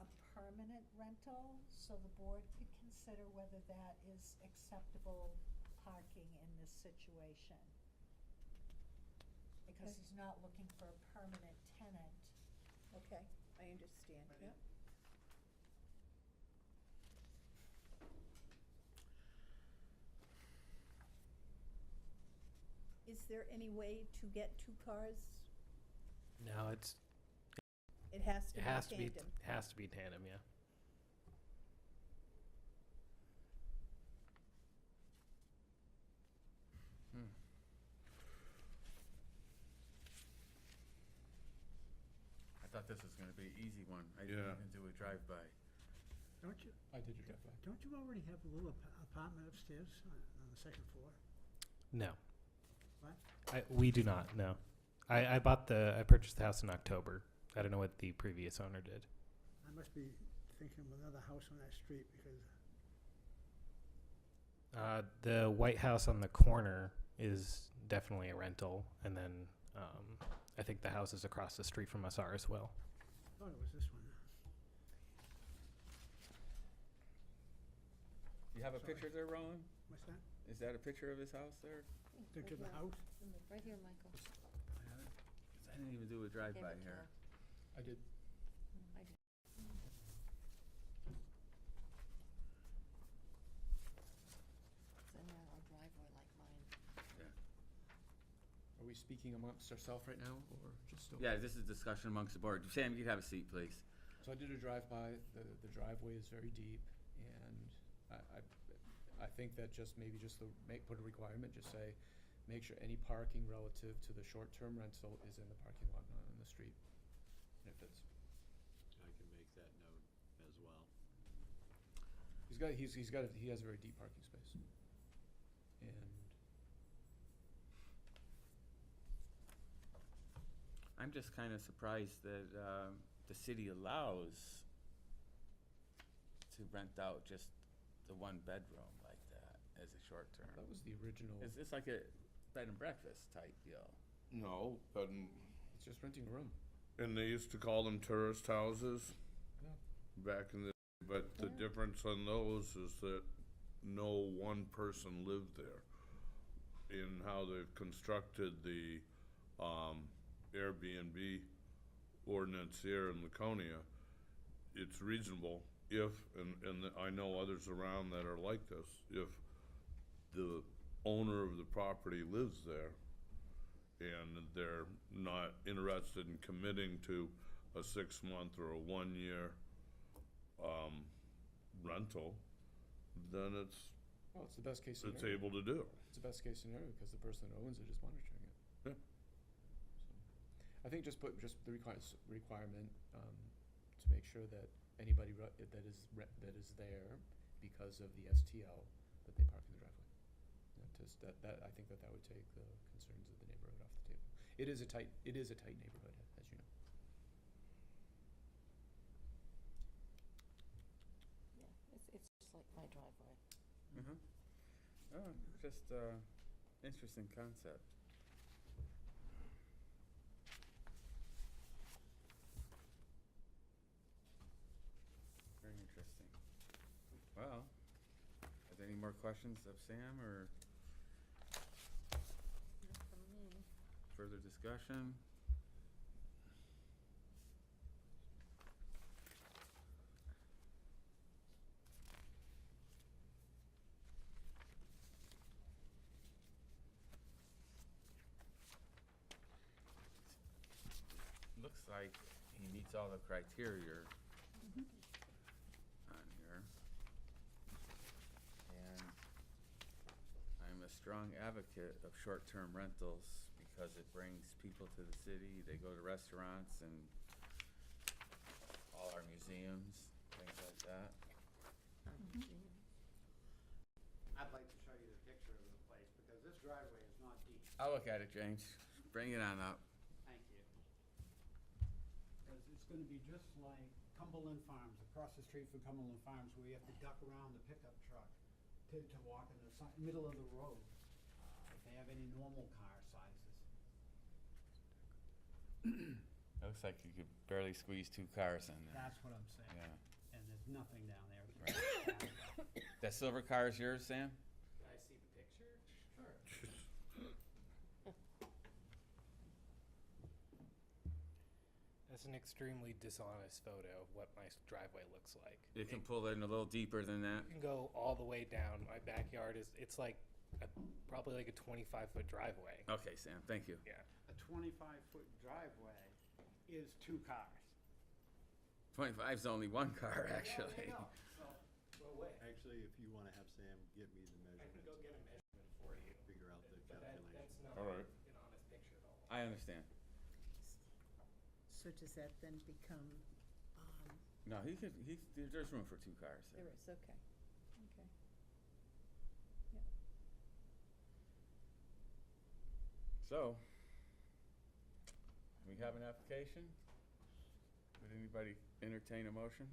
a permanent rental, so the board could consider whether that is acceptable parking in this situation. Because Okay. he's not looking for a permanent tenant. Okay, I understand, yep. Is there any way to get 2 cars? No, it's, It has to it be has to be, tandem. has to be tandem, yeah. I thought this was gonna be an easy one. I Yeah. didn't even do a drive-by. Don't you, I did your drive-by. don't you already have a little apartment upstairs on the second floor? No. What? We do not, no. I I purchased the house in October. I don't know what the previous owner did. I must be thinking of another house on that street because The White House on the corner is definitely a rental, and then I think the houses across the street from us are as well. I thought it was this one. You have a Sorry. picture there, Roland? What's that? Is that a picture of his house there? Picture of the house? Right here, Michael. I didn't even do a drive-by here. I did. It's a narrow driveway like mine. Are we speaking amongst ourselves right now, or just? Yeah, this is discussion amongst the board. Sam, you can have a seat, please. So I did a drive-by, the driveway is very deep, and I think that just maybe just put a requirement, just say, make sure any parking relative to the short-term rental is in the parking lot, not on the street. And if it's, I can make that note as well. he has a very deep parking space. And I'm just kind of surprised that the city allows to rent out just the 1 bedroom like that as a short term. that was the original, Is this like a bed and breakfast type deal? No, but, it's just renting a room. and they used to call them tourist houses Yeah. back in the, but the difference on those is that no one person lived there. In how they've constructed the, Airbnb ordinance here in Laconia, it's reasonable if, and I know others around that are like this, if the owner of the property lives there and they're not interested in committing to a 6-month or a 1-year rental, then it's Well, it's the best case scenario. it's able to do. It's the best case scenario, because the person that owns it is monitoring it. Yeah. So, I think just put just the requirement, to make sure that anybody that is there because of the STL, that they park in the driveway. That I think that would take the concerns of the neighborhood off the table. It is a tight neighborhood, as you know. Yeah, it's just like my driveway. Mm-hmm. Oh, just, Interesting concept. Very interesting. Well, are there any more questions of Sam or further discussion? Looks like he meets all the criteria on here. And I'm a strong advocate of short-term rentals because it brings people to the city. They go to restaurants and all our museums, things like that. I'd like to show you the picture of the place, because this driveway is not deep. I'll look at it, James. Bring it on up. Thank you. Because it's gonna be just like Cumberland Farms, across the street from Cumberland Farms, where you have to duck around the pickup truck to walk in the middle of the road, if they have any normal car sizes. It looks like you could barely squeeze 2 cars in there. That's what I'm saying. Yeah. And there's nothing down there. That silver car is yours, Sam? Can I see the picture? Sure. That's an extremely dishonest photo of what my driveway looks like. You can pull in a little deeper than that. You can go all the way down. My backyard it's like probably like a 25-foot driveway. Okay, Sam, thank you. Yeah. A 25-foot driveway is 2 cars. 25 is only 1 car, actually. Yeah, so, we're way. Actually, if you wanna have Sam get me the I can measurements, go get a measurement for you. figure out the But calculation. that's not All right. an honest picture at all. I understand. So does that then become, No, there's room for 2 cars there there. is, okay, okay. So, we have an application? Would anybody entertain a motion?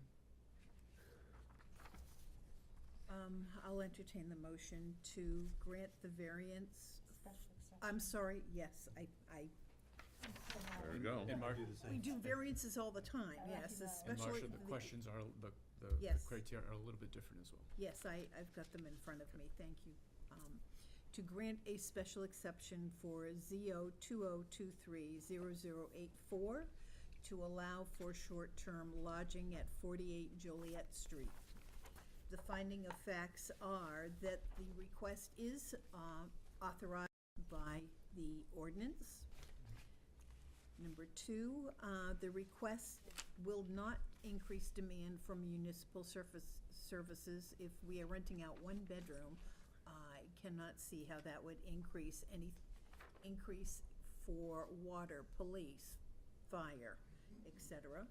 I'll entertain the motion to grant the variance. Special exception. I'm sorry, yes, I, There you go. And Mar- we do variances all the time, yes, and especially. Marcia, the questions are, the Yes. criteria are a little bit different as well. Yes, I've got them in front of me, thank you. To grant a special exception for ZO 2023-0084 to allow for short-term lodging at 48 Joliet Street. The finding of facts are that the request is authorized by the ordinance. Number 2, the request will not increase demand for municipal services. If we are renting out 1 bedroom, I cannot see how that would increase for water, police, fire, etc.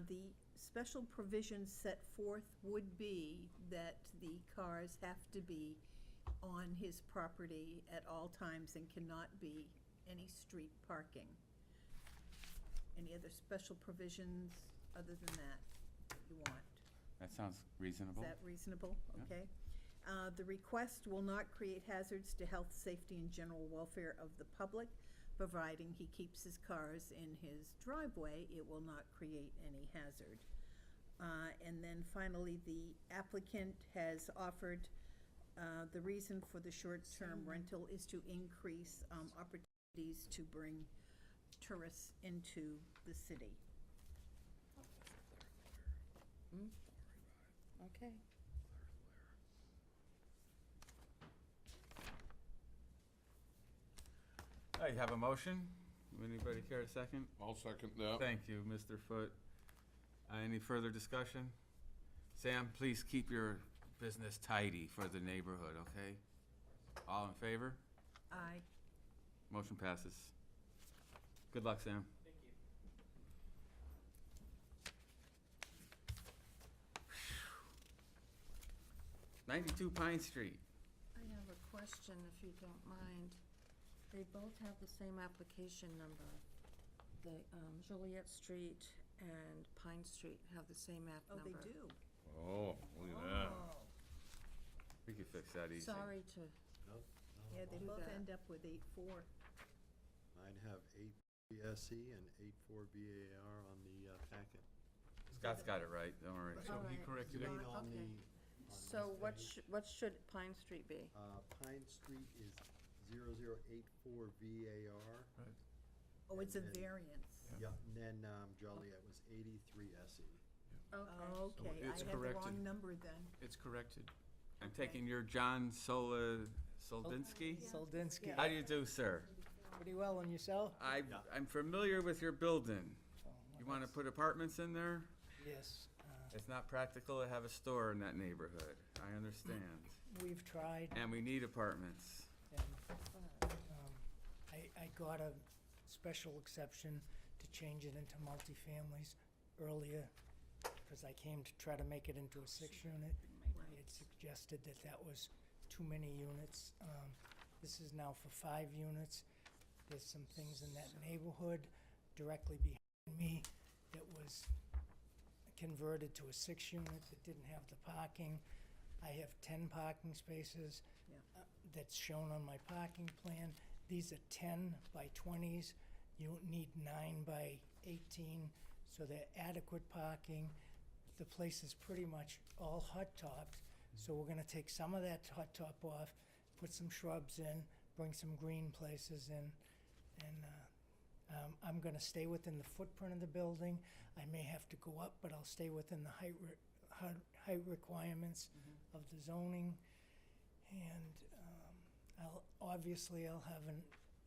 The special provisions set forth would be that the cars have to be on his property at all times and cannot be any street parking. Any other special provisions other than that you want? That sounds reasonable. Is that reasonable? Yeah. Okay. The request will not create hazards to health, safety, and general welfare of the public, providing he keeps his cars in his driveway. It will not create any hazard. And then finally, the applicant has offered, the reason for the short-term rental is to increase opportunities to bring tourists into the city. Okay. You have a motion? Anybody care to second? I'll second that. Thank you, Mr. Foote. Any further discussion? Sam, please keep your business tidy for the neighborhood, okay? All in favor? Aye. Motion passes. Good luck, Sam. Thank you. 92 Pine Street. I have a question, if you don't mind. They both have the same application number. The Joliet Street and Pine Street have the same app Oh, number. they do? Oh, look at that. Oh. We could fix that easy. Sorry to, No, no, Yeah, they do both that. end up with 8-4. Mine have 8 SE and 8-4 VAR on the packet. Scott's got it right, don't worry. So he Alright. corrected You it. mean on Okay. the, So what should Pine Street be? Pine Street is 0084 VAR. Oh, it's a And then- variance. Yeah, and then Joliet was 83 SE. Oh, So okay, I it's had the corrected. wrong number then. It's corrected. I'm taking your John Soldinsky? Soldinsky. How do you do, sir? Pretty well, and yourself? I'm familiar with your building. You want to put apartments in there? Yes. It's not practical to have a store in that neighborhood. I understand. We've tried. And we need apartments. And, I got a special exception to change it into multifamilies earlier, because I came to try to make it into a 6-unit. They had suggested that that was too many units. This is now for 5 units. There's some things in that neighborhood directly behind me that was converted to a 6-unit that didn't have the parking. I have 10 parking spaces that's shown on my parking plan. These are 10 by 20s. You need 9 by 18, so they're adequate parking. The place is pretty much all hot-topped, so we're gonna take some of that hot top off, put some shrubs in, bring some green places in, and I'm gonna stay within the footprint of the building. I may have to go up, but I'll stay within the height requirements of the zoning. And I'll have an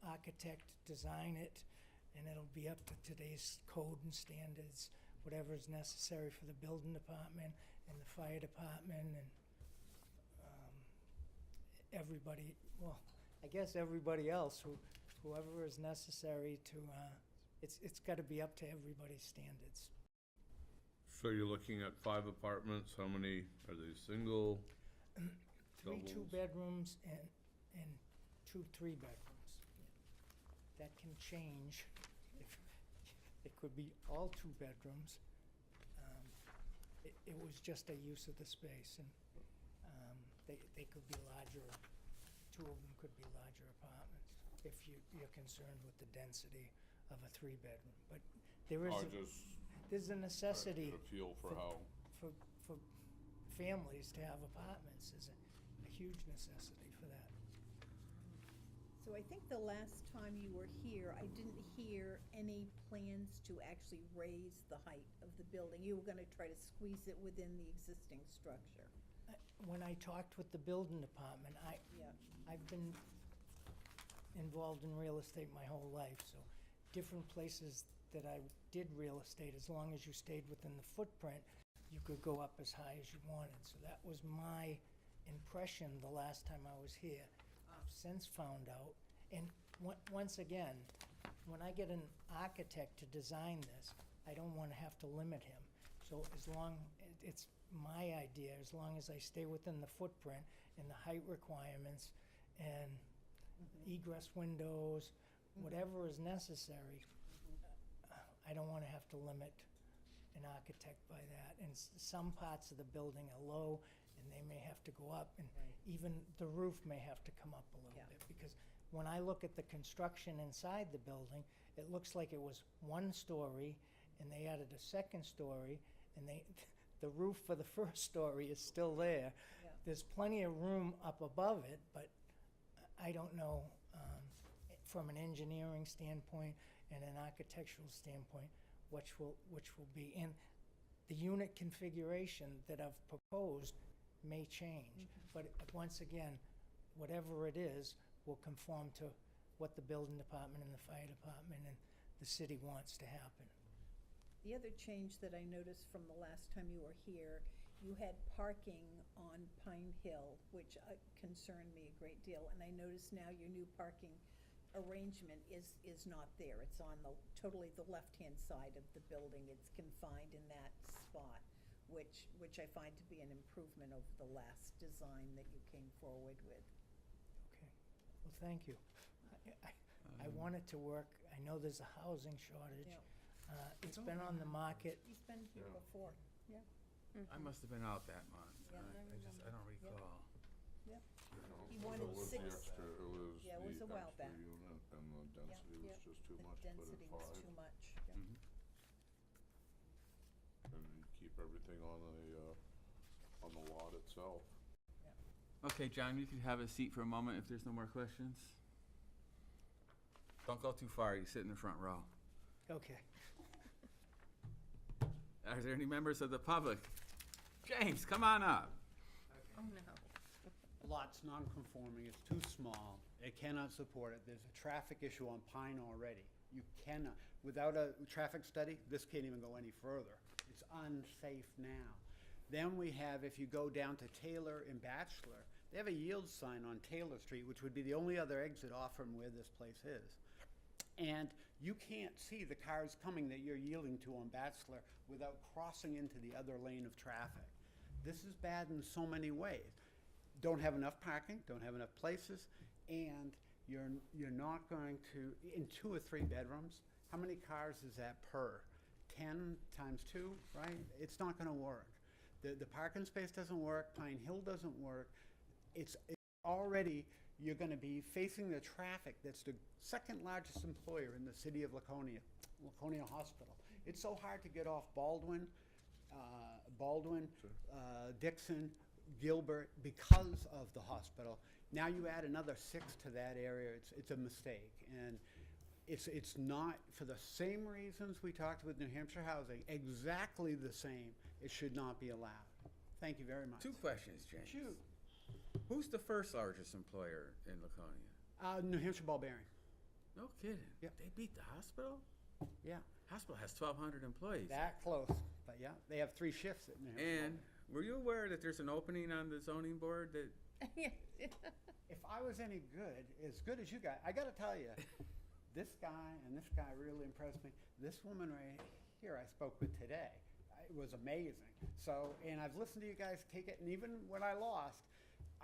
architect design it, and it'll be up to today's code and standards, whatever is necessary for the building department and the fire department and everybody, well, I guess everybody else, whoever is necessary to, it's gotta be up to everybody's standards. So you're looking at 5 apartments, how many, are they single? 3 Doubles. 2-bedrooms and 2 3-bedrooms. That can change. It could be all 2 bedrooms. It was just a use of the space, and they could be larger, 2 of them could be larger apartments, if you're concerned with the density of a 3-bedroom. But there is, there's a necessity A feel for how, for families to have apartments. Is a huge necessity for that. So I think the last time you were here, I didn't hear any plans to actually raise the height of the building. You were gonna try to squeeze it within the existing structure. When I talked with the building department, Yeah. I've been involved in real estate my whole life, so different places that I did real estate, as long as you stayed within the footprint, you could go up as high as you wanted. So that was my impression the last time I was here. I've since found out, and once again, when I get an architect to design this, I don't wanna have to limit him. So it's my idea, as long as I stay within the footprint and the height requirements and egress windows, whatever is necessary, I don't wanna have to limit an architect by that. And some parts of the building are low, and they may have to go up, and even the roof may have to come up a little bit. Because when I look at the construction inside the building, it looks like it was 1 story, and they added a 2nd story, and the roof for the 1st story is still there. Yeah. There's plenty of room up above it, but I don't know, from an engineering standpoint and an architectural standpoint, which will be. And the unit configuration that I've proposed may change. But once again, whatever it is will conform to what the building department and the fire department and the city wants to happen. The other change that I noticed from the last time you were here, you had parking on Pine Hill, which concerned me a great deal. And I notice now your new parking arrangement is not there. It's on totally the left-hand side of the building. It's confined in that spot, which I find to be an improvement over the last design that you came forward with. Okay, well, thank you. I want it to work. I know there's a housing shortage. Yeah. It's been on the market. He's been here before, yeah. I must have been out that month. Yeah, I don't recall. Yeah. He one It and was the six. extra, it was Yeah, it was the a while extra back. unit, and the density was Yep. just too The much to put density at was five. too much, Mhm. And you keep everything on the lot itself. Okay, John, you can have a seat for a moment if there's no more questions. Don't go too far, you sit in the front row. Okay. Are there any members of the public? James, come on up. Oh, no. Lot's non-conforming, it's too small, it cannot support it, there's a traffic issue on Pine already. You cannot, without a traffic study, this can't even go any further. It's unsafe now. Then we have, if you go down to Taylor and Bachelor, they have a yield sign on Taylor Street, which would be the only other exit off from where this place is. And you can't see the cars coming that you're yielding to on Bachelor without crossing into the other lane of traffic. This is bad in so many ways. Don't have enough parking, don't have enough places, and you're not going to, in 2 or 3 bedrooms, how many cars is that per? 10 times 2, right? It's not gonna work. The parking space doesn't work, Pine Hill doesn't work. It's already, you're gonna be facing the traffic that's the second largest employer in the city of Laconia, Laconia Hospital. It's so hard to get off Baldwin, Dixon, Gilbert, because of the hospital. Now you add another 6 to that area, it's a mistake. And it's not, for the same reasons we talked with New Hampshire Housing, exactly the same, it should not be allowed. Thank you very much. 2 questions, James. Shoot. Who's the first largest employer in Laconia? New Hampshire Ball Bearing. No kidding. Yep. They beat the hospital? Yeah, Hospital has 1,200 employees. that close, but yeah, they have 3 shifts at New Hampshire. And were you aware that there's an opening on the zoning board that, If I was any good as you guys, I gotta tell you, this guy and this guy really impressed me. This woman right here I spoke with today, it was amazing. So, and I've listened to you guys take it, and even when I lost,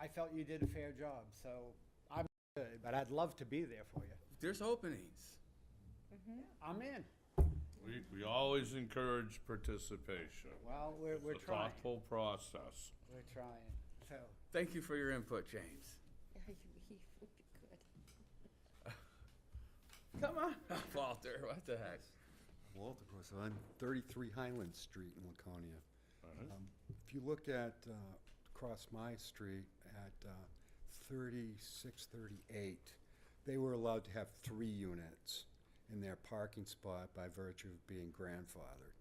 I felt you did a fair job. So I'm good, but I'd love to be there for you. there's openings? I'm in. We always encourage participation. Well, we're It's a trying. thoughtful process. We're trying. So, Thank you for your input, James. He would be good. Come on, Walter, what the heck? Walter Grosso, I'm 33 Highland Street in Laconia. If you look at, across my street at 3638, they were allowed to have 3 units in their parking spot by virtue of being grandfathered.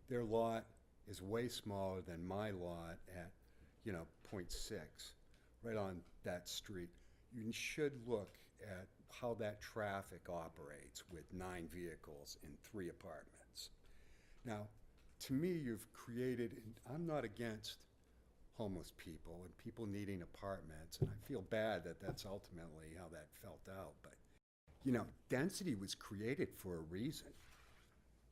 Their lot is way smaller than my lot at, 0.6, right on that street. You should look at how that traffic operates with 9 vehicles in 3 apartments. Now, to me, you've created, and I'm not against homeless people and people needing apartments, and I feel bad that that's ultimately how that felt out, but, density was created for a reason.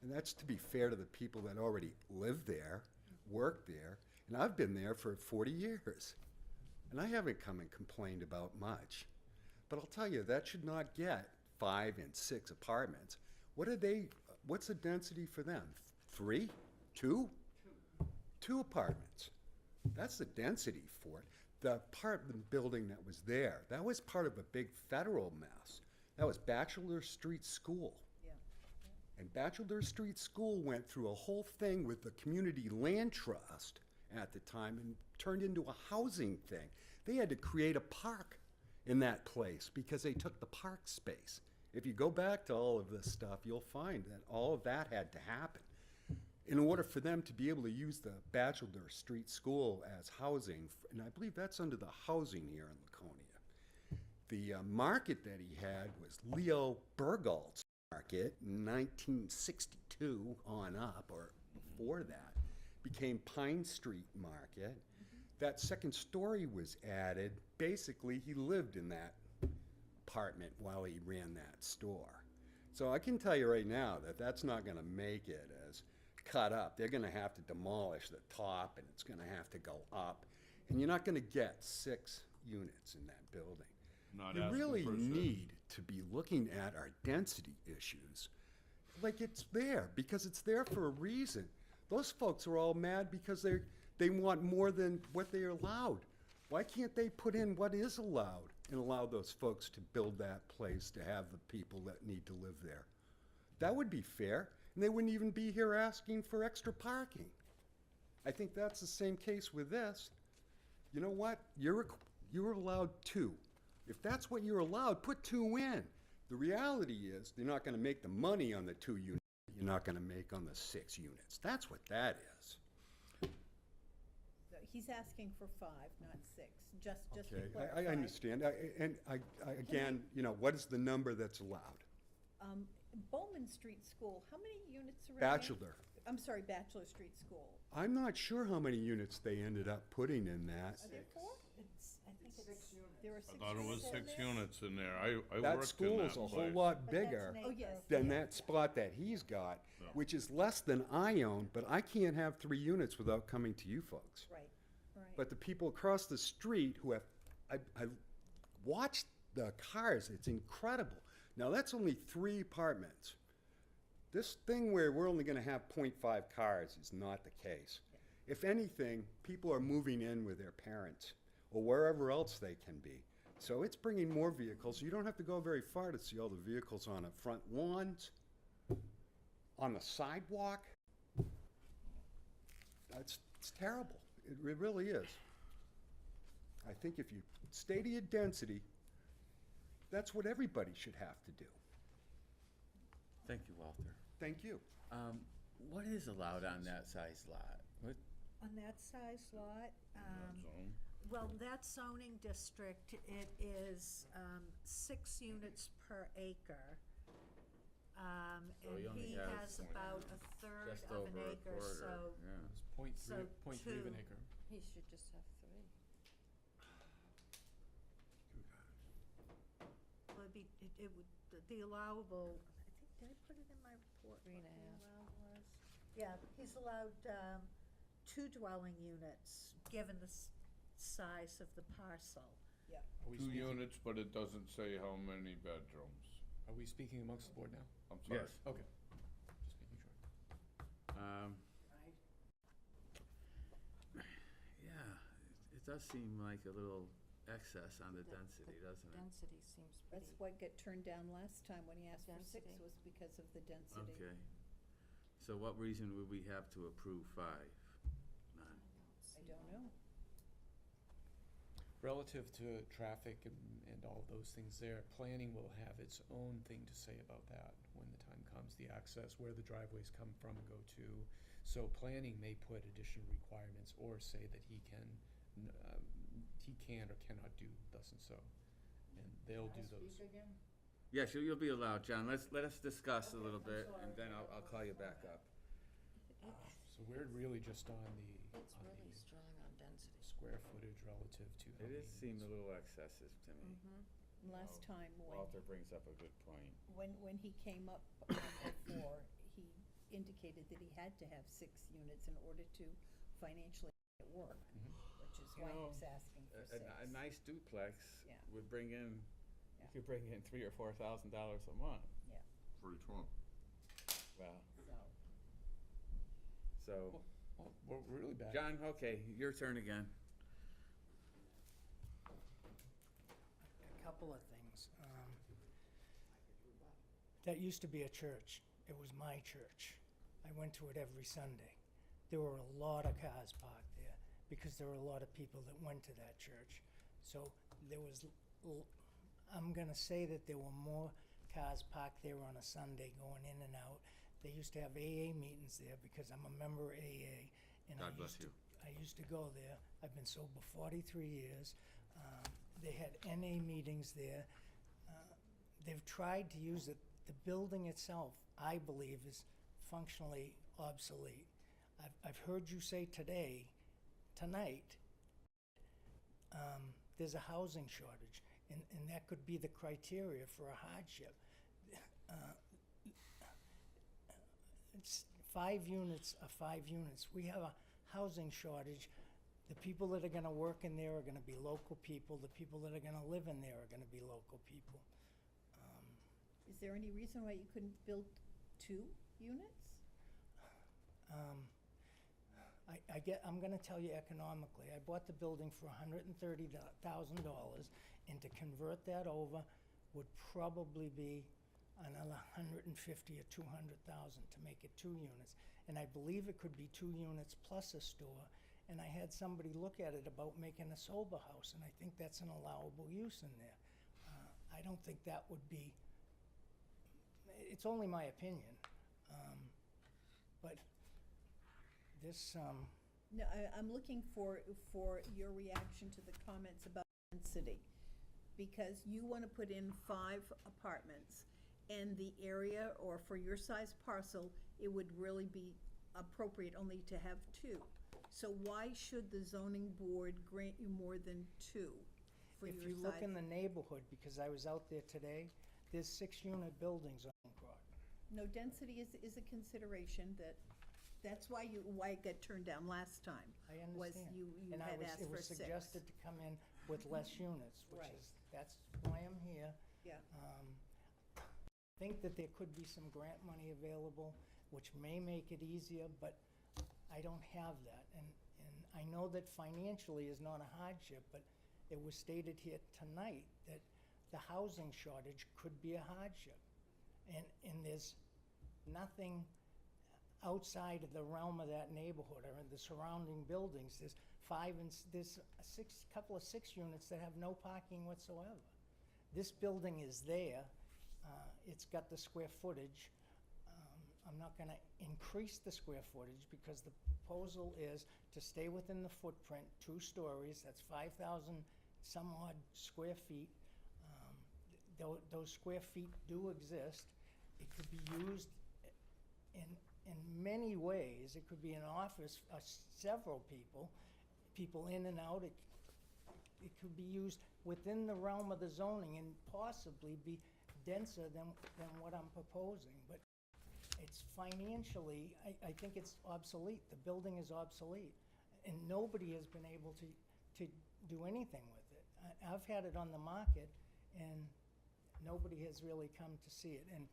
And that's to be fair to the people that already live there, work there, and I've been there for 40 years. And I haven't come and complained about much. But I'll tell you, that should not get 5 and 6 apartments. What's the density for them? 3? 2? 2 apartments. That's the density for it. The apartment building that was there, that was part of a big federal mess. That was Bachelor Street School. Yeah. And Bachelor Street School went through a whole thing with the Community Land Trust at the time and turned into a housing thing. They had to create a park in that place because they took the park space. If you go back to all of this stuff, you'll find that all of that had to happen in order for them to be able to use the Bachelor Street School as housing, and I believe that's under the housing here in Laconia. The market that he had was Leo Bergalt's market in 1962 on up, or before that, became Pine Street Market. That second story was added. Basically, he lived in that apartment while he ran that store. So I can tell you right now that that's not going to make it as cut up. They're going to have to demolish the top, and it's going to have to go up. And you're not going to get 6 units in that building. Not You asking really for 6. need to be looking at our density issues like it's there, because it's there for a reason. Those folks are all mad because they want more than what they're allowed. Why can't they put in what is allowed? and allow those folks to build that place to have the people that need to live there. That would be fair, and they wouldn't even be here asking for extra parking. I think that's the same case with this. You know what? You're allowed 2. If that's what you're allowed, put 2 in. The reality is, they're not gonna make the money on the 2 units you're not gonna make on the 6 units. That's what that is. So he's asking for 5, not 6, just to Okay, clarify. I understand. Again, you know, what is the number that's allowed? Bowman Street School, how many units are in there? Bachelor. I'm sorry, Bachelor Street School. I'm not sure how many units they ended up putting in that. Are there 4? I think it's, there are 6 I thought it was units 6 in there? units in there. I worked in That that school is a whole place. lot But that's bigger an acre. than that spot that he's got, which is less than I own, but I can't have 3 units without coming to you folks. Right, right. But the people across the street who have, I watched the cars, it's incredible. Now, that's only 3 apartments. This thing where we're only gonna have 0.5 cars is not the case. If anything, people are moving in with their parents or wherever else they can be. So it's bringing more vehicles. You don't have to go very far to see all the vehicles on the front lawns, on the sidewalk. It's terrible. It really is. I think if you stay to your density, that's what everybody should have to do. Thank you, Walter. Thank you. What is allowed on that size lot? What, On that size lot, Zone. well, that zoning district, it is 6 units per acre. So And he only he has has about a third just of an over a acre, quarter, so. yeah. It's So 0.3 of an 2. acre. He should just have 3. Well, it'd be, it would, the allowable, I think, did I put it in my report? 3.5. what the allowed was? Yeah, he's allowed 2 dwelling units, given the size of the parcel. Yeah. Are we 2 speaking- units, but it doesn't say how many bedrooms. Are we speaking amongst the board now? I'm sorry. Yes. Okay. Just making sure. Yeah, it does seem like a little excess on the density, doesn't it? Density seems pretty. That's what got turned down last time when he asked for 6 Density. was because of the density. Okay. So what reason would we have to approve 5? None. I don't know. Relative to traffic and all of those things there, planning will have its own thing to say about that when the time comes, the access, where the driveways come from and go to. So planning may put additional requirements or say that he can or cannot do thus and so. And they'll do those. Yes, you'll be allowed, John. Let us discuss a little bit, and then I'll call you back up. So we're really just on It's the really strong on density. square footage relative to how It many is seemed a units. little excessive to me. Last time Walter brings up a good point. when he came up before, he indicated that he had to have 6 units in order to financially make it work, which is why he was asking for 6. A nice duplex Yeah. would bring in, Yeah. you could bring in $3,000 or $4,000 a month. Yeah, For each one. Wow. so. So, Well, we're really bad. John, okay, your turn again. A couple of things. That used to be a church. It was my church. I went to it every Sunday. There were a lot of cars parked there because there were a lot of people that went to that church. So there was, I'm gonna say that there were more cars parked there on a Sunday going in and out. They used to have AA meetings there because I'm a member of AA. And God bless you. I used to go there. I've been sober 43 years. They had NA meetings there. They've tried to use it. The building itself, I believe, is functionally obsolete. I've heard you say tonight, there's a housing shortage, and that could be the criteria for a hardship. It's 5 units are 5 units. We have a housing shortage. The people that are gonna work in there are gonna be local people. The people that are gonna live in there are gonna be local people. Is there any reason why you couldn't build 2 units? I'm gonna tell you economically, I bought the building for $130,000, And to convert that over would probably be another 150 or 200,000 to make it 2 units. And I believe it could be 2 units plus a store. And I had somebody look at it about making a sober house, and I think that's an allowable use in there. I don't think that would be, it's only my opinion, but this, No, I'm looking for your reaction to the comments about density. Because you want to put in 5 apartments, and the area, or for your size parcel, it would really be appropriate only to have 2. So why should the zoning board grant you more than 2 for your size? if you look in the neighborhood, because I was out there today, there's 6-unit buildings on Croc. No, density is a consideration that's why it got turned down last time. I Was understand. you And had asked it for was 6. suggested to come in with less units, which Right. is, that's why I'm here. Yeah. I think that there could be some grant money available, which may make it easier, but I don't have that. And I know that financially is not a hardship, but it was stated here tonight that the housing shortage could be a hardship. And there's nothing outside of the realm of that neighborhood or in the surrounding buildings. There's couple of 6 units that have no parking whatsoever. This building is there. It's got the square footage. I'm not gonna increase the square footage because the proposal is to stay within the footprint, 2 stories, that's 5,000 some odd square feet. Those square feet do exist. It could be used in many ways. It could be an office for several people in and out. It could be used within the realm of the zoning and possibly be denser than what I'm proposing. But it's financially, I think it's obsolete. The building is obsolete. And nobody has been able to do anything with it. I've had it on the market and nobody has really come to see it. And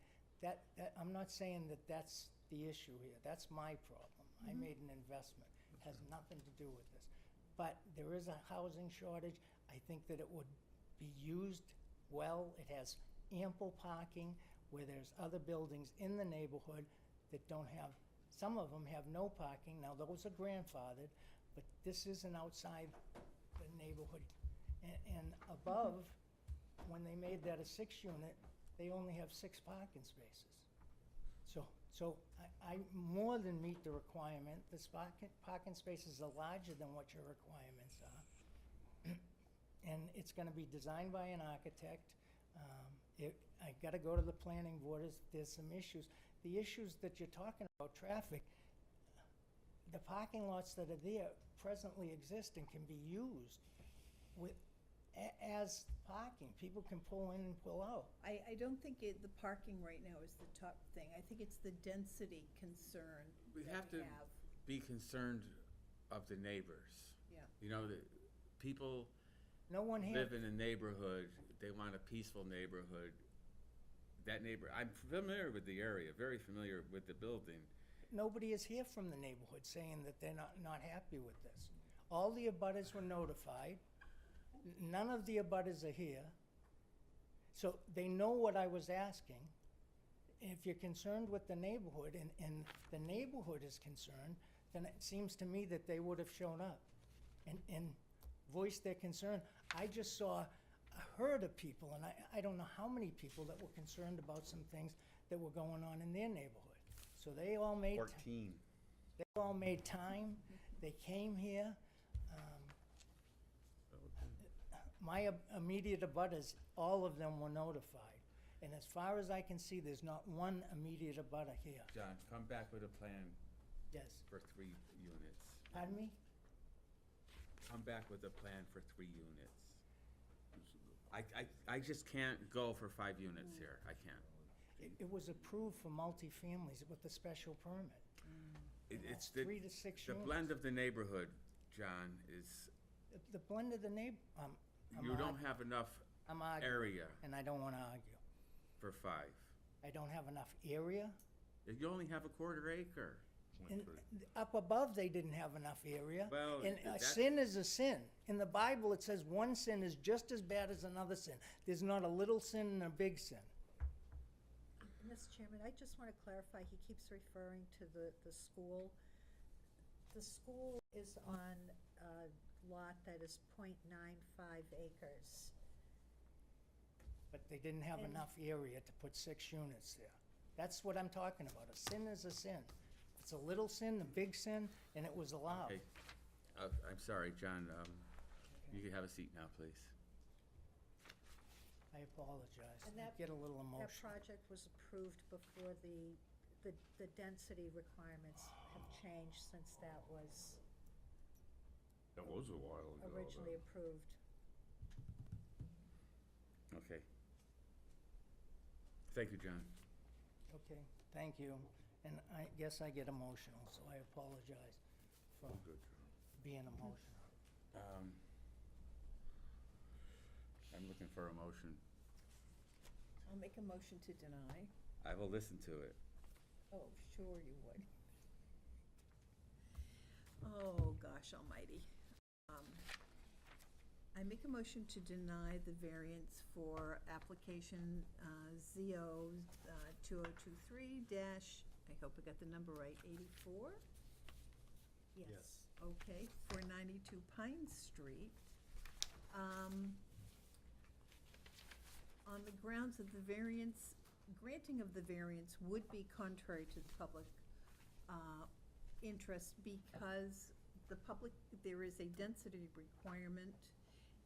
that I'm not saying that that's the issue here. That's my problem. I made an investment. It has nothing to do with this. But there is a housing shortage. I think that it would be used well. It has ample parking where there's other buildings in the neighborhood that don't have, some of them have no parking. Now, those are grandfathered, but this isn't outside the neighborhood. And above, when they made that a 6-unit, they only have 6 parking spaces. So I more than meet the requirement. The parking spaces are larger than what your requirements are. And it's gonna be designed by an architect. I gotta go to the planning board. There's some issues. The issues that you're talking about, traffic, the parking lots that are there presently exist and can be used as parking. People can pull in and pull out. I don't think the parking right now is the top thing. I think it's the density concern We that have to be concerned of the neighbors. Yeah. You know, that people No one here. live in a neighborhood, they want a peaceful neighborhood. I'm familiar with the area, very familiar with the building. Nobody is here from the neighborhood saying that they're not happy with this. All the abutters were notified. None of the abutters are here. So they know what I was asking. If you're concerned with the neighborhood and the neighborhood is concerned, then it seems to me that they would have shown up and voiced their concern. I just saw a herd of people, and I don't know how many people that were concerned about some things that were going on in their neighborhood. So they all made 14. they all made time. They came here. My immediate abutters, all of them were notified. And as far as I can see, there's not one immediate abutter here. John, come back with a plan Yes. for 3 units. Pardon me? Come back with a plan for 3 units. I just can't go for 5 units here. I can't. It was approved for multifamilies with a special permit. It's 3 to 6 the units. blend of the neighborhood, John, is, The blend of the you don't have enough I'm arguing, area and I don't want to argue. for 5. I don't have enough area. You only have a 1/4 acre. And up above, they didn't have enough area. Well, And a that's- sin is a sin. In the Bible, it says one sin is just as bad as another sin. There's not a little sin and a big sin. Mr. Chairman, I just want to clarify, he keeps referring to the school. The school is on a lot that is .95 acres. But they didn't have And- enough area to put 6 units there. That's what I'm talking about. A sin is a sin. It's a little sin, a big sin, and it was allowed. Okay. I'm sorry, John, you can have a seat now, please. I apologize. And I that- get a little That emotional. project was approved before the density requirements have changed since that was That was a while ago. originally approved. Okay. Thank you, John. Okay, thank you. And I guess I get emotional, so I apologize for being emotional. I'm looking for a motion. I'll make a motion to deny. I will listen to it. Oh, sure you would. Oh, gosh almighty. I make a motion to deny the variance for application ZO 2023 dash, I hope I got the number right, 84? Yes. Okay, for 92 Pine Street. On the grounds of the variance, granting of the variance would be contrary to the public interest because there is a density requirement,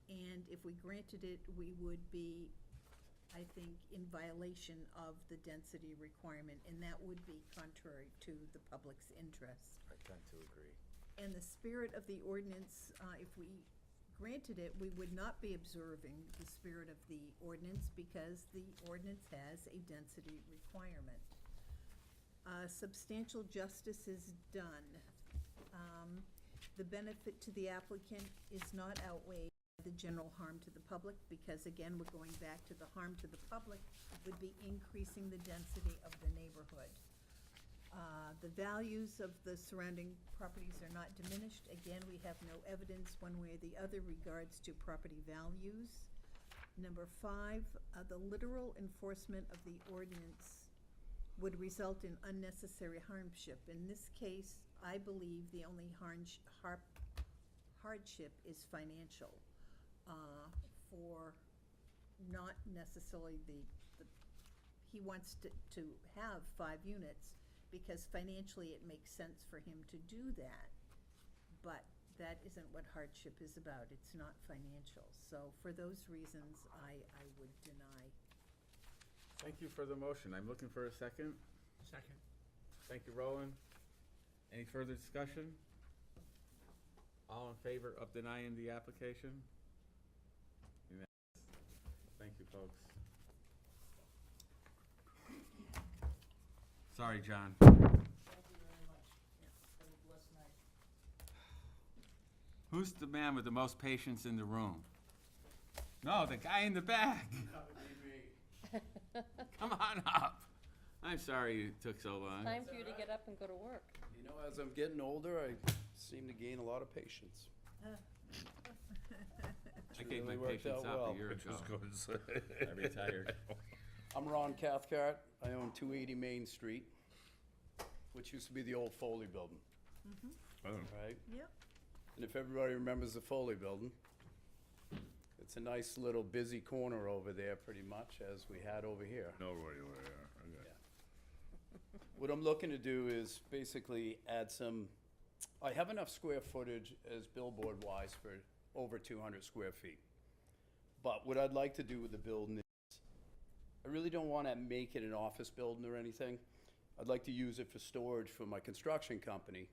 and if we granted it, we would be, I think, in violation of the density requirement, and that would be contrary to the public's interest. I tend to agree. And the spirit of the ordinance, if we granted it, we would not be observing the spirit of the ordinance because the ordinance has a density requirement. Substantial justice is done. The benefit to the applicant is not outweighed by the general harm to the public because, again, we're going back to the harm to the public would be increasing the density of the neighborhood. The values of the surrounding properties are not diminished. Again, we have no evidence one way or the other regards to property values. Number 5, the literal enforcement of the ordinance would result in unnecessary hardship. In this case, I believe the only hardship is financial, for not necessarily he wants to have 5 units, because financially it makes sense for him to do that. But that isn't what hardship is about. It's not financial. So for those reasons, I would deny. Thank you for the motion. I'm looking for a second. Second. Thank you, Roland. Any further discussion? All in favor of denying the application? Unanimous. Thank you, folks. Sorry, John. Thank you very much. Have a blessed night. Who's the man with the most patience in the room? No, the guy in the back. Come on up. I'm sorry it took so long. Time for you to get up and go to work. You know, as I'm getting older, I seem to gain a lot of patience. I gave my Really worked patience out up well. a year I ago. was gonna say. I retired. I'm Ron Cathcart. I own 280 Main Street, which used to be the old Foley Building, Oh, right? Yep. And if everybody remembers the Foley Building, it's a nice little busy corner over there, pretty much, as we had over here. no, where you were, okay. What I'm looking to do is basically add some, I have enough square footage as billboard-wise for over 200 square feet. But what I'd like to do with the building is, I really don't want to make it an office building or anything. I'd like to use it for storage for my construction company,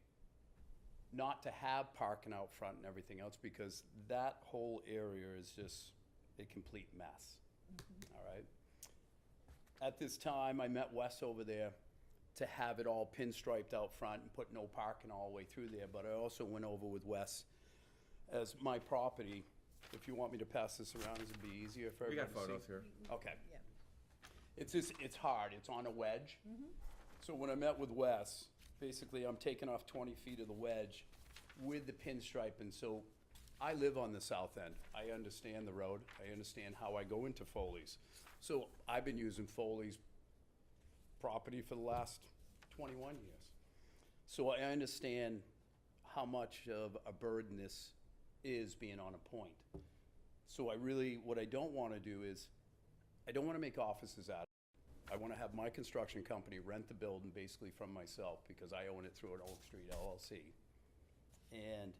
not to have parking out front and everything else, because that whole area is just a complete mess. All right? At this time, I met Wes over there to have it all pinstriped out front and put no parking all the way through there, but I also went over with Wes as my property. If you want me to pass this around, it'd be easier for We everybody got to see. photos here. Okay. Yeah. It's just, it's hard, it's on a wedge. So when I met with Wes, basically I'm taking off 20 feet of the wedge with the pinstriping, so I live on the south end. I understand the road, I understand how I go into Foley's. So I've been using Foley's property for the last 21 years. So I understand how much of a burden this is being on a point. So what I don't wanna do is, I don't wanna make offices out of it. I wanna have my construction company rent the building basically from myself because I own it through an Oak Street LLC. And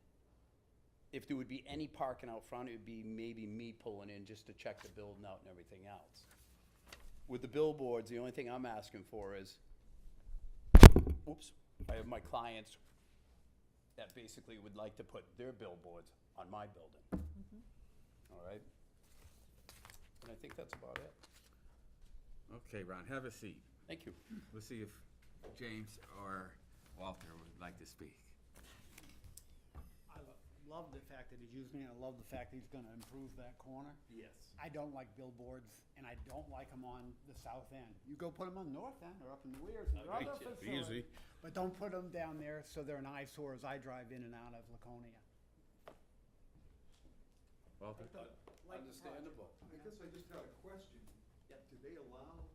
if there would be any parking out front, it would be maybe me pulling in just to check the building out and everything else. With the billboards, the only thing I'm asking for is, I have my clients that basically would like to put their billboards on my building. All right? And I think that's about it. Okay, Ron, have a seat. Thank you. We'll see if James or Walter would like to speak. I love the fact that he's using it. I love the fact that he's gonna improve that corner. Yes. I don't like billboards, and I don't like them on the south end. You go put them on the north end or up in the Weirs or I other got you. facility. But don't put them down there so they're an eyesore as I drive in and out of Laconia. Walter? Understandable. I guess I just had a question. Do they allow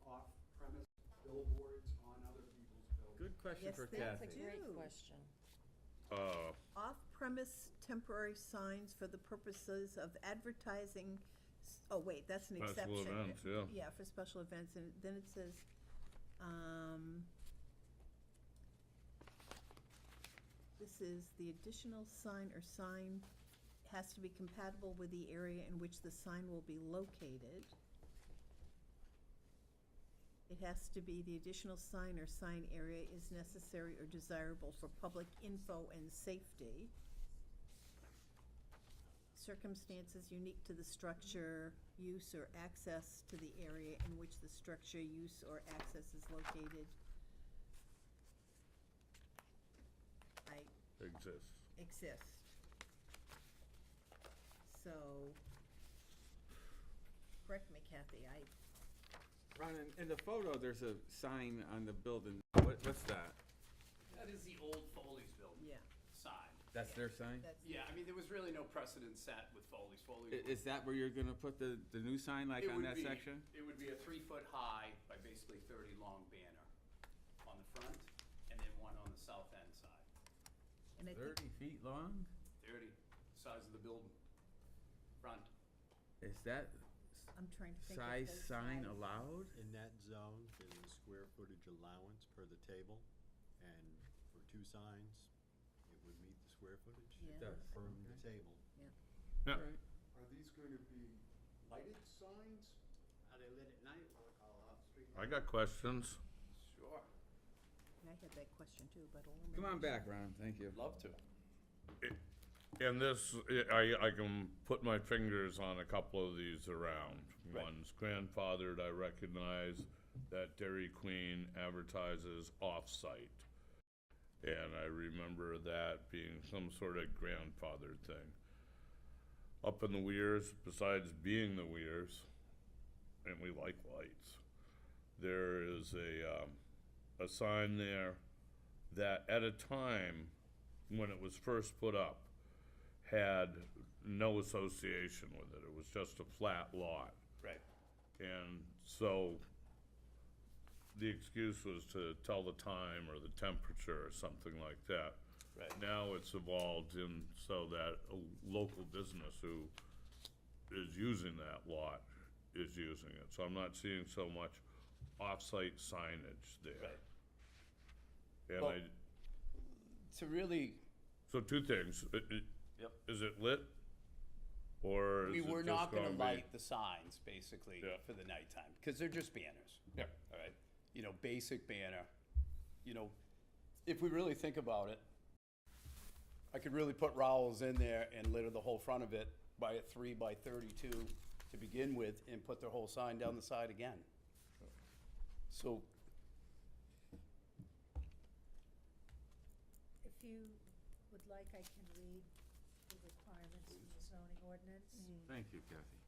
off-premise billboards on other people's buildings? Good question Yes, for they Kathy. That's a great do. question. Off-premise temporary signs for the purposes of advertising, oh wait, that's an exception. Special events, yeah. Yeah, for special events, and then it says, this is the additional sign or sign has to be compatible with the area in which the sign will be located. It has to be the additional sign or sign area is necessary or desirable for public info and safety. Circumstances unique to the structure, use or access to the area in which the structure, use or access is located. Exist. So, correct me, Kathy, Ron, in the photo, there's a sign on the building. What's that? That is the old Foley's building. Yeah. Sign. That's their sign? Yeah, I mean, there was really no precedent set with Foley's. Is that where you're gonna put the new sign, like It on would that be- section? It would be a 3-foot high by basically 30 long banner on the front, and then one on the south end side. And I think 30 feet long? 30, size of the building, front. Is that I'm trying to think of size those sign size. allowed? In that zone, there's a square footage allowance per the table, and for 2 signs, it would meet the square footage. Yeah. It does. From the table. Yeah. Are these going to be lighted signs? Are they lit at night or all off street? I got questions. Sure. I had that question too, but Come on back, Ron, thank you. Love to. And this, I can put my fingers on a couple of these around. Right. One's grandfathered, I recognize that Dairy Queen advertises off-site. And I remember that being some sort of grandfathered thing. Up in the Weirs, besides being the Weirs, and we like lights, there is a sign there that at a time when it was first put up had no association with it. It was just a flat lot. Right. And so the excuse was to tell the time or the temperature or something like that. Right. Now it's evolved in so that a local business who is using that lot is using it. So I'm not seeing so much off-site signage there. Right. And Well, to really, so 2 things. Yep. Is it lit? Or is we it were just not gonna gonna be- light the signs, basically, Yeah. for the nighttime, because they're just banners. Yeah. All right, you know, basic banner. You know, if we really think about it, I could really put Rowell's in there and litter the whole front of it by a 3 by 32 to begin with, and put their whole sign down the side again. So, If you would like, I can read the requirements in the zoning ordinance. Thank you, Kathy.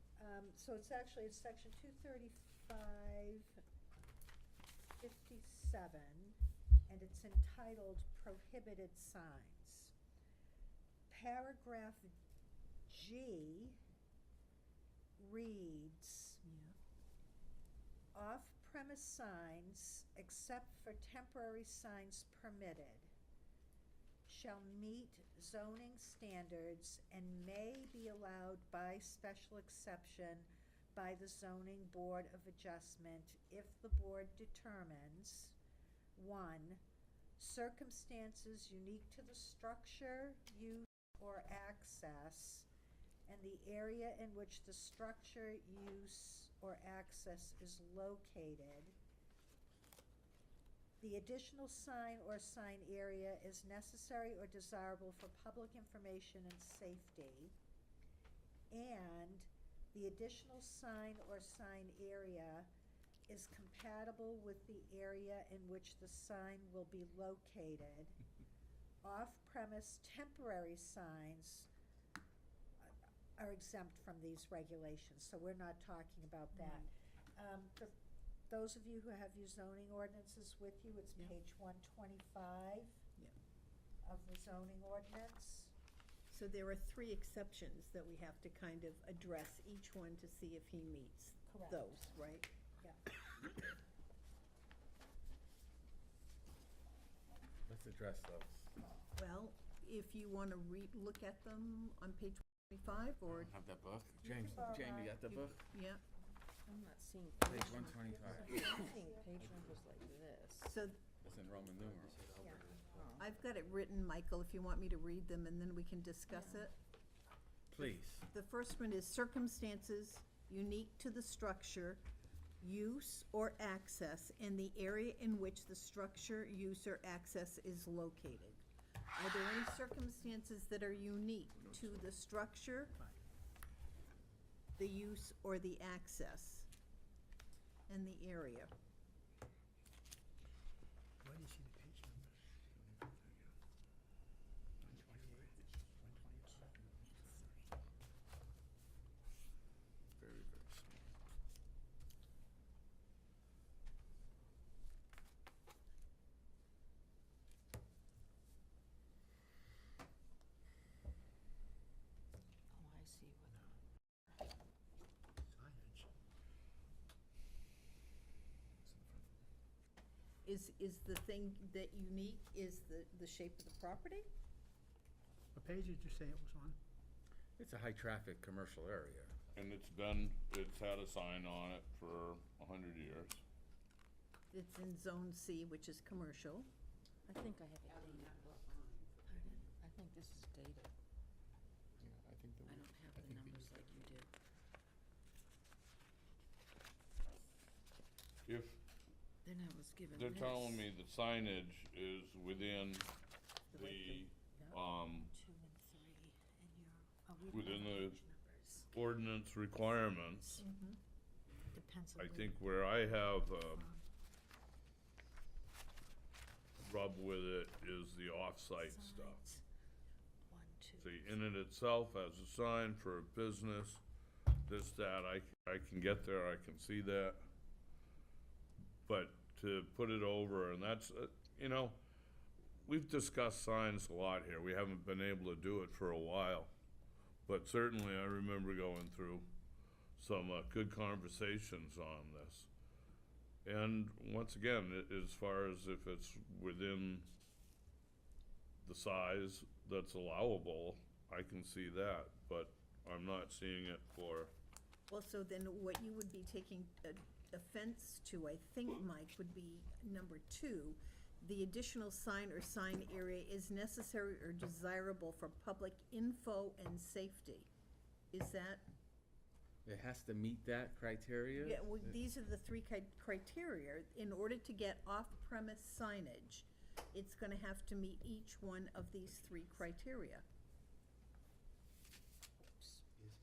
So it's actually, it's section 235, 57. and it's entitled Prohibited Signs. Paragraph G reads, off-premise signs, except for temporary signs permitted, shall meet zoning standards and may be allowed by special exception by the zoning board of adjustment if the board determines, 1, circumstances unique to the structure, use, or access, and the area in which the structure, use, or access is located. The additional sign or sign area is necessary or desirable for public information and safety. And the additional sign or sign area is compatible with the area in which the sign will be located. Off-premise temporary signs are exempt from these regulations, so we're not talking about that. For those of you who have your zoning ordinances with you, it's page 125 of the zoning ordinance. So there are 3 exceptions that we have to kind of address each one to see if he meets Correct. those, right? Yeah. Let's address those. Well, if you want to look at them on page 25 or. Have that book? James, Jamie, got the book? Yeah. I'm not seeing Page 125. I'm seeing page numbers like this. So It's in Roman numerals. I've got it written, Michael, if you want me to read them, and then we can discuss it. Please. The first one is circumstances unique to the structure, use, or access in the area in which the structure, use, or access is located. Are there any circumstances that are unique to the structure, the use, or the access in the area? Where do you see the page numbers? Very, very small. Oh, I see what. Signage. Is the thing that unique is the shape of the property? What page did you say it was on? It's a high-traffic commercial area. And it's had a sign on it for 100 years. It's in Zone C, which is commercial. I think I have it dated. Pardon? I think this is dated. Yeah, I think that I don't have the numbers like you did. If Then I was given they're this. telling me the signage is within the, 2 and 3, and you're, we don't within have the page numbers. ordinance requirements, Depends on I where think you- where I have, rub with it is the off-site stuff. Signs. 1, 2. The in it itself as a sign for a business, this, that, I can get there, I can see that. But to put it over, and that's, you know, we've discussed signs a lot here. We haven't been able to do it for a while. But certainly I remember going through some good conversations on this. And once again, as far as if it's within the size that's allowable, I can see that, but I'm not seeing it for, Well, so then what you would be taking offense to, I think, Mike, would be number 2. The additional sign or sign area is necessary or desirable for public info and safety. Is that? It has to meet that criteria? Yeah, well, these are the 3 criteria. In order to get off-premise signage, it's gonna have to meet each one of these 3 criteria.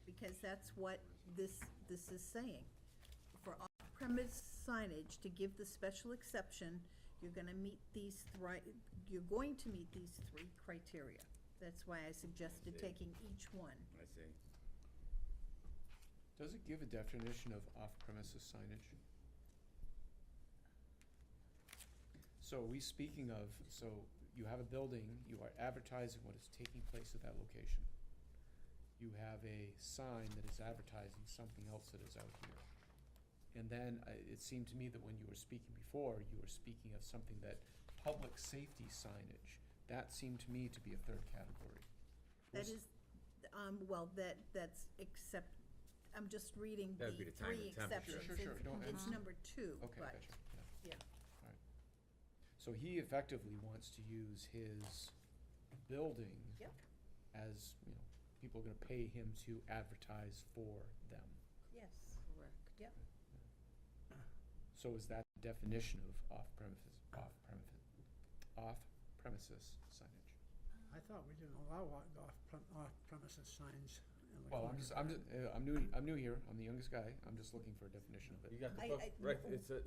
Because that's what this is saying. For off-premise signage, to give the special exception, you're going to meet these 3 criteria. That's why I suggested taking each one. I see. Does it give a definition of off-premises signage? So are we speaking of, so you have a building, you are advertising what is taking place at that location. You have a sign that is advertising something else that is out here. And then it seemed to me that when you were speaking before, you were speaking of something that, public safety signage, that seemed to me to be a third category. That is, well, that's except, I'm just reading the That'd be the time three and temperature. exceptions. Sure, no, I It's understand. number two, Okay, but, gotcha, yeah. yeah. Alright. So he effectively wants to use his building Yep. as, you know, people are gonna pay him to advertise for them. Yes. Correct. Yep. So is that the definition of off-premises signage? I thought we didn't allow off-premises signs in Well, Laconia. I'm new here, I'm the youngest guy, I'm just looking for a definition of You it. got the book, right,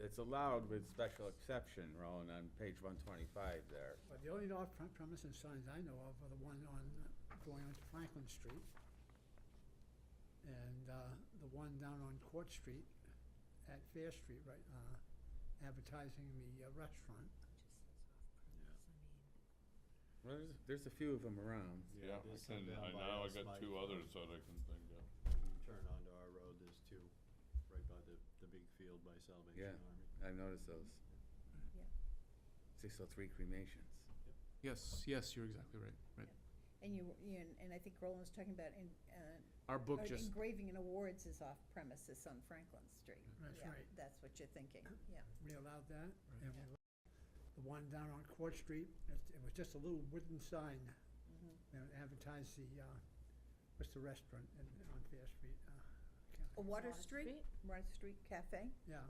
it's allowed with special exception, Roland, on page 125 there. But the only off-premises signs I know of are the one on, going onto Franklin Street, and the one down on Court Street at Fair Street, right, advertising the restaurant. Well, there's a few of them around. Yeah, there's some down by now I us, got Mike. two others that I can think of. When you turn onto our road, there's two, right by the big field by Salvation Yeah, Army. I've noticed those. Yeah. 603 cremations. Yes, you're exactly right. And and I think Roland's talking about Our book or just, engraving and awards is off premises on Franklin Street. That's Yeah, right. that's what you're thinking, yeah. We allowed that, and we allowed the one down on Court Street, it was just a little wooden sign, and it advertised what's the restaurant on Fair Street? Water Street? Water Street Cafe? Yeah.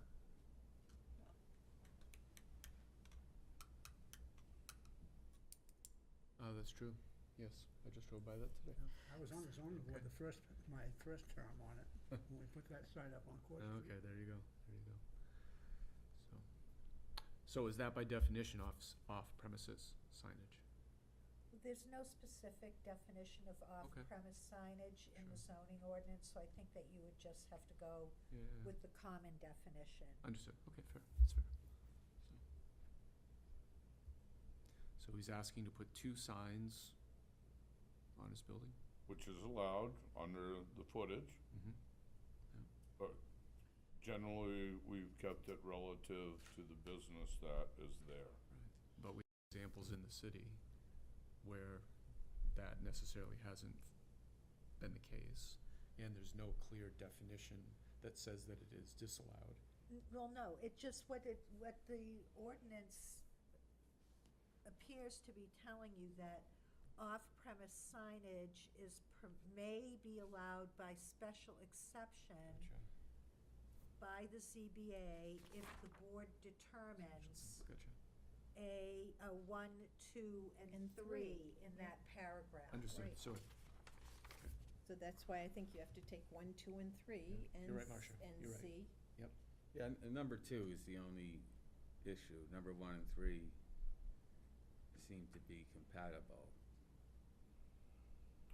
that's true, yes, I just drove by that today. I was on the zoning board my first term on it, when we put that sign up on Court Street. Okay, there you go. So is that by definition off-premises signage? There's no specific definition of off-premise signage in the zoning ordinance, so I think that you would just have to go Yeah. with the common definition. Understood, okay, fair, that's fair. So he's asking to put 2 signs on his building? Which is allowed under the footage. But generally, we've kept it relative to the business that is there. But we have examples in the city where that necessarily hasn't been the case, and there's no clear definition that says that it is disallowed. Well, no, it just, what the ordinance appears to be telling you that off-premise signage may be allowed by special exception by the ZBA if the board determines a 1, 2, and 3 in that paragraph. Understood, Right. so, So that's why I think you have to take 1, 2, and 3 and You're right, Marcia. and You're right. see. Yep. Yeah, and number 2 is the only issue. Number 1 and 3 seem to be compatible.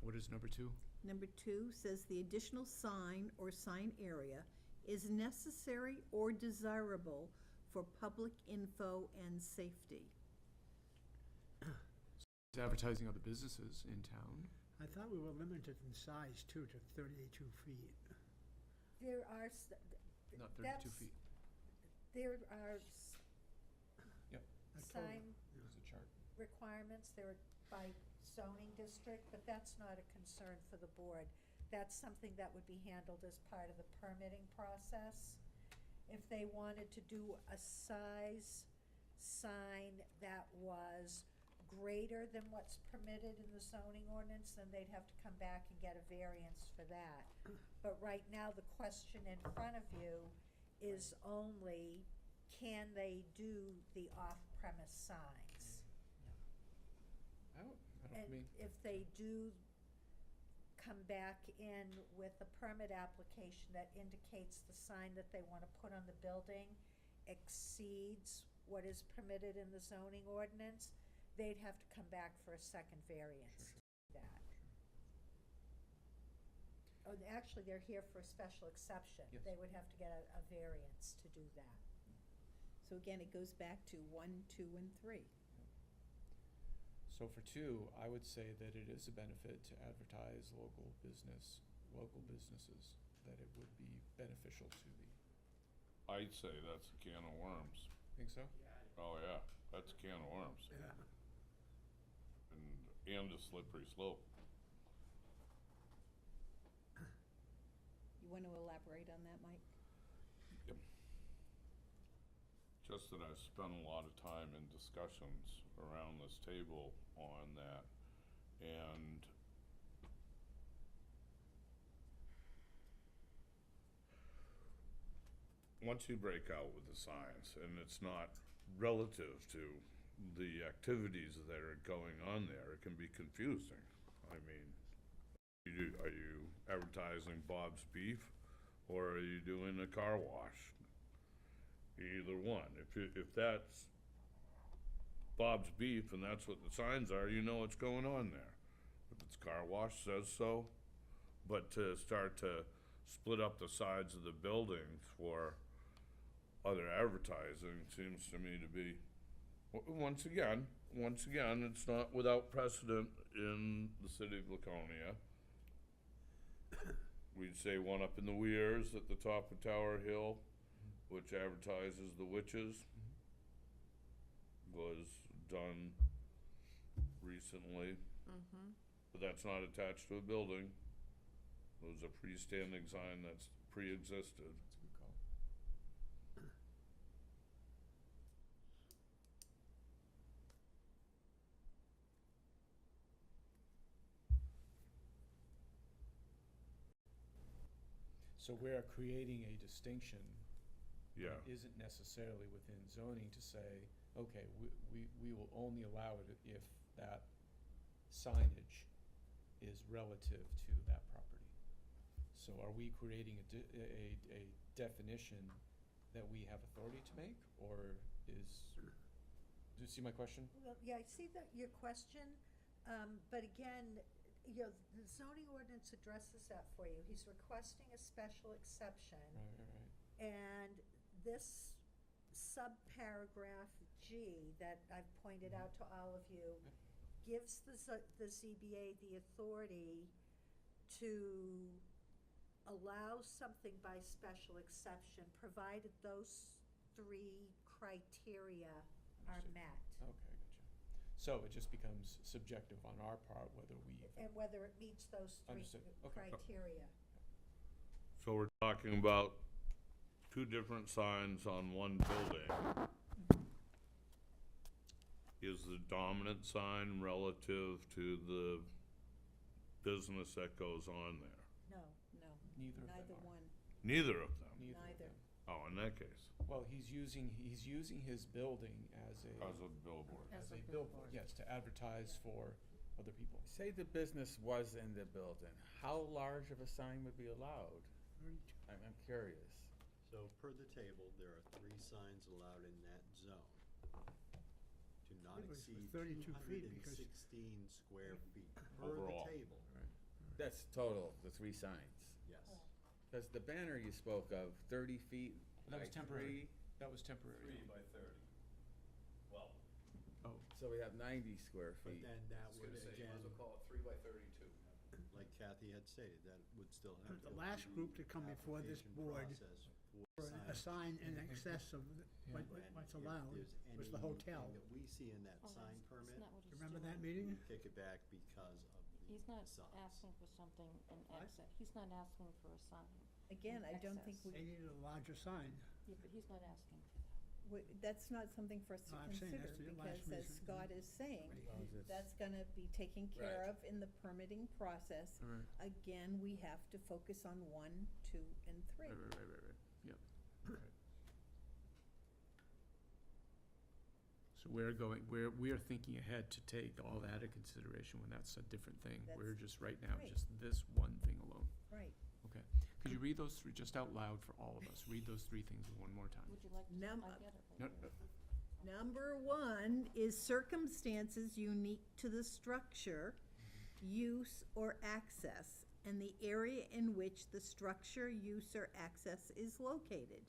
What is number 2? Number 2 says the additional sign or sign area is necessary or desirable for public info and safety. He's advertising other businesses in town. I thought we were limited in size too, to 32 feet. There are, Not 32 that's, feet. there are Yep. sign There's a chart. requirements, they're by zoning district, but that's not a concern for the board. That's something that would be handled as part of the permitting process. If they wanted to do a size sign that was greater than what's permitted in the zoning ordinance, then they'd have to come back and get a variance for that. But right now, the question in front of you is only, can they do the off-premise signs? I don't And mean, if they do come back in with a permit application that indicates the sign that they want to put on the building exceeds what is permitted in the zoning ordinance, they'd have to come back for a second variance to do that. Oh, actually, they're here for a special exception. Yes. They would have to get a variance to do that. So again, it goes back to 1, 2, and 3. So for 2, I would say that it is a benefit to advertise local businesses, that it would be beneficial to the, I'd say that's a can of worms. think so? Oh, yeah, that's a can of worms. Yeah. And a slippery slope. You want to elaborate on that, Mike? Yep. Just that I've spent a lot of time in discussions around this table on that, and once you break out with the science, and it's not relative to the activities that are going on there, it can be confusing. I mean, are you advertising Bob's Beef, or are you doing a car wash? Either one. If that's Bob's Beef and that's what the signs are, you know what's going on there. If it's car wash, says so. But to start to split up the sides of the buildings for other advertising seems to me to be, once again, it's not without precedent in the city of Laconia. We'd say one up in the Weirs at the top of Tower Hill, which advertises the witches, was done recently. But that's not attached to a building. It was a freestanding sign that's pre-existed. That's a good call. So we're creating a distinction. Yeah. That isn't necessarily within zoning to say, okay, we will only allow it if that signage is relative to that property. So are we creating a definition that we have authority to make, or do you see my question? Well, yeah, I see that, your question, but again, you know, the zoning ordinance addresses that for you. He's requesting a special exception. Right. And this subparagraph G that I've pointed out to all of you gives the ZBA the authority to allow something by special exception, provided those 3 criteria are Understood. met. Okay, gotcha. So it just becomes subjective on our part whether we. And whether it meets those 3 Understood. Okay. criteria. So we're talking about 2 different signs on one building. Is the dominant sign relative to the business that goes on there? No, Neither of neither them are. one, Neither of them? neither. Oh, in that case, Well, he's using his building as a. as a billboard. As a billboard, yes, to advertise for other people. Say the business was in the building, how large of a sign would be allowed? I'm curious. So per the table, there are 3 signs allowed in that zone to not It was exceed 32 feet because- 216 square feet per Overall. the table. That's total, the 3 signs. Yes. Because the banner you spoke of, 30 feet That by was temporary. 3, That was temporary. by 30. Well, Oh, so we have 90 square but feet. then that would again, call it 3 by 32. like Kathy had stated, that would still have The to go last through group to come before this application board process for for a sign. sign in excess of And what's if allowed there's was the anything hotel. that we see in that Oh, sign that's permit, not what he's Remember doing. that meeting? kick it back because of He's the not size. asking for something in excess, he's not asking for a sign. Again, I don't think Excess. They needed a larger sign. Yeah, but he's not asking for that. that's not something for us to No, I'm saying consider, that's the last because as reason. Scott is saying, long as it's- that's gonna be taken care Right. of in the permitting process. Right. Again, we have to focus on 1, 2, and 3. Right. yep. Okay. So we are thinking ahead to take all that into consideration when that's a different thing. We're That's just right now, right. just this one thing alone. Right. Okay. Could you read those 3 just out loud for all of us? Read those 3 things one more time. Would you like, Num- I get it. No, Number 1 is circumstances unique to the structure, use, or access, and the area in which the structure, use, or access is located.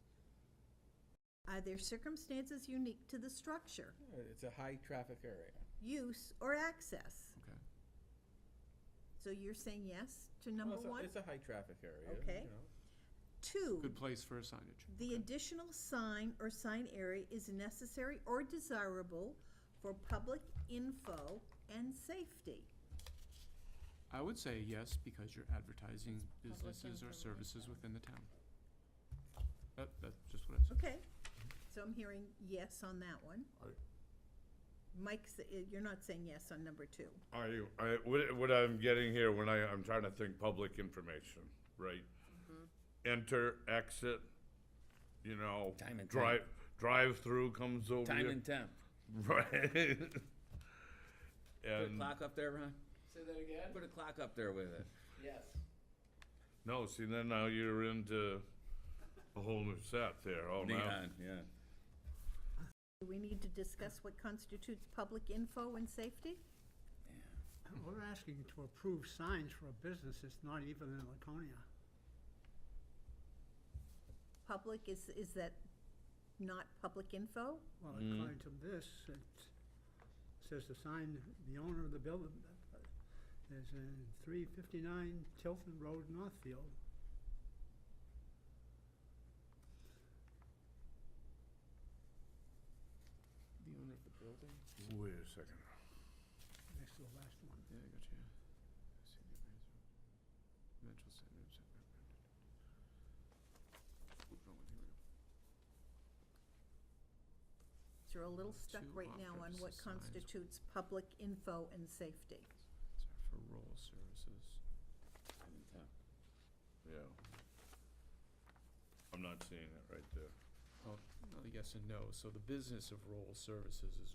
Are there circumstances unique to the structure, It's a high-traffic area. use, or access? Okay. So you're saying yes to number one? It's a high-traffic area. Okay. you know. Two, Good place for a signage. the additional sign or sign area is necessary or desirable for public info and safety. I would say yes, because you're advertising businesses or services within the town. That's just what I said. Okay, so I'm hearing yes on that one. Mike, you're not saying yes on number two. What I'm getting here when I'm trying to think public information, right? Enter, exit, you know, Time and drive-through comes over Time here. and temp. Right. Put a And, clock up there, Ron? Say that again? Put a clock up there with it. Yes. no, see, then now you're into a whole new set there. Oh, now. Neon, yeah. Do we need to discuss what constitutes public info and safety? We're asking to approve signs for a business that's not even in Laconia. Public, is that not public info? Well, according to this, it says the sign, the owner of the building is in 359 Tilton Road, Northfield. The owner of the building? Wait a second. Next to the last one. Yeah, I got you. Metro Center. So we're a little stuck Two right now on what off-premises signs. constitutes public info and safety. For roll services. Time and temp. Yeah. I'm not seeing it right there. Well, yes and no. So the business of roll services is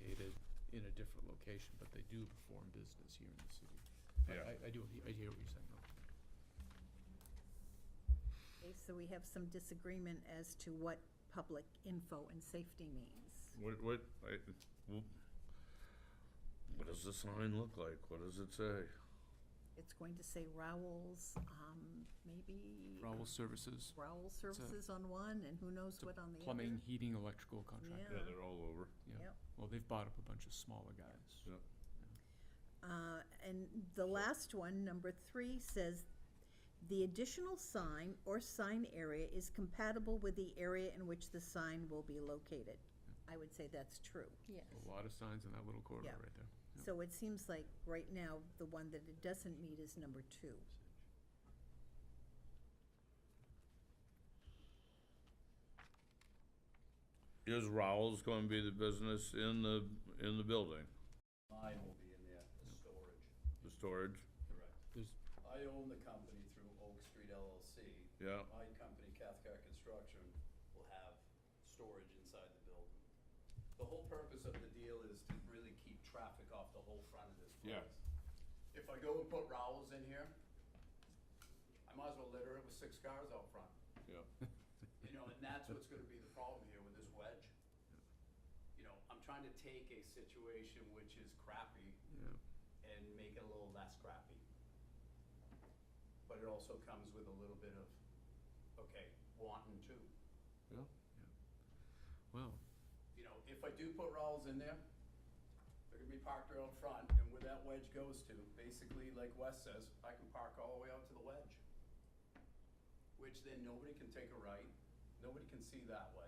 located in a different location, but they do perform business here in the city. Yeah. I hear what you're saying, though. Okay, so we have some disagreement as to what public info and safety means. What does the sign look like? What does it say? It's going to say Rowell's, maybe. Rowell Services. Rowell Services on one, and who knows It's a what on the other. Plumbing, heating, electrical contractor. Yeah. Yeah, they're all over. Yeah. Yep. Well, they've bought up a bunch of smaller guys. Yeah. And the last one, number 3, says, the additional sign or sign area is compatible with the area in which the sign will be located. I would say that's true. Yes. A lot of signs in that little corridor Yeah. right there. Yeah. So it seems like right now, the one that it doesn't meet is number 2. Is Rowell's going to be the business in the building? Mine will be in there, the storage. The storage? Correct. There's I own the company through Oak Street LLC. Yeah. My company, Cathcart Construction, will have storage inside the building. The whole purpose of the deal is to really keep traffic off the whole front of this place. Yeah. If I go and put Rowell's in here, I might as well litter it with 6 cars out front. Yeah. You know, and that's what's gonna be the problem here with this wedge. You know, I'm trying to take a situation which is crappy Yeah. and make it a little less crappy. But it also comes with a little bit of, okay, wanting too. Yeah. Well, You know, if I do put Rowell's in there, they're gonna be parked right out front, and where that wedge goes to, basically, like Wes says, I can park all the way out to the wedge. Which then nobody can take a right, nobody can see that way.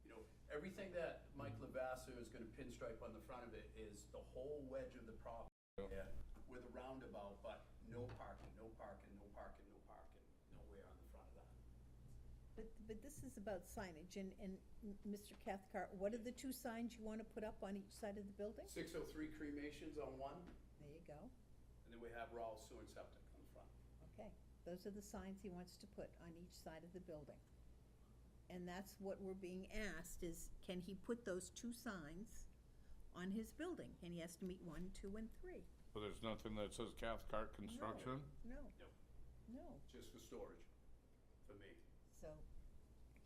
You know, everything that Mike Lavasser is gonna pinstripe on the front of it is the whole wedge of the property. Yeah, with a roundabout, but no parking, no parking, no parking, no parking, nowhere on the front of that. But this is about signage, and Mr. Cathcart, what are the 2 signs you want to put up on each side of the building? 603 cremations on one, There you go. and then we have Raw Sewer and Septic on the front. Okay, those are the signs he wants to put on each side of the building. And that's what we're being asked, is can he put those 2 signs on his building? And he has to meet 1, 2, and 3. But there's nothing that says Cathcart Construction? No, Nope. no. Just for storage, for me. So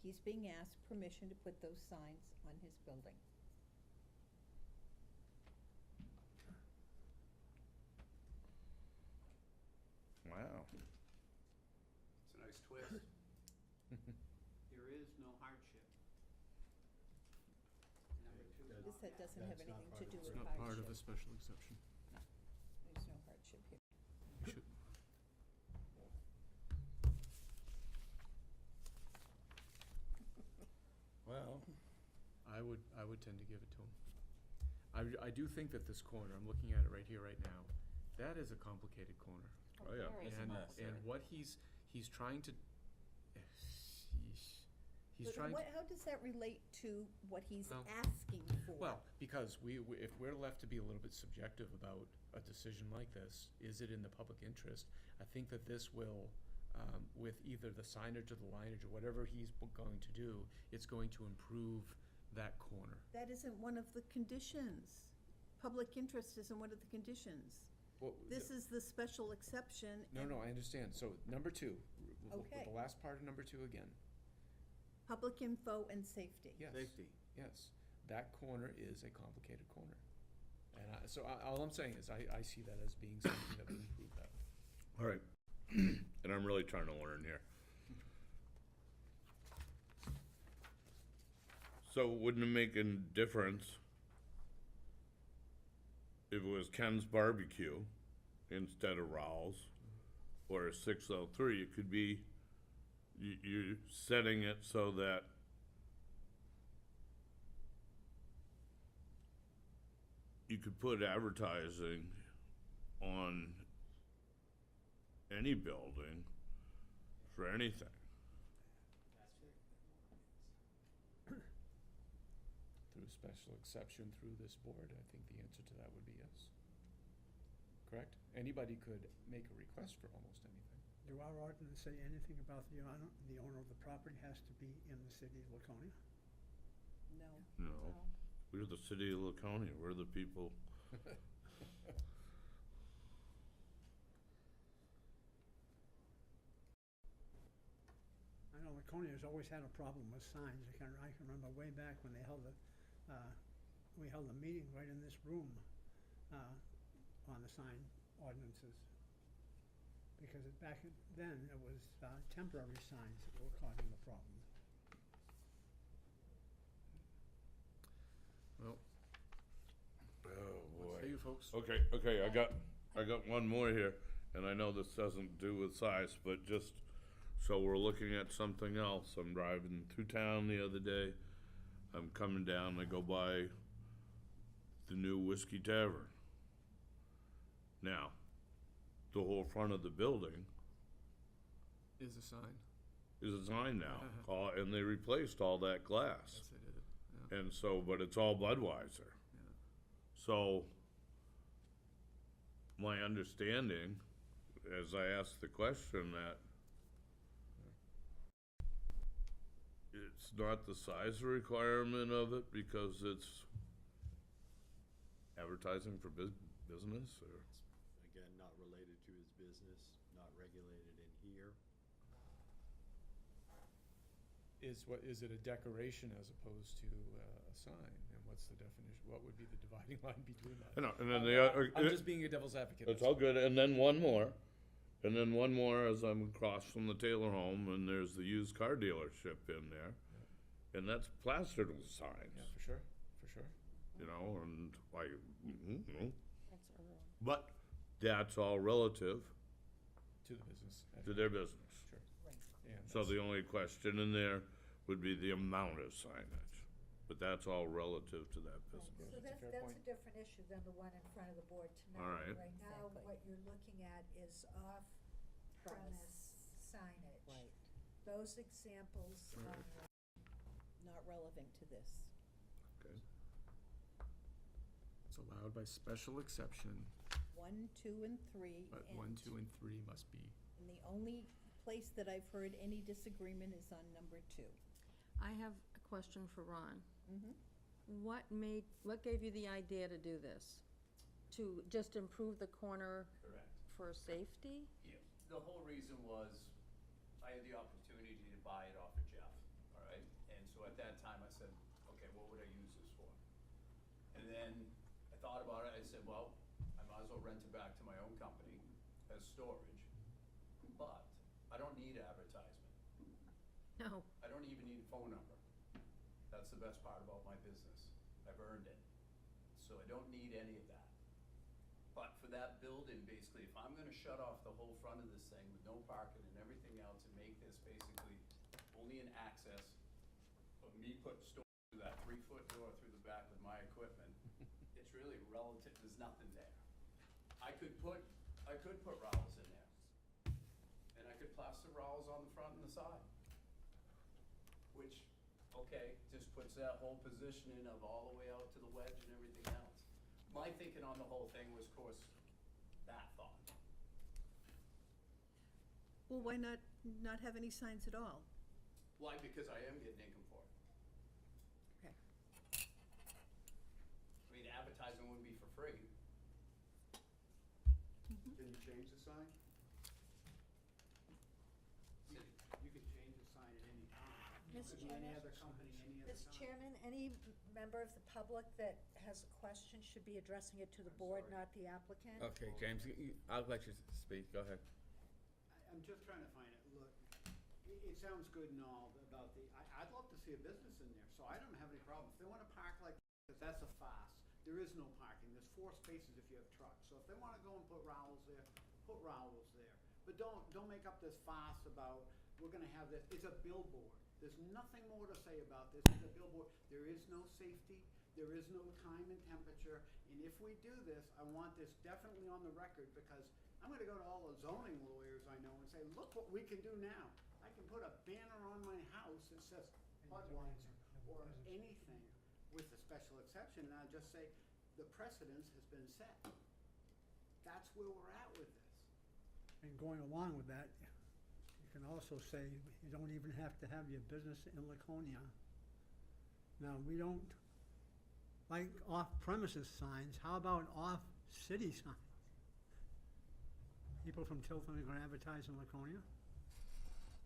he's being asked permission to put those signs on his building. Wow. It's a nice twist. There is no hardship. that doesn't have That's not anything part to of do the with It's hardship. not part of a special exception. There's no hardship here. Should- Well, I would tend to give it to him. I do think that this corner, I'm looking at it right here, right now, that is a complicated corner. Oh, yeah. Very It's a And, mess, and right? what he's trying to, he's But trying to. how does that relate to what he's Well- asking for? Well, because if we're left to be a little bit subjective about a decision like this, is it in the public interest? I think that this will, with either the signage or the lineage or whatever he's going to do, it's going to improve that corner. That isn't one of the conditions. Public interest isn't one of the conditions. Well, This is the special exception. No, and no, I understand. So number two, Okay. the last part of number two again. Public info and safety. Yes. Safety. Yes, that corner is a complicated corner. And all I'm saying is I see that as being something that would improve that. All right, and I'm really trying to learn here. So wouldn't it make a difference if it was Ken's Barbecue instead of Raoul's, or 603? It could be, you're setting it so that you could put advertising on any building for anything. Through special exception through this board, I think the answer to that would be yes. Correct? Anybody could make a request for almost anything. Do our ordinance say anything about the owner of the property has to be in the city of Laconia? No. No, we're the city of Laconia, we're the people. I know Laconia's always had a problem with signs. I can remember way back when they held we held a meeting right in this room, on the sign ordinances. Because back then, it was, temporary signs that were causing the problem. Well, Oh, what boy. say you folks? Okay, I got one more here, and I know this doesn't do with size, but just, so we're looking at something else. I'm driving through town the other day. I'm coming down, I go by the new Whiskey Tavern. Now, the whole front of the building Is a sign. is a sign now, and they replaced all that glass. Yes, they did. Yeah. And so, but it's all Budweiser. Yeah. So, my understanding, as I asked the question, that it's not the size requirement of it because it's advertising for business, or? Again, not related to his business, not regulated in here. Is it a decoration as opposed to a sign? And what's the definition? What would be the dividing line between that? I know, and then the I'm just being a devil's advocate. It's all good, and then one more. And then one more as I'm across from the Taylor home, and there's the used car dealership in there. And that's plastered with signs, Yeah, for sure, for sure. you know, and like, That's Earl. but that's all relative To the business. to their business. Sure. Right. And So the only question in there would be the amount of signage, but that's all relative to that business. So That's a that's, fair that's point. a different issue than the one in front of the board tonight. All right. Right now, Exactly. what you're looking at is off-premise signage. Right. Those examples Right. are Not relevant to this. Okay. it's allowed by special exception, 1, 2, and 3. but 1, 2, and 3 must be. And the only place that I've heard any disagreement is on number 2. I have a question for Ron. Mm-hmm. What gave you the idea to do this? To just improve the corner Correct. for safety? Yeah, the whole reason was I had the opportunity to buy it off of Jeff, all right? And so at that time, I said, okay, what would I use this for? And then I thought about it, I said, well, I might as well rent it back to my own company as storage. But I don't need advertisement. No. I don't even need a phone number. That's the best part about my business. I've earned it. so I don't need any of that. But for that building, basically, if I'm gonna shut off the whole front of this thing with no parking and everything else and make this basically only an access of me putting stores through that 3-foot door through the back with my equipment, it's really relative, there's nothing there. I could put rowels in there. And I could plaster rowels on the front and the side. Which, okay, just puts that whole positioning of all the way out to the wedge and everything else. My thinking on the whole thing was, of course, that thought. Well, why not have any signs at all? Why? Because I am getting income for it. Okay. I mean, advertising wouldn't be for free. Can you change the sign? You can change the sign at any time. Mr. Could be any Chairman? other company, any other Mr. time. Chairman, any member of the public that has a question should be addressing it to the board, not the applicant. Okay, James, I'll let you speak, go ahead. I'm just trying to find it, look, it sounds good and all about I'd love to see a business in there, so I don't have any problem. If they wanna park like, because that's a farce, there is no parking, there's 4 spaces if you have trucks. So if they wanna go and put rowels there, put rowels there. But don't make up this farce about, we're gonna have this, it's a billboard. There's nothing more to say about this, it's a billboard. There is no safety, there is no time and temperature, and if we do this, I want this definitely on the record, because I'm gonna go to all the zoning lawyers I know and say, look what we can do now. I can put a banner on my house that says Budweiser or anything with the special exception, and I'll just say, the precedence has been set. That's where we're at with this. And going along with that, you can also say you don't even have to have your business in Laconia. Now, we don't like off-premises signs. How about off-city signs? People from Tilton are gonna advertise in Laconia?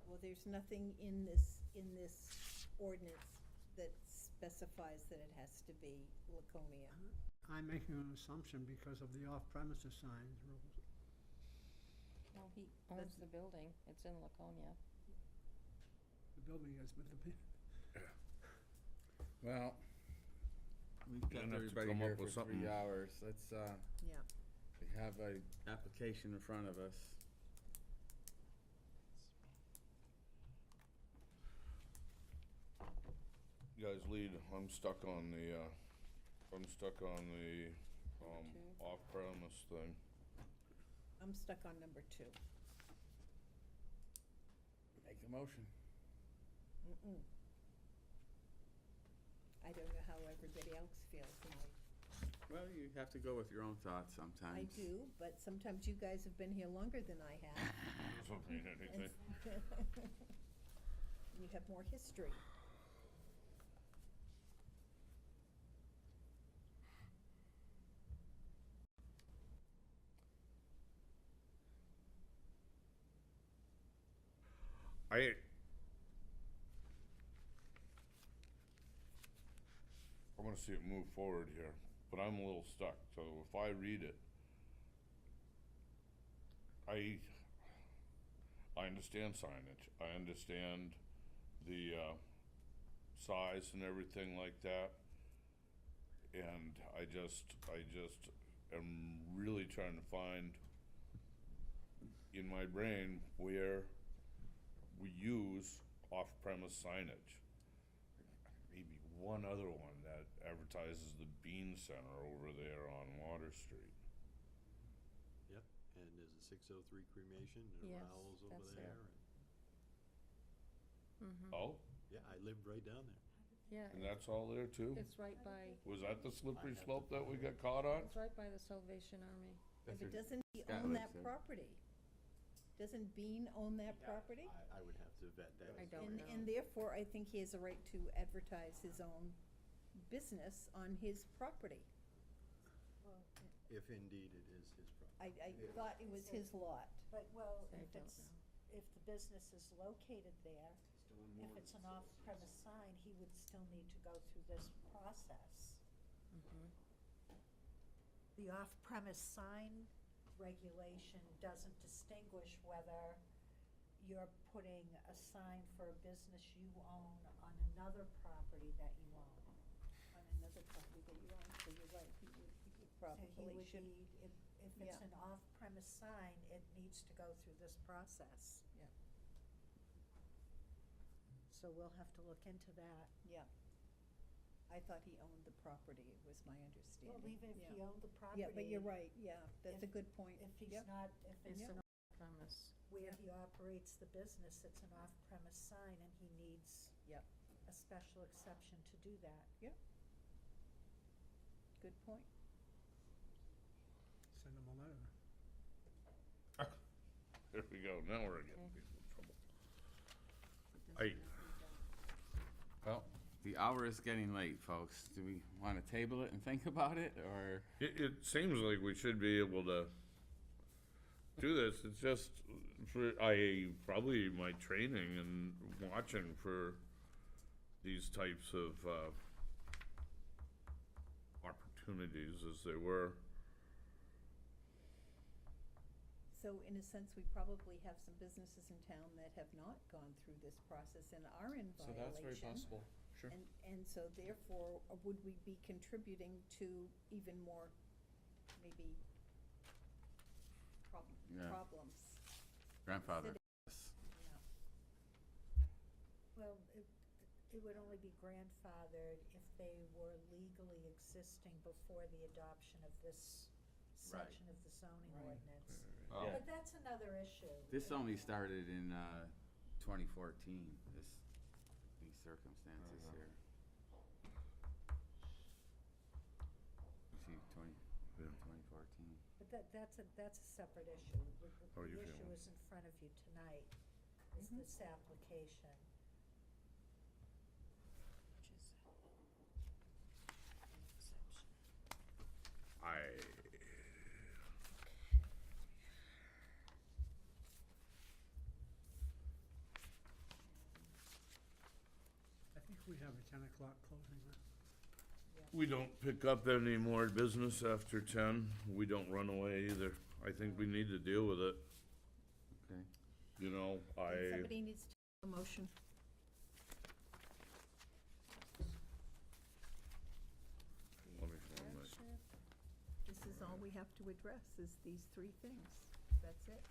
Well, there's nothing in this ordinance that specifies that it has to be Laconia. I'm making an assumption because of the off-premises signs rules. Well, he owns the building, it's in Laconia. The building is with the pin. Well, we've You're kept gonna have to everybody come here up for with something. 3 hours. Let's, Yeah. we have a application in front of us. Guys, lead, I'm stuck on the off-premise thing. I'm stuck on number 2. Make a motion. I don't know how everybody else feels, and Well, you have to go with your own thoughts sometimes. I do, but sometimes you guys have been here longer than I have. Doesn't mean anything. You have more history. I wanna see it move forward here, but I'm a little stuck, so if I read it, I understand signage, I understand the, size and everything like that. And I just am really trying to find in my brain where we use off-premise signage. Maybe one other one that advertises the Bean Center over there on Water Street. Yep, and there's a 603 cremation and Yes, Rowell's over that's there. it. and- Oh, Yeah, I lived right down there. Yeah, and that's all there too? it's right by, Was that the slippery slope that we got caught on? it's right by the Salvation Army. Yeah, but doesn't he Scott own lives that there. property? Doesn't Bean own that property? I would have to vet that. I don't And, know. and therefore, I think he has a right to advertise his own business on his property. If indeed it is his property. I thought it was his lot. But, well, I if don't it's, if the business is located there, if it's an off-premise sign, he would still need to go through this process. The off-premise sign regulation doesn't distinguish whether you're putting a sign for a business you own on another property that you own, on another property that you own, so you're right, he would So probably he would should. need, if it's Yeah. an off-premise sign, it needs to go through this process. Yeah. So we'll have to look into that. Yeah. I thought he owned the property, was my understanding. Well, even if he Yeah. owned the property. Yeah, but you're right, yeah, that's a if- good point. If he's Yep. not, if It's it's an off-premise. where he operates the business, it's an off-premise sign, and he needs Yep. a special exception to do that. Yep. Good point. Send them a letter. There we go, now we're getting Okay. people in trouble. Well, the hour is getting late, folks. Do we want to table it and think about it, or? It seems like we should be able to do this. It's just, probably my training and watching for these types of opportunities as they were. So in a sense, we probably have some businesses in town that have not gone through this process and are in So violation. that's very possible, sure. And so therefore, would we be contributing to even more, maybe, Yeah. problems? Grandfather. Yeah. Well, it would only be grandfathered if they were legally existing before the adoption of this Right. section of the zoning Right. ordinance. Oh. But that's another issue. This only started in 2014, these circumstances here. You see, 2014. But that's a separate issue. How are you The issue feeling? is in front of you tonight, is this application. I think we have a 10 o'clock closing, huh? We don't pick up any more business after 10. We don't run away either. I think we need to deal with it. Okay. You know, Somebody needs to make a motion. Let me find my. This is all we have to address, is these three things. That's it.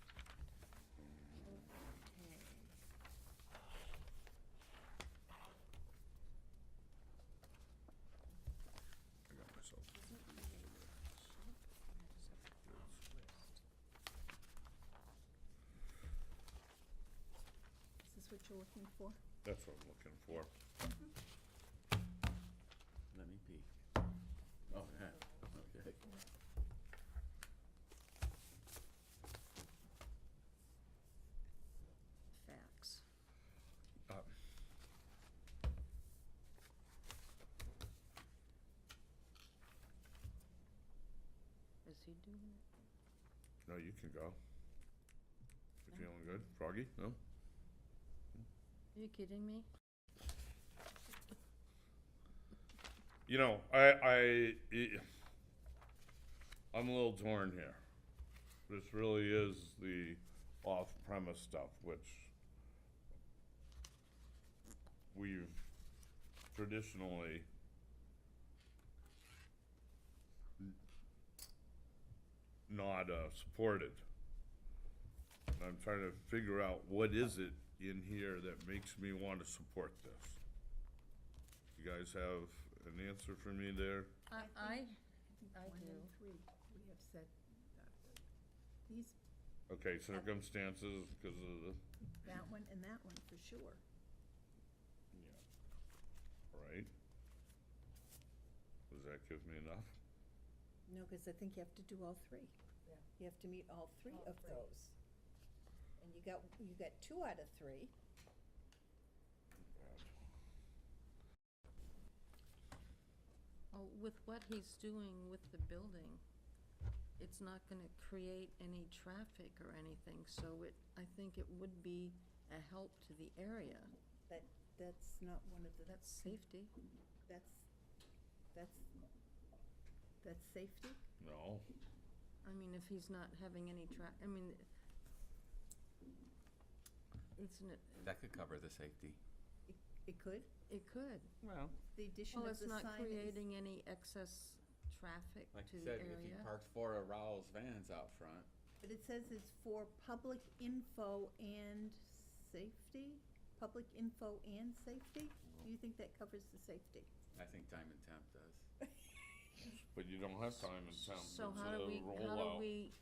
I got myself. Is this what you're looking for? That's what I'm looking for. Let me peek. Oh, yeah, okay. Facts. Is he doing it? No, you can go. You feeling good? Froggy? No? Are you kidding me? You know, I'm a little torn here. This really is the off-premise stuff, which we've traditionally not supported. And I'm trying to figure out what is it in here that makes me want to support this. You guys have an answer for me there? I One do. and three, we have said, these, Okay, circumstances, because of the, that one and that one for sure. right? Does that give me enough? No, because I think you have to do all three. Yeah. You have to meet all three All of three. those. And you got 2 out of 3. Oh, with what he's doing with the building, it's not gonna create any traffic or anything, so I think it would be a help to the area. That's not one of the. That's safety. That's safety? No. I mean, if he's not having any I mean, it's an, That could cover the safety. It could? It could. Well, The addition Well, of it's the not sign is. creating any excess traffic like to you the said, if he area. parked 4 of Raoul's vans out front, But it says it's for public info and safety? Public info and safety? Do you think that covers the safety? I think Time and Temp does. But you don't have time and temp, it's So how do a rollout. we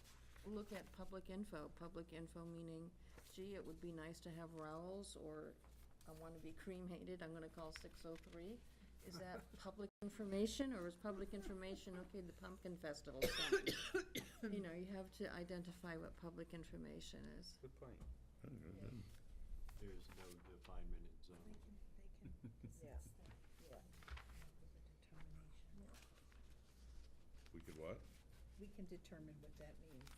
look at public info? Public info meaning, gee, it would be nice to have Rowell's, or I wanna be cremated, I'm gonna call 603. Is that public information, or is public information, okay, the pumpkin festival coming? You know, you have to identify what public information is. Good point. There's no definement in zoning. We could what? We can determine what that means,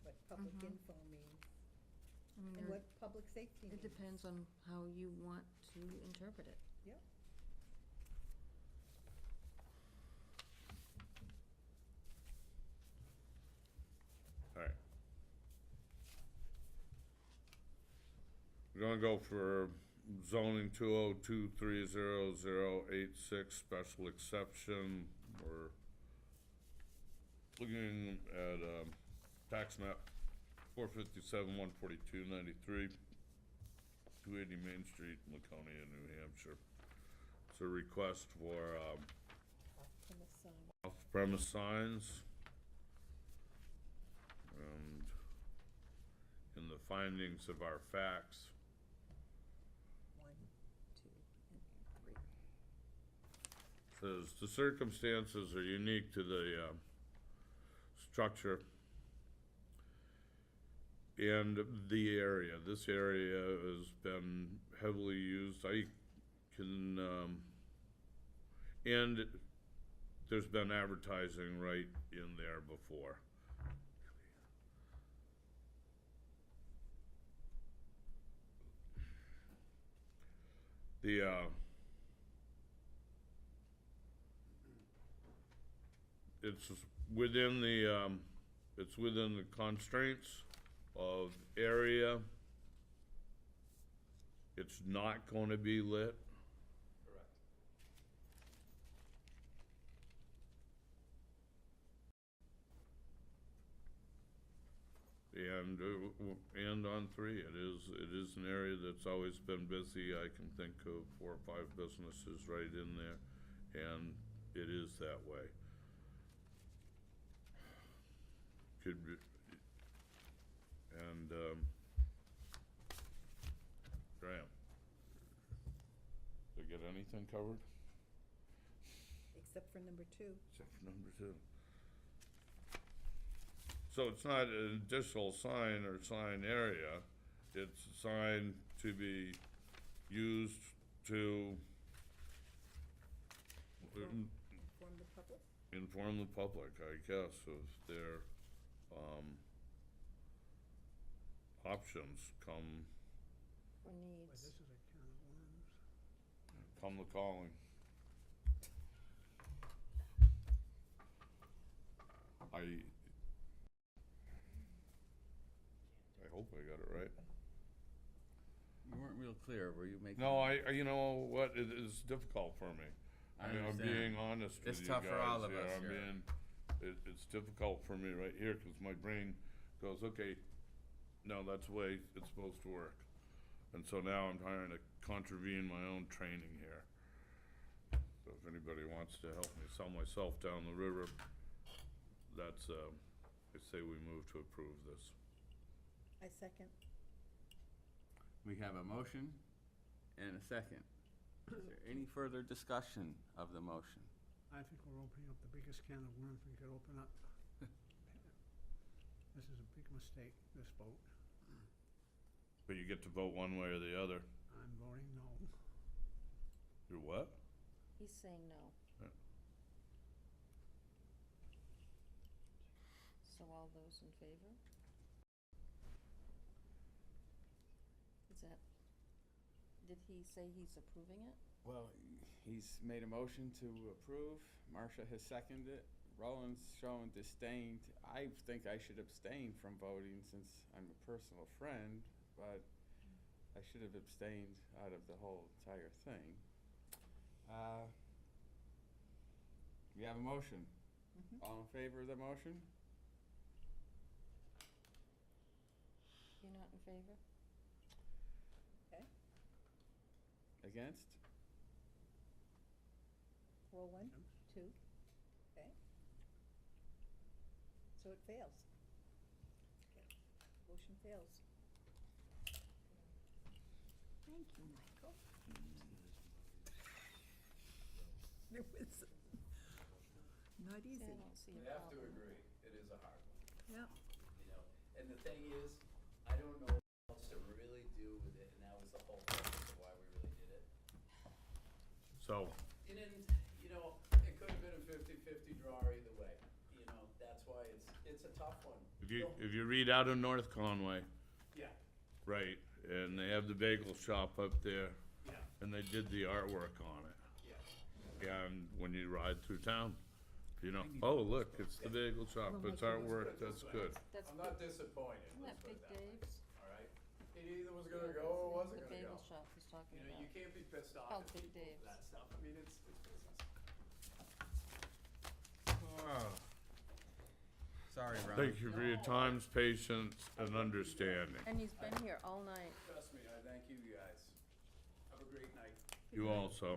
what public Mhm. info means, I mean, and there- what public safety means. It depends on how you want to interpret it. Yep. Alright. We're gonna go for zoning 202300086 special exception. We're looking at, tax map 457-142-93, 280 Main Street, Laconia, New Hampshire. It's a request for, Off-premise sign. off-premise signs. And in the findings of our facts, 1, 2, and 3. says the circumstances are unique to the structure and the area. This area has been heavily used. I can, and there's been advertising right in there before. The, it's within the constraints of area. It's not gonna be lit. Correct. And on 3, it is an area that's always been busy. I can think of 4 or 5 businesses right in there, and it is that way. Could be, and, Graham, did I get anything covered? Except for number 2. Except for number 2. So it's not an additional sign or sign area, it's a sign to be used to Inform the public? inform the public, I guess, of their, options come, For Boy, needs. this is a can of worms. come the calling. I hope I got it right. You weren't real clear, were you making? No, you know what, it is difficult for me. I mean, I'm understand. being honest with It's you tough guys for all of here. us I'm here. being, it's difficult for me right here, cause my brain goes, okay, no, that's the way it's supposed to work. And so now I'm trying to contravene my own training here. So if anybody wants to help me sell myself down the river, that's, I say we move to approve this. I second. We have a motion and a second. Is there any further discussion of the motion? I think we're opening up the biggest can of worms we could open up. This is a big mistake, this vote. But you get to vote one way or the other. I'm voting no. You're what? He's saying no. Yeah. So all those in favor? Is that, did he say he's approving it? Well, he's made a motion to approve. Marcia has seconded it. Roland's showing disdain. I think I should abstain from voting since I'm a personal friend, but I should have abstained out of the whole entire thing. We have a motion. All in favor of the motion? You're not in favor? Okay, Against? roll 1, 2, okay. So it fails. Motion fails. Thank you, Michael. It was not See, easy. I don't see We a have to problem. agree, it is a hard one, Yeah. you know, and the thing is, I don't know what else to really do with it, and that was the whole purpose of why we really did it. So, And then, you know, it could have been a 50-50 draw either way, you know, that's why it's a tough one. if you read out of North Conway, Yeah, right, and they have the bagel shop up there, yeah, and they did the artwork on it. yeah. And when you ride through town, you know, oh, look, it's the bagel shop, it's artwork, that's good. That's I'm not disappointed, Isn't let's that put Big it that way, Dave's? all right? It either was gonna go or it wasn't The gonna bagel go. shop he's talking You know, about. you can't be pissed off Oh, at Big people with Dave's. that stuff, I mean, it's business. Sorry, Ron. Thank you for your time, patience, and understanding. And he's been here all night. Trust me, I thank you guys. Have a great night. You also.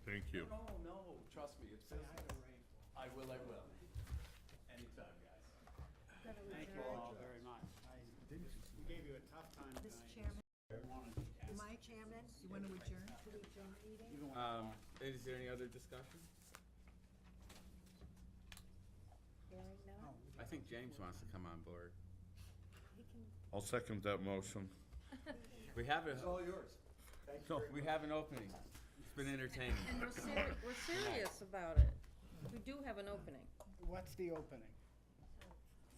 Thank you. No, no, trust me, it's business. I will. Anytime, guys. Thank you all very much. We gave you a tough time tonight. Mr. Chairman, We wanted to ask my chairman, You want to adjourn? to adjourn the meeting? you wanna Is there any other discussion? Hearing none? I think James wants to come on board. He can, I'll second that motion. We have a, all yours. Thank you no, very we much. have an opening. It's been entertaining. And we're serious about it. We do have an opening What's the opening?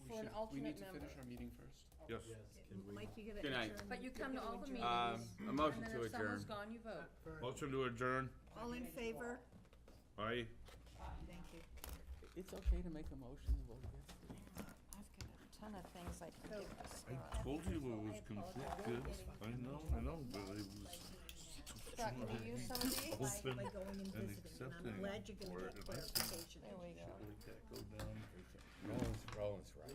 for an We alternate need to member. finish our meeting first. Yes. Mike, you gotta Good night. adjourn. But you come to all the Um, meetings. a motion And to then if someone's adjourn. gone, you vote. Motion to adjourn. All in favor? Aye. Thank you. It's okay to make a motion and vote against it. I've got a ton of things I can give this I Scott. told you it was conflicted. I know, but it was. Scott, can you use some of these? Open By going and and visiting, and I'm accepting glad you're for gonna it, get and I said, clarification. There we go. Like that, go down. Roland's right.